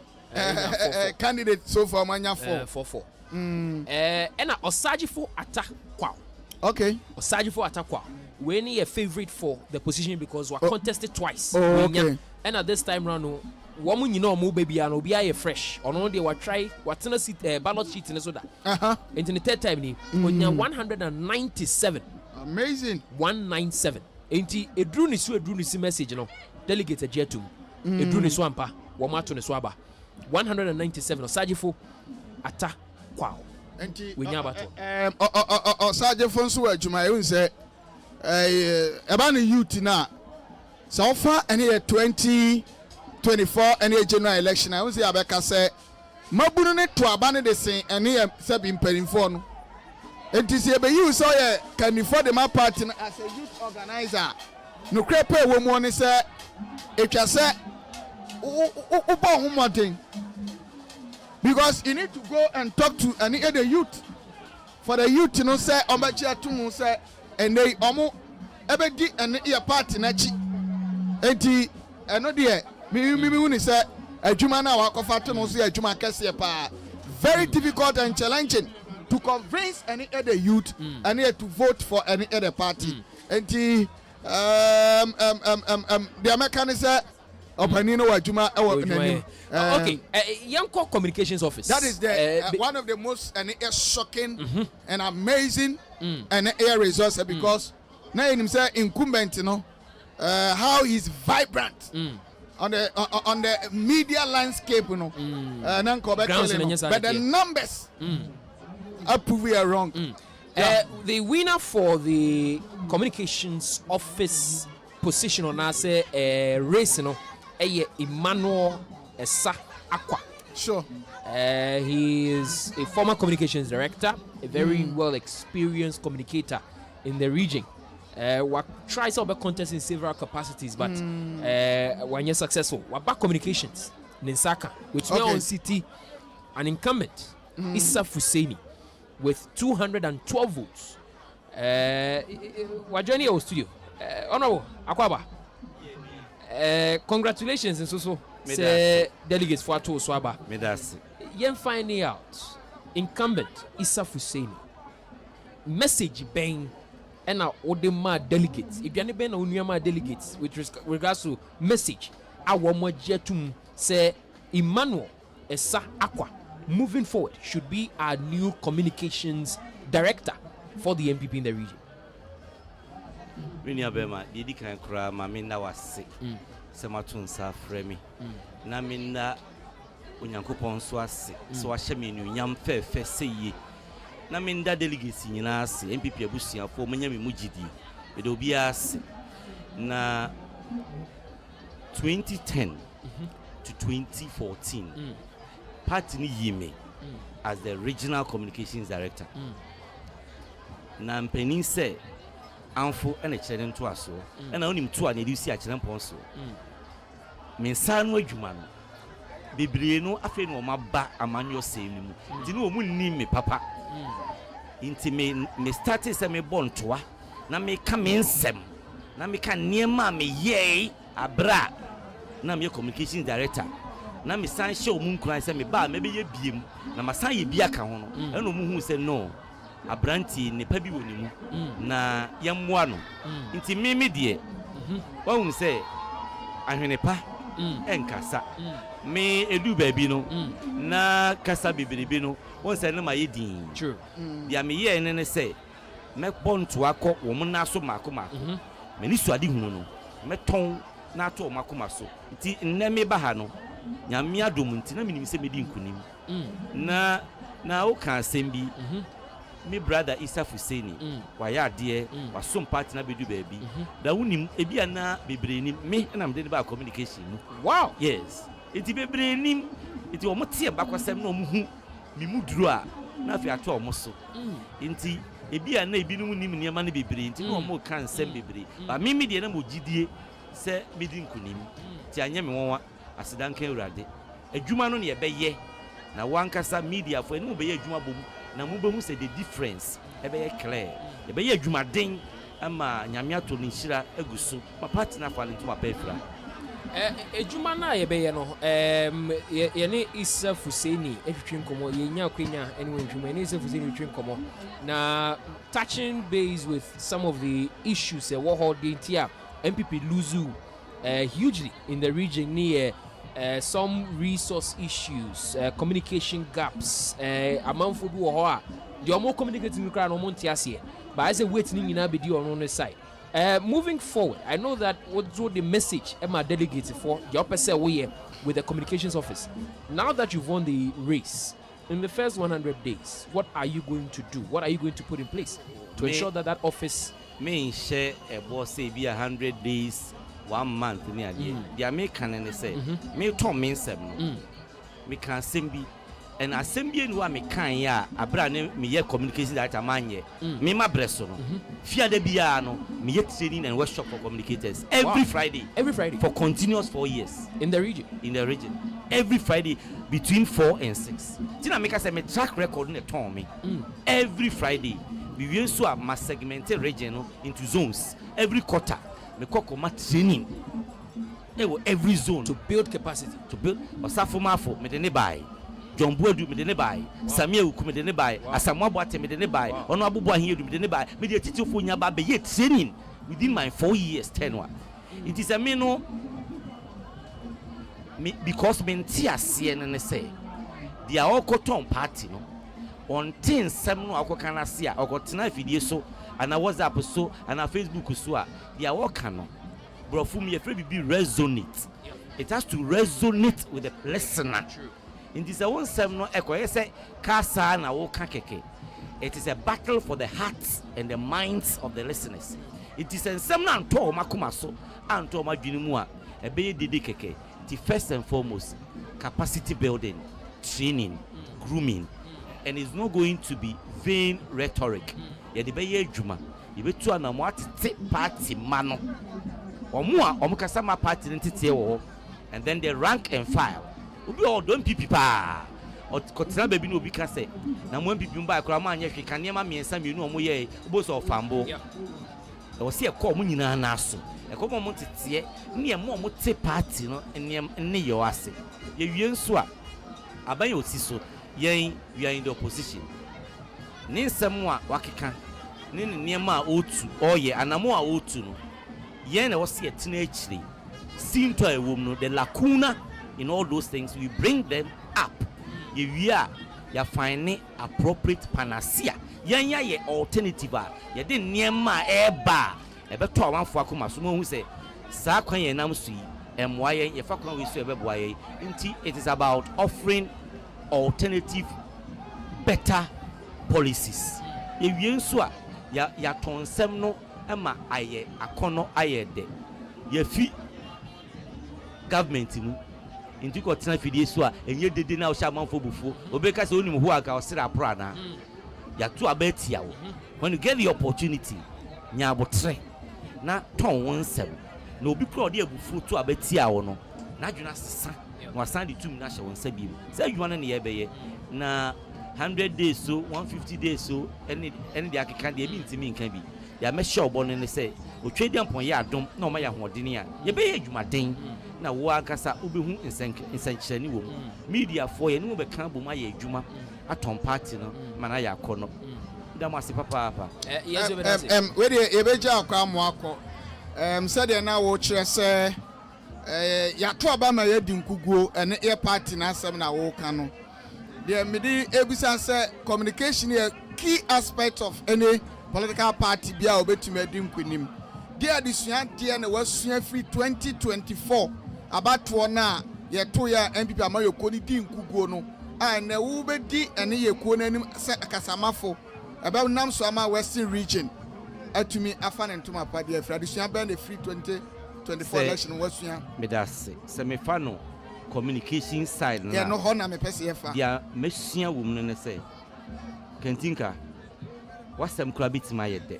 Speaker 3: Candidate so far manya 4.
Speaker 2: 4. Ena Osajifo Ata Kwao.
Speaker 3: Okay.
Speaker 2: Osajifo Ata Kwao. We need a favorite for the position because we are contested twice.
Speaker 3: Okay.
Speaker 2: And at this time round, woman you know mo baby and obi aye fresh. Or no they will try what seat ballot sheet in so that. And in the third time ni onya 197.
Speaker 3: Amazing.
Speaker 2: 197. Enti edru ni si message no. Delegate Jetum. Edru ni so ampa. Womato ni so aba. 197 Osajifo Ata Kwao.
Speaker 3: Enti
Speaker 2: we nyabato.
Speaker 3: Osajifo nso adwuma you say about the youth now. So far, any 2024 any general election, I will say Abeka say, Mabunne to abandon the same and here sub in Perinfon. It is a you saw can you for the my party as a youth organizer. No crepe woman is a if you say, because you need to go and talk to any other youth. For the youth, you know, say, Omachi to say, and they ebedi and your party nachi enti eno de mi woni say adwuma na wakofa no so adwuma kese pa very difficult and challenging to convince any other youth and to vote for any other party enti the American say opanino adwuma
Speaker 2: okay Yanko Communications Office,
Speaker 3: that is the one of the most shocking and amazing and air resource because now him say incumbent, you know, how he's vibrant on the media landscape, you know, but the numbers are proving wrong.
Speaker 2: The winner for the communications office position on us race, you know, Emmanuel Esa Akwa.
Speaker 3: Sure.
Speaker 2: He is a former communications director, a very well experienced communicator in the region. We tried some contests in several capacities, but when you're successful, we're back communications in Nsaka with Mayor City, an incumbent, Issa Fusaini, with 212 votes. We're joining our studio. Honorable Akwaba, congratulations and so say delegates for to Swaba. You're finding out incumbent Issa Fusaini message bang. And now Odema delegates. If you been on delegates with regards to message, our Mojetum say Emmanuel Esa Akwa moving forward should be our new communications director for the NPP in the region.
Speaker 8: Winia Bema, Didi can cry, Mamina was sick. Samatun sa fremi. Namina Unyakupon swasi, so I shame yam fair say. Na minda delegacy nyina ase NPP abusia fo manyame mugidi e do bia ase na 2010 to 2014 party ni yime as the regional communications director na mpanin se anfo ene kyere nto aso na onim to a na edi si a kyere mpon so mensa no adwuma no bebre no afi no maba amanyo sem ni mu di no mu nni me papa inti me started say me bontoa na me ka me nsem na me ka niema me ye abra na me communication director na me san show mu nkran say me ba me be ye biem na ma san ye bia ka ho no e no mu hu say no abranti ne pa bi woni mu na yemmoa no inti me de wa hu say ahwene pa enkasa me edu baby no na kasa bibiribi no won say na ma yedin
Speaker 2: true
Speaker 8: dia me ye ne say me ponto akọ wo mo na so makoma me ni suade hu no me ton na to makoma so nti nne me ba ha no nyame adom nti na me nim say me di nkunim na o kan sembi me brother Issa Fusaini wa ya de wa som party na bedu baby da wunim ebia na bebre ni me na me de ba communication no
Speaker 2: wow
Speaker 8: yes iti bebre nim iti o motie bakwasem na o mu hu mi mu duru a na fi ato o mo so nti ebi a na ebi no nim niema na bebre nti no mo kan sem bebre ba mimi de na mo gidie se medi nkunim ti anya me wonwa asedanka urade adwuma no ne yebeye na wankasa media fo enu beye adwuma bom na mo behu se the difference ebeye clear yebeye adwuma den ama nyame ato ni hira aguso ma party na fa nto ma pefra
Speaker 2: ejuma na yebeye no ye ne Isa Fuseni etwetwe nkomo ye nya kwenya anyway ejuma ne Isa Fuseni etwetwe nkomo na touching base with some of the issues wo holding tia NPP lose hugely in the region near some resource issues, communication gaps, among food or the more communicating crowd on Montiasia, but as a waiting in Abidi on the side. Moving forward, I know that what the message Emma delegated for the opposite way with the communications office. Now that you've won the race in the first 100 days, what are you going to do? What are you going to put in place to ensure that that office
Speaker 8: may share a boss say be 100 days? 1 month ni ade the American and say me to me nsem no me kan sembi and assembly no me kan ya abra ne me ye communication that amanye me ma breso no fia da bia no me ye training and workshop for communicators every Friday for continuous 4 years
Speaker 2: in the region
Speaker 8: every Friday between 4 and 6 tina make say me track record na ton me every Friday we use so a segmented region no into zones every quarter me kokoma training every zone
Speaker 2: to build capacity
Speaker 8: to build osafomafo me de ne bai John Boadu me de ne bai Samia Uku me de ne bai Asamoah Boate me de ne bai ono abubu ahiyedu me de ne bai me de titifo nya ba be ye training within my 4 years tenure it is a me no me because me ntiase ne say they are all cotton party no on things sem no akokana se a okotena afidie so ana WhatsApp so ana Facebook so a they are working no bro for me afraid be resonate it has to resonate with the listener in this one sem no ekoye say kasa na wo ka keke it is a battle for the hearts and the minds of the listeners it is sem na nto makoma so anto madwini mu a ebe dede keke the first and foremost capacity building training grooming and it's not going to be vain rhetoric ye de be ye adwuma ye betu anamo atete party mano omo kasa ma party ntete wo and then the rank and file obi o don NPP pa o kotena baby no obi ka say na mo NPP mba akora ma anya hwe kan ma miensa mienu omo ye obo so fambo e wo se e ko mo nyina na aso e ko mo tete ne mo te party no ne ye wase ye wie nso a aban oti so yen we are in the opposition ni nsem a wakeka ni niema a otu oye anamo a otu no yen na wo se etena akire sinto a wom no the lacuna in all those things we bring them up ye we are ya find appropriate panacea yen ya ye alternative a ye de niema eba e beto awanfo akoma so mo hu se sa kwan yen nam so yi emwa yen ye fa kwan we so e beboa yen nti it is about offering alternative better policies ewie nso a ya tonsem no ema aye akono aye de ya fi government mu nti ko tena fidie so a enye dede na o sha manfo bufuo obeka se onim ho aka o sira pro na ya to abatia wo when you get the opportunity nya abotre na ton wonsem na obi pro de abufuo to abatia wo no na adwuna sesa no asande tum na hye wonsa bi say adwuma na ye beye na 100 days so 150 days so any the akeka de bi ntimi nka bi ya me sure obo ne say otwedi ampon ya adom na o ma ya hodene a ye beye adwuma den na wo akasa obehu nsankyerani wo media for ye no be kan bom aye adwuma aton party no mana ya akono ndam ase papa
Speaker 3: we de ye beja akwa amoako said na wo kire say ya to abama ya di nkuguo ene e party na asem na wo ka no the midi ebisa say communication is a key aspect of any political party bia obetumi adi nkunim dia adisua dia na wasua free 2024 abato na ye to ya NPP amayoko ni di nkuguo no a na wo bedi ene ye kuo nanim kasamafo aba nam so ama western region atumi afa ne ntoma pa dia free adisua ban the free 2024 election wasua
Speaker 8: medase se me fa no communication side na
Speaker 3: no ho na me pese ye fa
Speaker 8: dia mesua wo mu ne se kantinka wasɛm kora bɛtumi ayɛ dɛ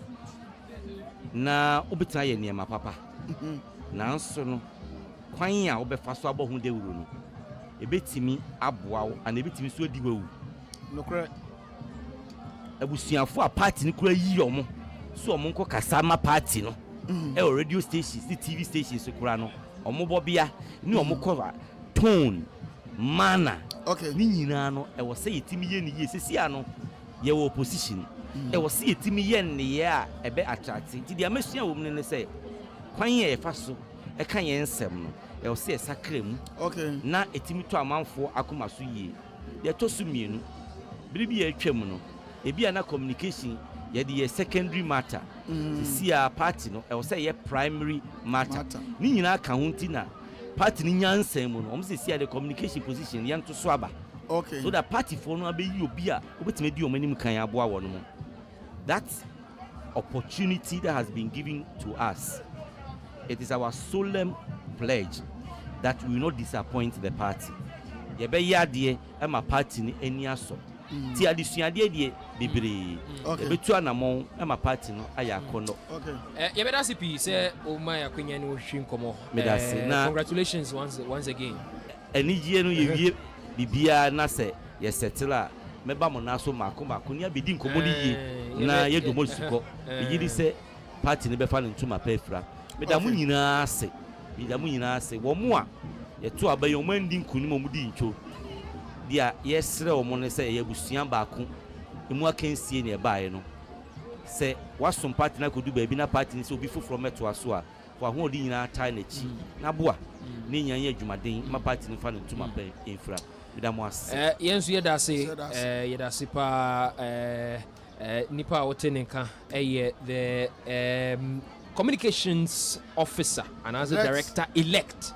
Speaker 8: na wobɛtumi ayɛ nneɛma papa nanso no kwan a wobɛfa so abɔ ho dawuro no ɛbɛtumi aboa wo ana ɛbɛtumi so adi wawu
Speaker 3: nokora
Speaker 8: abusuafo a party no kora yi ɔmo so ɔmo nkɔ kasa ma party no ɛwɔ radio stations ne TV stations kora no ɔmo bɔ bia ne ɔmo kɔ tone manner
Speaker 3: okay
Speaker 8: ne nyinaa no ɛwɔ sɛ yɛtumi yɛ ne yie sɛsi a no yɛwɔ opposition ɛwɔ sɛ yɛtumi yɛ nneyɛ a ɛbɛ attract nti deɛ amasua wɔ mu ne sɛ kwan yɛ yɛfa so ɛka yɛn nsɛm no ɛwɔ sɛ yɛsakra mu
Speaker 3: okay
Speaker 8: na ɛtumi to amanfoɔ akoma so yie deɛ ɛtɔ so mmienu biribi yɛ atwa mu no ebi a na communication yɛde yɛ secondary matter sisi a party no ɛwɔ sɛ yɛ primary matter ne nyinaa ka ho nti na party ni nyansan mu no ɔmo sɛ si a the communication position yɛn to so aba
Speaker 3: okay
Speaker 8: so that party for no abɛyi obi a obetumi di ɔmo anim kan aboa wɔ no mo that opportunity that has been given to us, it is our solemn pledge that we will not disappoint the party. Yɛbɛyɛ adeɛ ɛma party ni ani asɔ ti adesuadeɛ deɛ bebree yɛbɛtu anamɔn ɛma party no ayɛ akɔnɔ.
Speaker 2: Yɛbɛda se pii sɛ ɔma yɛ akwanya ne wɔhwehwɛ nkɔmmɔ.
Speaker 8: Medase na
Speaker 2: congratulations once again.
Speaker 8: Anigyeɛ no yɛwie biribiara na sɛ yɛsɛtele a mɛba mo na so maako ne abɛdi nkɔmmɔ no yie na yɛdɔ mo sukɔ ɛgye di sɛ party no bɛfa ne ntoma pɛ afira meda mo nyinaa ase wɔ mo a yɛto aba yɛ ɔmo andi nkonim ɔmo di ntwo deɛ yɛsrɛ ɔmo ne sɛ yɛ abusua baako emu akansie ne ɛbaeɛ no sɛ wasom party na kɔdu baabi na party ne sɛ obi foforɔ mɛtoa so a fo ahoɔden nyinaa tae n'akyi na boa ne nya yɛ adwumaden ma party no fa ne ntoma pɛ mfira meda mo ase
Speaker 2: yɛn nso yɛda ase paa nipa a wote ne nka ɛyɛ the communications officer and as a director elect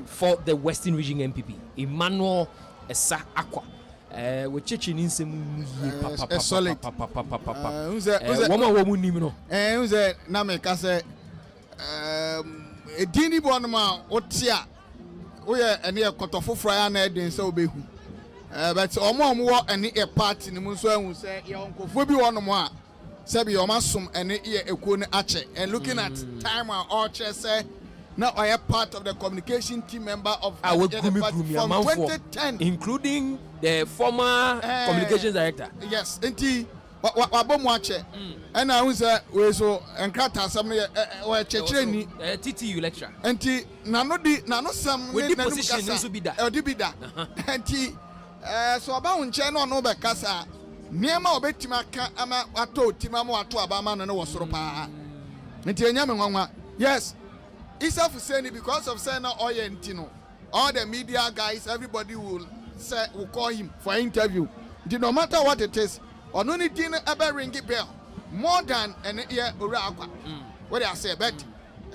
Speaker 2: for the Western Region NPP, Emmanuel Esa Akwa. We chechi ni nsɛm mu yie papa
Speaker 3: solid
Speaker 2: woman wo nim no
Speaker 3: unze na me ka sɛ edini bo no ma otia wo yɛ ene ekotofoforo ya na eden sɛ obehu but omo wo ene e party ni mu nso ahu sɛ yɛ onkofo bi wo no mo a Sebi Yomasum and Ekuone Ache and looking at time our chair say now I am part of the communication team member of
Speaker 2: our
Speaker 3: from 2010
Speaker 2: including the former communications director.
Speaker 3: Yes, indeed. Wabomwache and I was we so and Krata some checheni
Speaker 2: TTU lecture.
Speaker 3: Enti nano some
Speaker 2: with the position needs to be that.
Speaker 3: Enti so about unche no be kasa Niema obetima ka ama ato tima mo ato abama no wosoro pa. Nti enya me nwanwa. Yes. Isa Fuseni because of saying oye ntino. All the media guys everybody will call him for interview. No matter what it is, on only dinner ever ring bell more than an year ora akwa. What I say but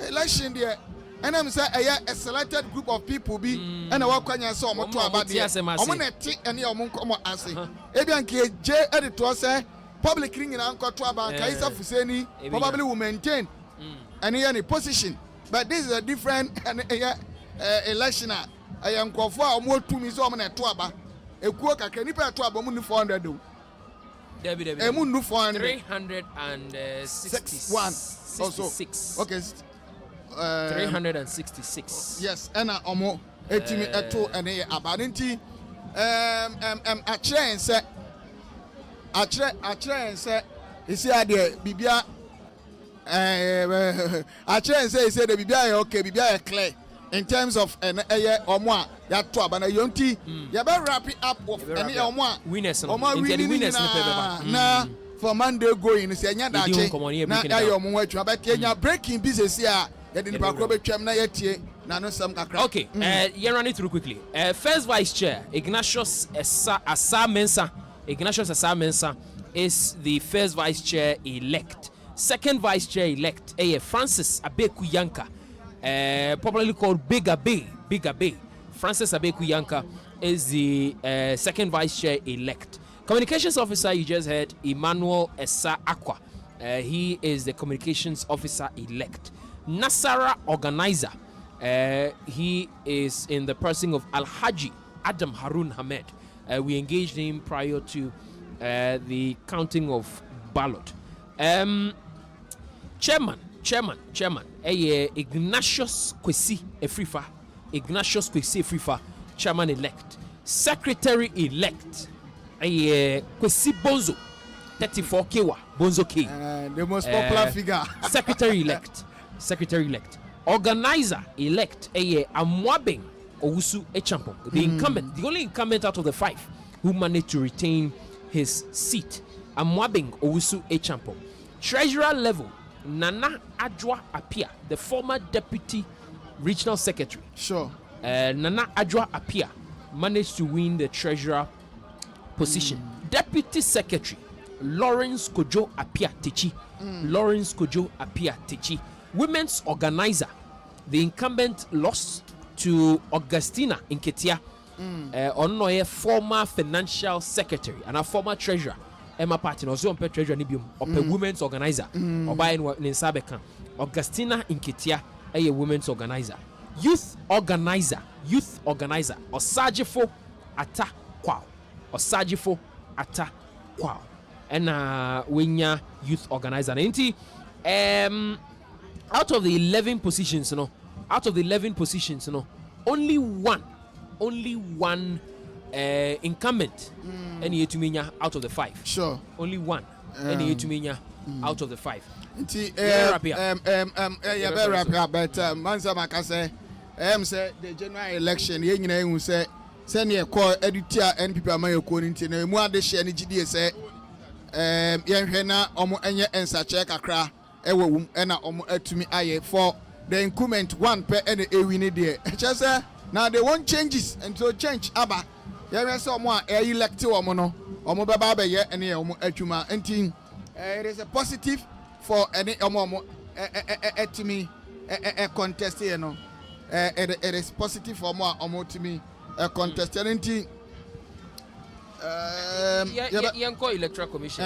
Speaker 3: election there and I'm say a selected group of people be and I walk on your son to about the omoneti and your monkomo ase. Ebian J editor say public ring in Uncle Twaba Kaisa Fuseni probably will maintain any position. But this is a different election. I am Kofa or more to me so on a Twaba. A quoka can you pay a Twaba Mundu 400 do? Mundu
Speaker 2: 361
Speaker 3: also. Okay.
Speaker 2: 366.
Speaker 3: Yes, and omo etimi eto ene abanti a train say isi ade bibia a train say the bibia okay bibia clear in terms of omo a ya to abana yonti ya be wrap it up of ene omo a
Speaker 2: winners
Speaker 3: na for Monday going say nya da che na ya omo atwa but nya breaking business here. Okay,
Speaker 2: you run it through quickly. First Vice Chair, Ignatius Asa Mensah is the first Vice Chair elect. Second Vice Chair elect, Francis Abeku Yanka, popularly called Big Abe. Francis Abeku Yanka is the second Vice Chair elect. Communications Officer, you just heard, Emmanuel Esa Akwa. He is the Communications Officer elect. Nasara organizer, he is in the person of Al-Haji Adam Harun Hamed. We engaged him prior to the counting of ballot. Chairman. Ignatius Kwesi Efrifa, chairman elect. Secretary elect. Kwesi Bonzo. 34 Kewa Bonzo K.
Speaker 3: The most popular figure.
Speaker 2: Secretary elect. Organizer elect. Amwabeng Owusu Echampong. The incumbent, the only incumbent out of the 5 who managed to retain his seat. Amwabeng Owusu Echampong. Treasurer level, Nana Adwa Apia, the former deputy regional secretary.
Speaker 3: Sure.
Speaker 2: Nana Adwa Apia managed to win the treasurer position. Deputy secretary, Lawrence Kojo Apia Techi. Women's organizer, the incumbent lost to Augustina Nketia, Onoye, former financial secretary and a former treasurer. Emma Party no so treasurer ni biom ope women's organizer oba en Ninsabeka. Augustina Nketia a women's organizer. Youth organizer Osajifo Ata Kwao. And youth organizer. Out of the 11 positions, only one incumbent any etuminya out of the 5.
Speaker 3: Sure.
Speaker 2: Only one any etuminya out of the 5.
Speaker 3: But Mansa Makase say the general election ye nyina hu say send ye call editor NPP amayo ko nti na mu ade hye ne gidie say ye hwe na omo enye ensache kakra ewo wum na omo atumi aye for the incumbent one per any ewini there just now they want changes and so change aba ye say omo a elect omo no omo baba ba ye ene omo atuma nti it is a positive for any omo atumi contest here no. It is positive for more omo contestant.
Speaker 2: Yanko Electoral Commission.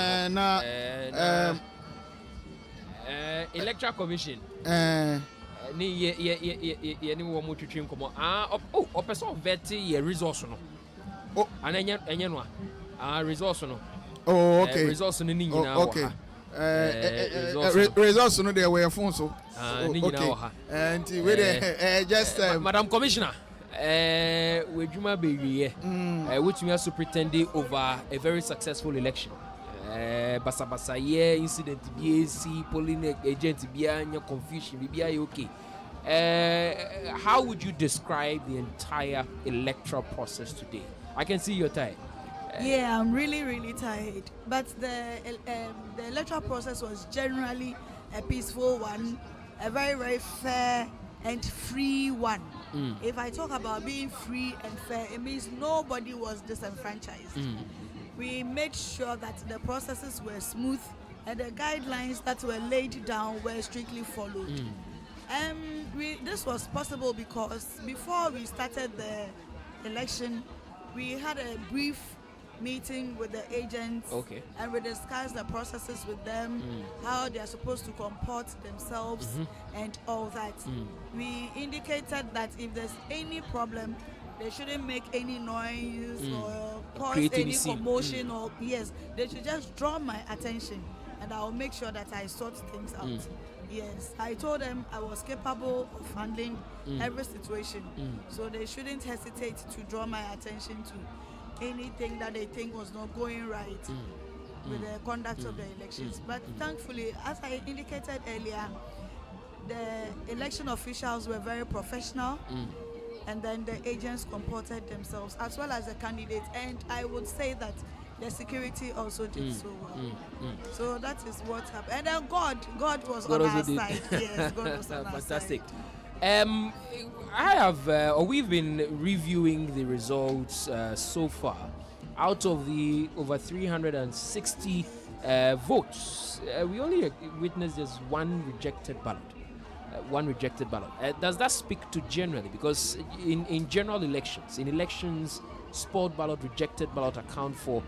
Speaker 2: Electoral Commission. Ni ye ni wo mo twetwe nkomo. Person vet ye resource no. Oh, enye no resource no.
Speaker 3: Oh, okay.
Speaker 2: Resource no ni nyina
Speaker 3: okay. Results no dey were phone so. Okay. And we just
Speaker 2: Madam Commissioner, we juma be here. Which we are superintending over a very successful election. Basa ye incident BAC polling agent bia confusion bia okay. How would you describe the entire electoral process today? I can see you're tired.
Speaker 9: Yeah, I'm really tired. But the electoral process was generally a peaceful one, a very fair and free one. If I talk about being free and fair, it means nobody was disenfranchised. We made sure that the processes were smooth and the guidelines that were laid down were strictly followed. This was possible because before we started the election, we had a brief meeting with the agents, and we discussed the processes with them, how they are supposed to comport themselves and all that. We indicated that if there's any problem, they shouldn't make any noise or cause any commotion or they should just draw my attention and I'll make sure that I sort things out. Yes, I told them I was capable of handling every situation, so they shouldn't hesitate to draw my attention to anything that they think was not going right with the conduct of the elections. But thankfully, as I indicated earlier, the election officials were very professional, and then the agents comported themselves as well as the candidates, and I would say that the security also did so well. So that is what happened. And then God was on our side. Yes, God was on our side.
Speaker 2: Fantastic. We've been reviewing the results so far. Out of the over 360 votes, we only witnessed just one rejected ballot. Does that speak to generally? Because in general elections, spoiled ballot, rejected ballot account for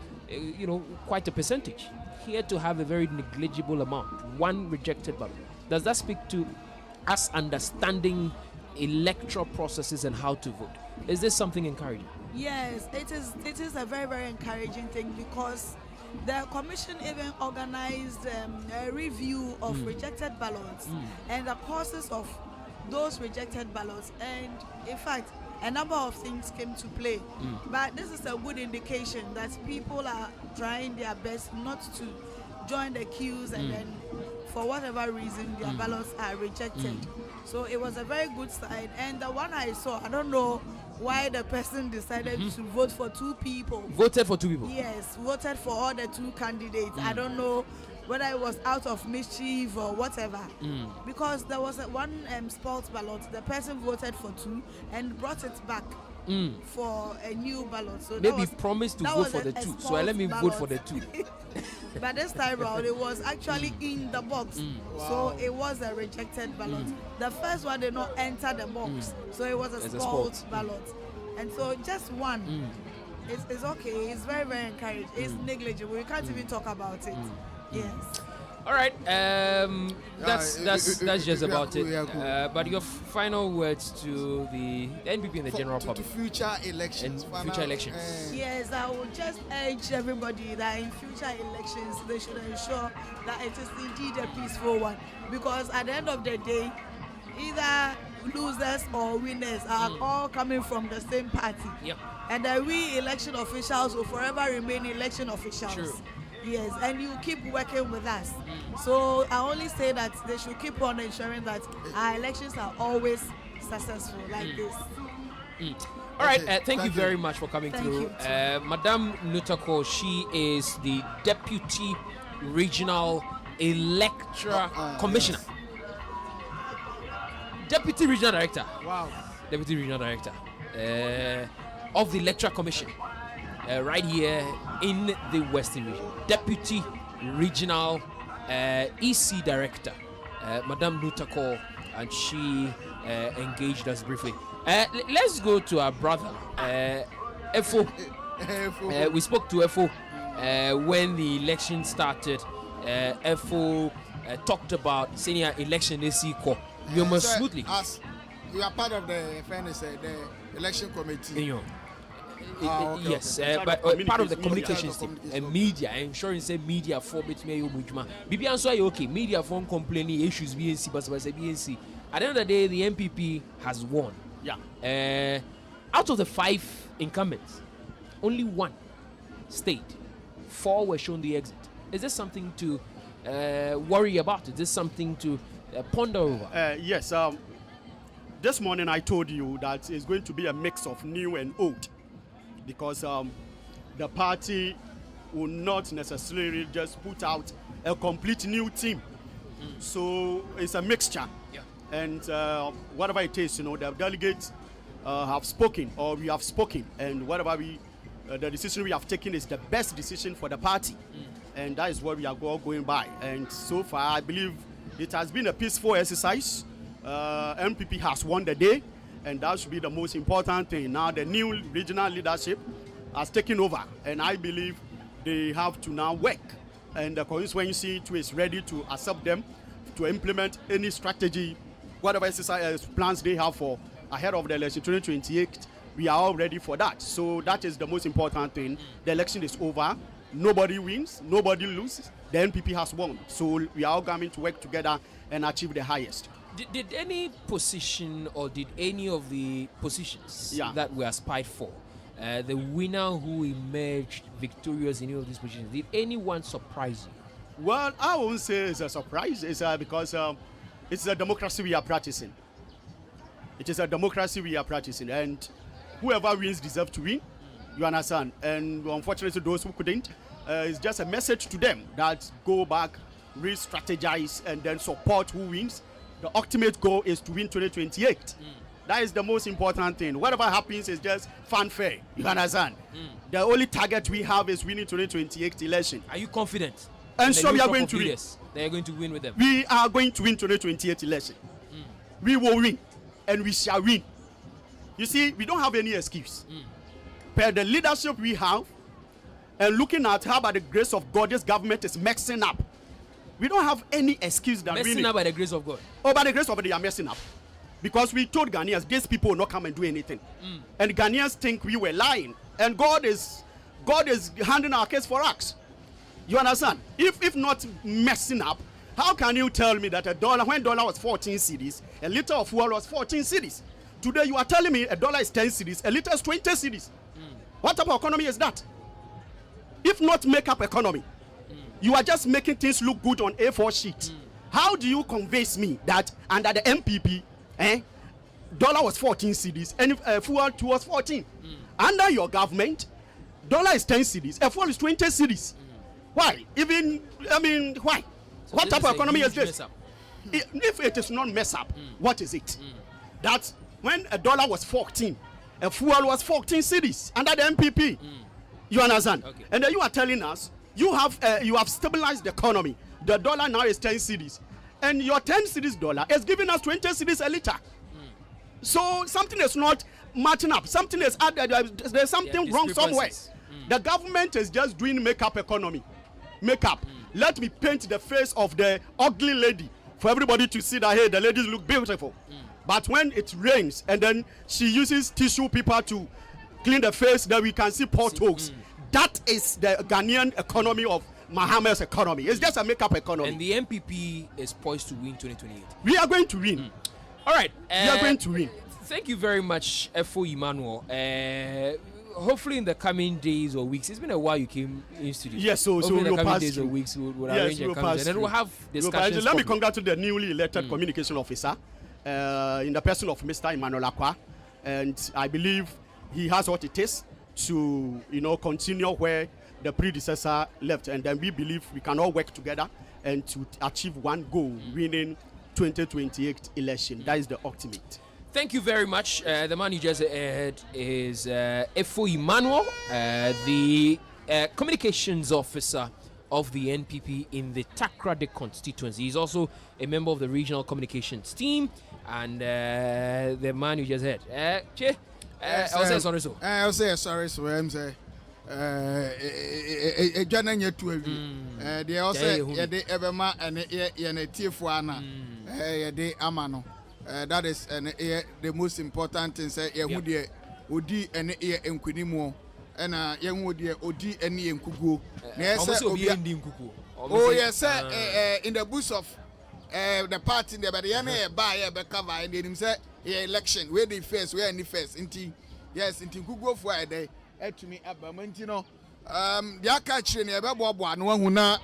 Speaker 2: quite a percentage. Here to have a very negligible amount, one rejected ballot. Does that speak to us understanding electoral processes and how to vote? Is this something encouraging?
Speaker 9: Yes, it is a very encouraging thing because the commission even organized a review of rejected ballots and the causes of those rejected ballots. And in fact, a number of things came to play. But this is a good indication that people are trying their best not to join the queues and then for whatever reason their ballots are rejected. So it was a very good sign. And the one I saw, I don't know why the person decided to vote for two people.
Speaker 2: Voted for two people?
Speaker 9: Yes, voted for all the two candidates. I don't know whether it was out of mischief or whatever. Because there was one spot ballot, the person voted for two and brought it back for a new ballot. So
Speaker 2: maybe promised to vote for the two. So let me vote for the two.
Speaker 9: But this time around, it was actually in the box. So it was a rejected ballot. The first one did not enter the box. So it was a spot ballot. And so just one. It's okay. It's very, very encouraging. It's negligible. We can't even talk about it. Yes.
Speaker 2: All right. That's just about it. But your final words to the NPP and the general public.
Speaker 3: To future elections.
Speaker 9: Yes, I would just urge everybody that in future elections they should ensure that it is indeed a peaceful one. Because at the end of the day, either losers or winners are all coming from the same party.
Speaker 2: Yep.
Speaker 9: And we election officials will forever remain election officials.
Speaker 2: True.
Speaker 9: Yes, and you keep working with us. So I only say that they should keep on ensuring that our elections are always successful like this.
Speaker 2: All right, thank you very much for coming through. Madame Nutako, she is the Deputy Regional Electoral Commissioner. Yes. Deputy Regional Director.
Speaker 3: Wow.
Speaker 2: Deputy Regional Director of the Electoral Commission. Right here in the Western Region. Deputy Regional EC Director, Madame Nutako, and she engaged us briefly. Let's go to our brother, Efo. We spoke to Efo when the election started. Efo talked about senior election ACCO. You must smoothly.
Speaker 3: As you are part of the fairness, the election committee.
Speaker 2: Yes, but part of the communications team and media, ensuring say media for between you Bibi answer okay, media for complaining issues BNC, but BNC. At the end of the day, the NPP has won. Yeah. Out of the 5 incumbents, only 1 stayed. 4 were shown the exit. Is this something to worry about? Is this something to ponder over?
Speaker 10: Yes. This morning I told you that it's going to be a mix of new and old. Because the party will not necessarily just put out a complete new team. So it's a mixture. Yeah. And whatever it is, the delegates have spoken, or we have spoken, and whatever the decision we have taken is the best decision for the party. And that is what we are going by. And so far, I believe it has been a peaceful exercise. NPP has won the day. And that should be the most important thing. Now the new regional leadership has taken over, and I believe they have to now work. And the constituency too is ready to accept them, to implement any strategy, whatever exercise plans they have for ahead of the election 2028. We are all ready for that. So that is the most important thing. The election is over. Nobody wins, nobody loses. The NPP has won. So we are all coming to work together and achieve the highest.
Speaker 2: Did any position or did any of the positions that were aspired for, the winner who emerged victorious in any of these positions, did anyone surprise you?
Speaker 10: Well, I won't say it's a surprise. It's because it's a democracy we are practicing. It is a democracy we are practicing, and whoever wins deserves to win. You understand? And unfortunately, those who couldn't, it's just a message to them that go back, re-strategize, and then support who wins. The ultimate goal is to win 2028. That is the most important thing. Whatever happens is just fanfare. You understand? The only target we have is winning 2028 election.
Speaker 2: Are you confident?
Speaker 10: And so we are going to win.
Speaker 2: They are going to win with them.
Speaker 10: We are going to win 2028 election. We will win, and we shall win. You see, we don't have any excuse. Per the leadership we have, and looking at how by the grace of God this government is messing up, we don't have any excuse that
Speaker 2: messing up by the grace of God.
Speaker 10: Oh, by the grace of God, they are messing up. Because we told Ghanaians, these people will not come and do anything. And Ghanaians think we were lying. And God is handing our case for us. You understand? If not messing up, how can you tell me that when dollar was 14 cedis, a liter of fuel was 14 cedis? Today you are telling me a dollar is 10 cedis, a liter is 20 cedis. What type of economy is that? If not make up economy, you are just making things look good on A4 sheet. How do you convince me that under the MPP, dollar was 14 cedis and fuel was 14? Under your government, dollar is 10 cedis, fuel is 20 cedis. Why? Why?
Speaker 2: So
Speaker 10: what type of economy is this?
Speaker 2: Up.
Speaker 10: If it is not mess up, what is it? That when a dollar was 14, a fuel was 14 cedis under the MPP. You understand?
Speaker 2: Okay.
Speaker 10: And then you are telling us you have stabilized the economy. The dollar now is 10 cedis, and your 10 cedis dollar is giving us 20 cedis a liter. So something is not matching up. Something is there's something wrong somewhere. The government is just doing makeup economy. Makeup. Let me paint the face of the ugly lady for everybody to see that, hey, the ladies look beautiful. But when it rains and then she uses tissue paper to clean the face, then we can see potholes. That is the Ghanaian economy of Mohammed's economy. It's just a makeup economy.
Speaker 2: And the MPP is poised to win 2028.
Speaker 10: We are going to win.
Speaker 2: All right.
Speaker 10: We are going to win.
Speaker 2: Thank you very much, F.O. Emmanuel. Hopefully in the coming days or weeks, it's been a while you came in studio.
Speaker 10: Yes, so
Speaker 2: hopefully in the
Speaker 10: we'll
Speaker 2: coming
Speaker 10: pass
Speaker 2: days or
Speaker 10: through.
Speaker 2: weeks we'll
Speaker 10: Yes,
Speaker 2: arrange
Speaker 10: we'll
Speaker 2: a conversation.
Speaker 10: pass
Speaker 2: And then we'll
Speaker 10: through.
Speaker 2: have discussions.
Speaker 10: Let me congratulate the newly elected communication officer in the person of Mr. Emmanuel Akwa, and I believe he has what it takes to continue where the predecessor left, and then we believe we can all work together and to achieve one goal, winning 2028 election. That is the ultimate.
Speaker 2: Thank you very much. The man you just heard is F.O. Emmanuel, the communications officer of the NPP in the Takrade constituency. He's also a member of the regional communications team, and the man you just heard. I'll say sorry, so.
Speaker 3: I'll say sorry, so I'm saying. Jananya to a they also the Everma and a Tifuana, de Amano. That is the most important thing. Say, Odi and Enquinimo, and young Woody, Odi and Nkugu. Oh, yes, sir, in the bush of the party, but the end by a cover and him say, election, where they face, where any face, inti, yes, into Kugo for a day. To me, Abamantino, the Akachi and Ababa, and one who now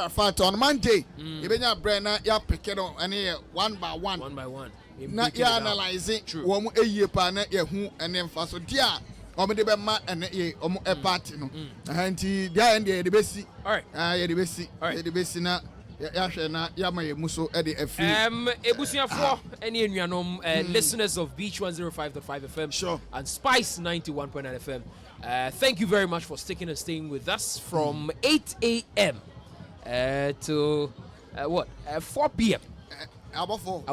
Speaker 3: fat on Monday. You been your brain, your picket and here one by one.
Speaker 2: One by one.
Speaker 3: Not ya analyzing one a year partner, who and then for so dear, or maybe and a party. And the end, the best.
Speaker 2: All right,
Speaker 3: the best, the best. Yama Muso Eddie F.
Speaker 2: Ebusia 4, any listeners of Beach 105.5 FM
Speaker 3: sure.
Speaker 2: And Spice 91.9 FM. Thank you very much for sticking and staying with us from 8 a.m. To 4 p.m.
Speaker 3: About 4.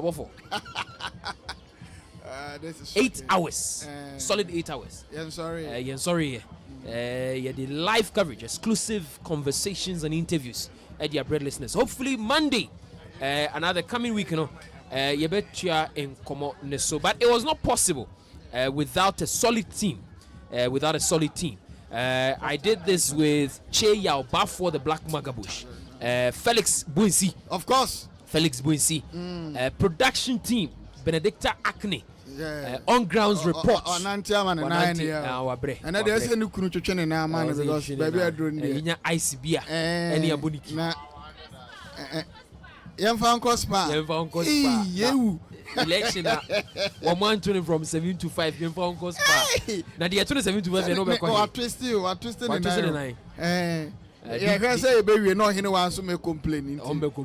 Speaker 3: This is
Speaker 2: 8 hours. Solid 8 hours.
Speaker 3: Yeah, I'm sorry.
Speaker 2: Yeah, sorry. The live coverage, exclusive conversations and interviews. Dear bread listeners, hopefully Monday, another coming week, you bet you are in Komo Neso. But it was not possible without a solid team. I did this with Che Yao Bafo, the Black Magabush, Felix Buinsi,
Speaker 3: of course,
Speaker 2: production team, Benedicta Acne. On grounds report.
Speaker 3: And there's a new Kunuchin in our man because baby I don't
Speaker 2: ice beer. Any aboniki.
Speaker 3: Young found Cospa. You
Speaker 2: election 120 from 7 to 5. Young found Cospa. Now the 27 to 5. No,
Speaker 3: twisted the 9. Yeah, say baby, no, he no one so may complain.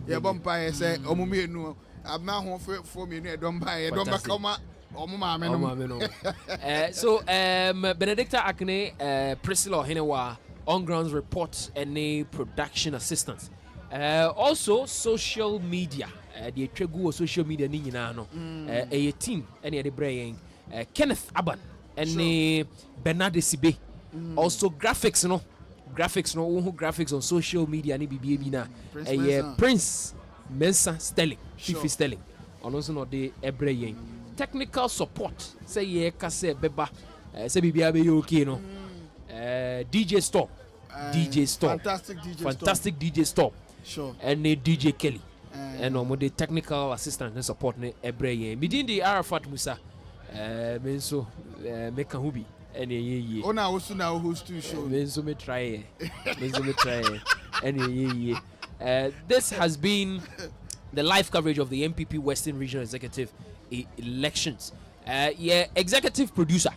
Speaker 3: Yeah, bumpire say, Omumi no. I'm now home for me. Don't buy it. Don't come.
Speaker 2: So Benedicta Akne, Priscilla Hinewa, on grounds report any production assistance. Also social media. The Tregu social media a team any the brain. Kenneth Aban and Bernard Sibe. Also graphics graphics on social media ni BBB na. Prince Mensa Sterling, Fifi Sterling. And also not the Ebrain. Technical support say ye kase beba say bibia be okay no DJ Store DJ Stop.
Speaker 3: Fantastic DJ
Speaker 2: Stop.
Speaker 3: Sure.
Speaker 2: And DJ Kelly. And the technical assistant and support every within the Arafat Musa. Menso make a hubi. And ye.
Speaker 3: Oh, now also now who's too show.
Speaker 2: Menso me try. And this has been the live coverage of the NPP Western Regional Executive Elections. Executive producer.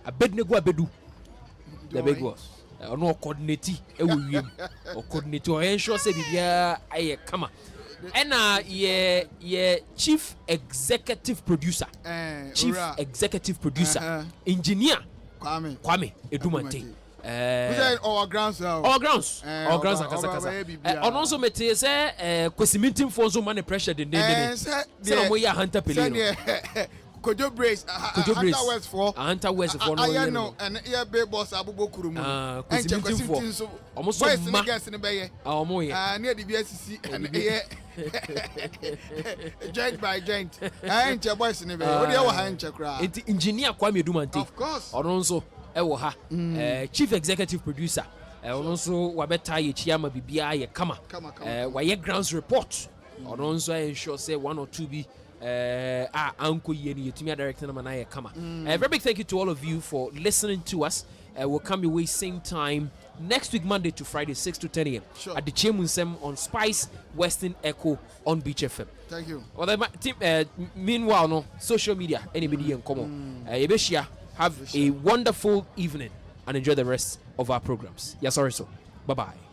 Speaker 2: Abednego Abedu. The big boss. No coordinate. Or coordinate. Or ensure say I come. And chief executive producer. Executive producer. Engineer. Kwame Edumante.
Speaker 3: Our grounds
Speaker 2: and kasa. On also mete say kwesimintim for so many pressure the name. Say mo ya Hunter Pelino.
Speaker 3: Kojo Brace,
Speaker 2: Hunter West for no.
Speaker 3: I know, and here be boss Abubo Kurumu. And
Speaker 2: kwesimintim for almost so
Speaker 3: against in the bay. Near the BSC and here. Joint by joint. I ain't your boys in the bay. What do you want to cry?
Speaker 2: Engineer Kwame Edumante.
Speaker 3: Of course.
Speaker 2: Also chief executive producer also wabeta ye chiama bibia ye kama waye grounds report also ensure say one or two be anko ye ni yetumi director na ye kama. Very big thank you to all of you for listening to us. We'll come your way same time next week, Monday to Friday, 6 to 10 a.m.
Speaker 3: Sure.
Speaker 2: At the Chemunsem on Spice Western Echo on Beach FM.
Speaker 3: Thank you.
Speaker 2: Well, meanwhile, no social media, anybody in common. Have a wonderful evening and enjoy the rest of our programs. Yes, sorry, so. Bye bye.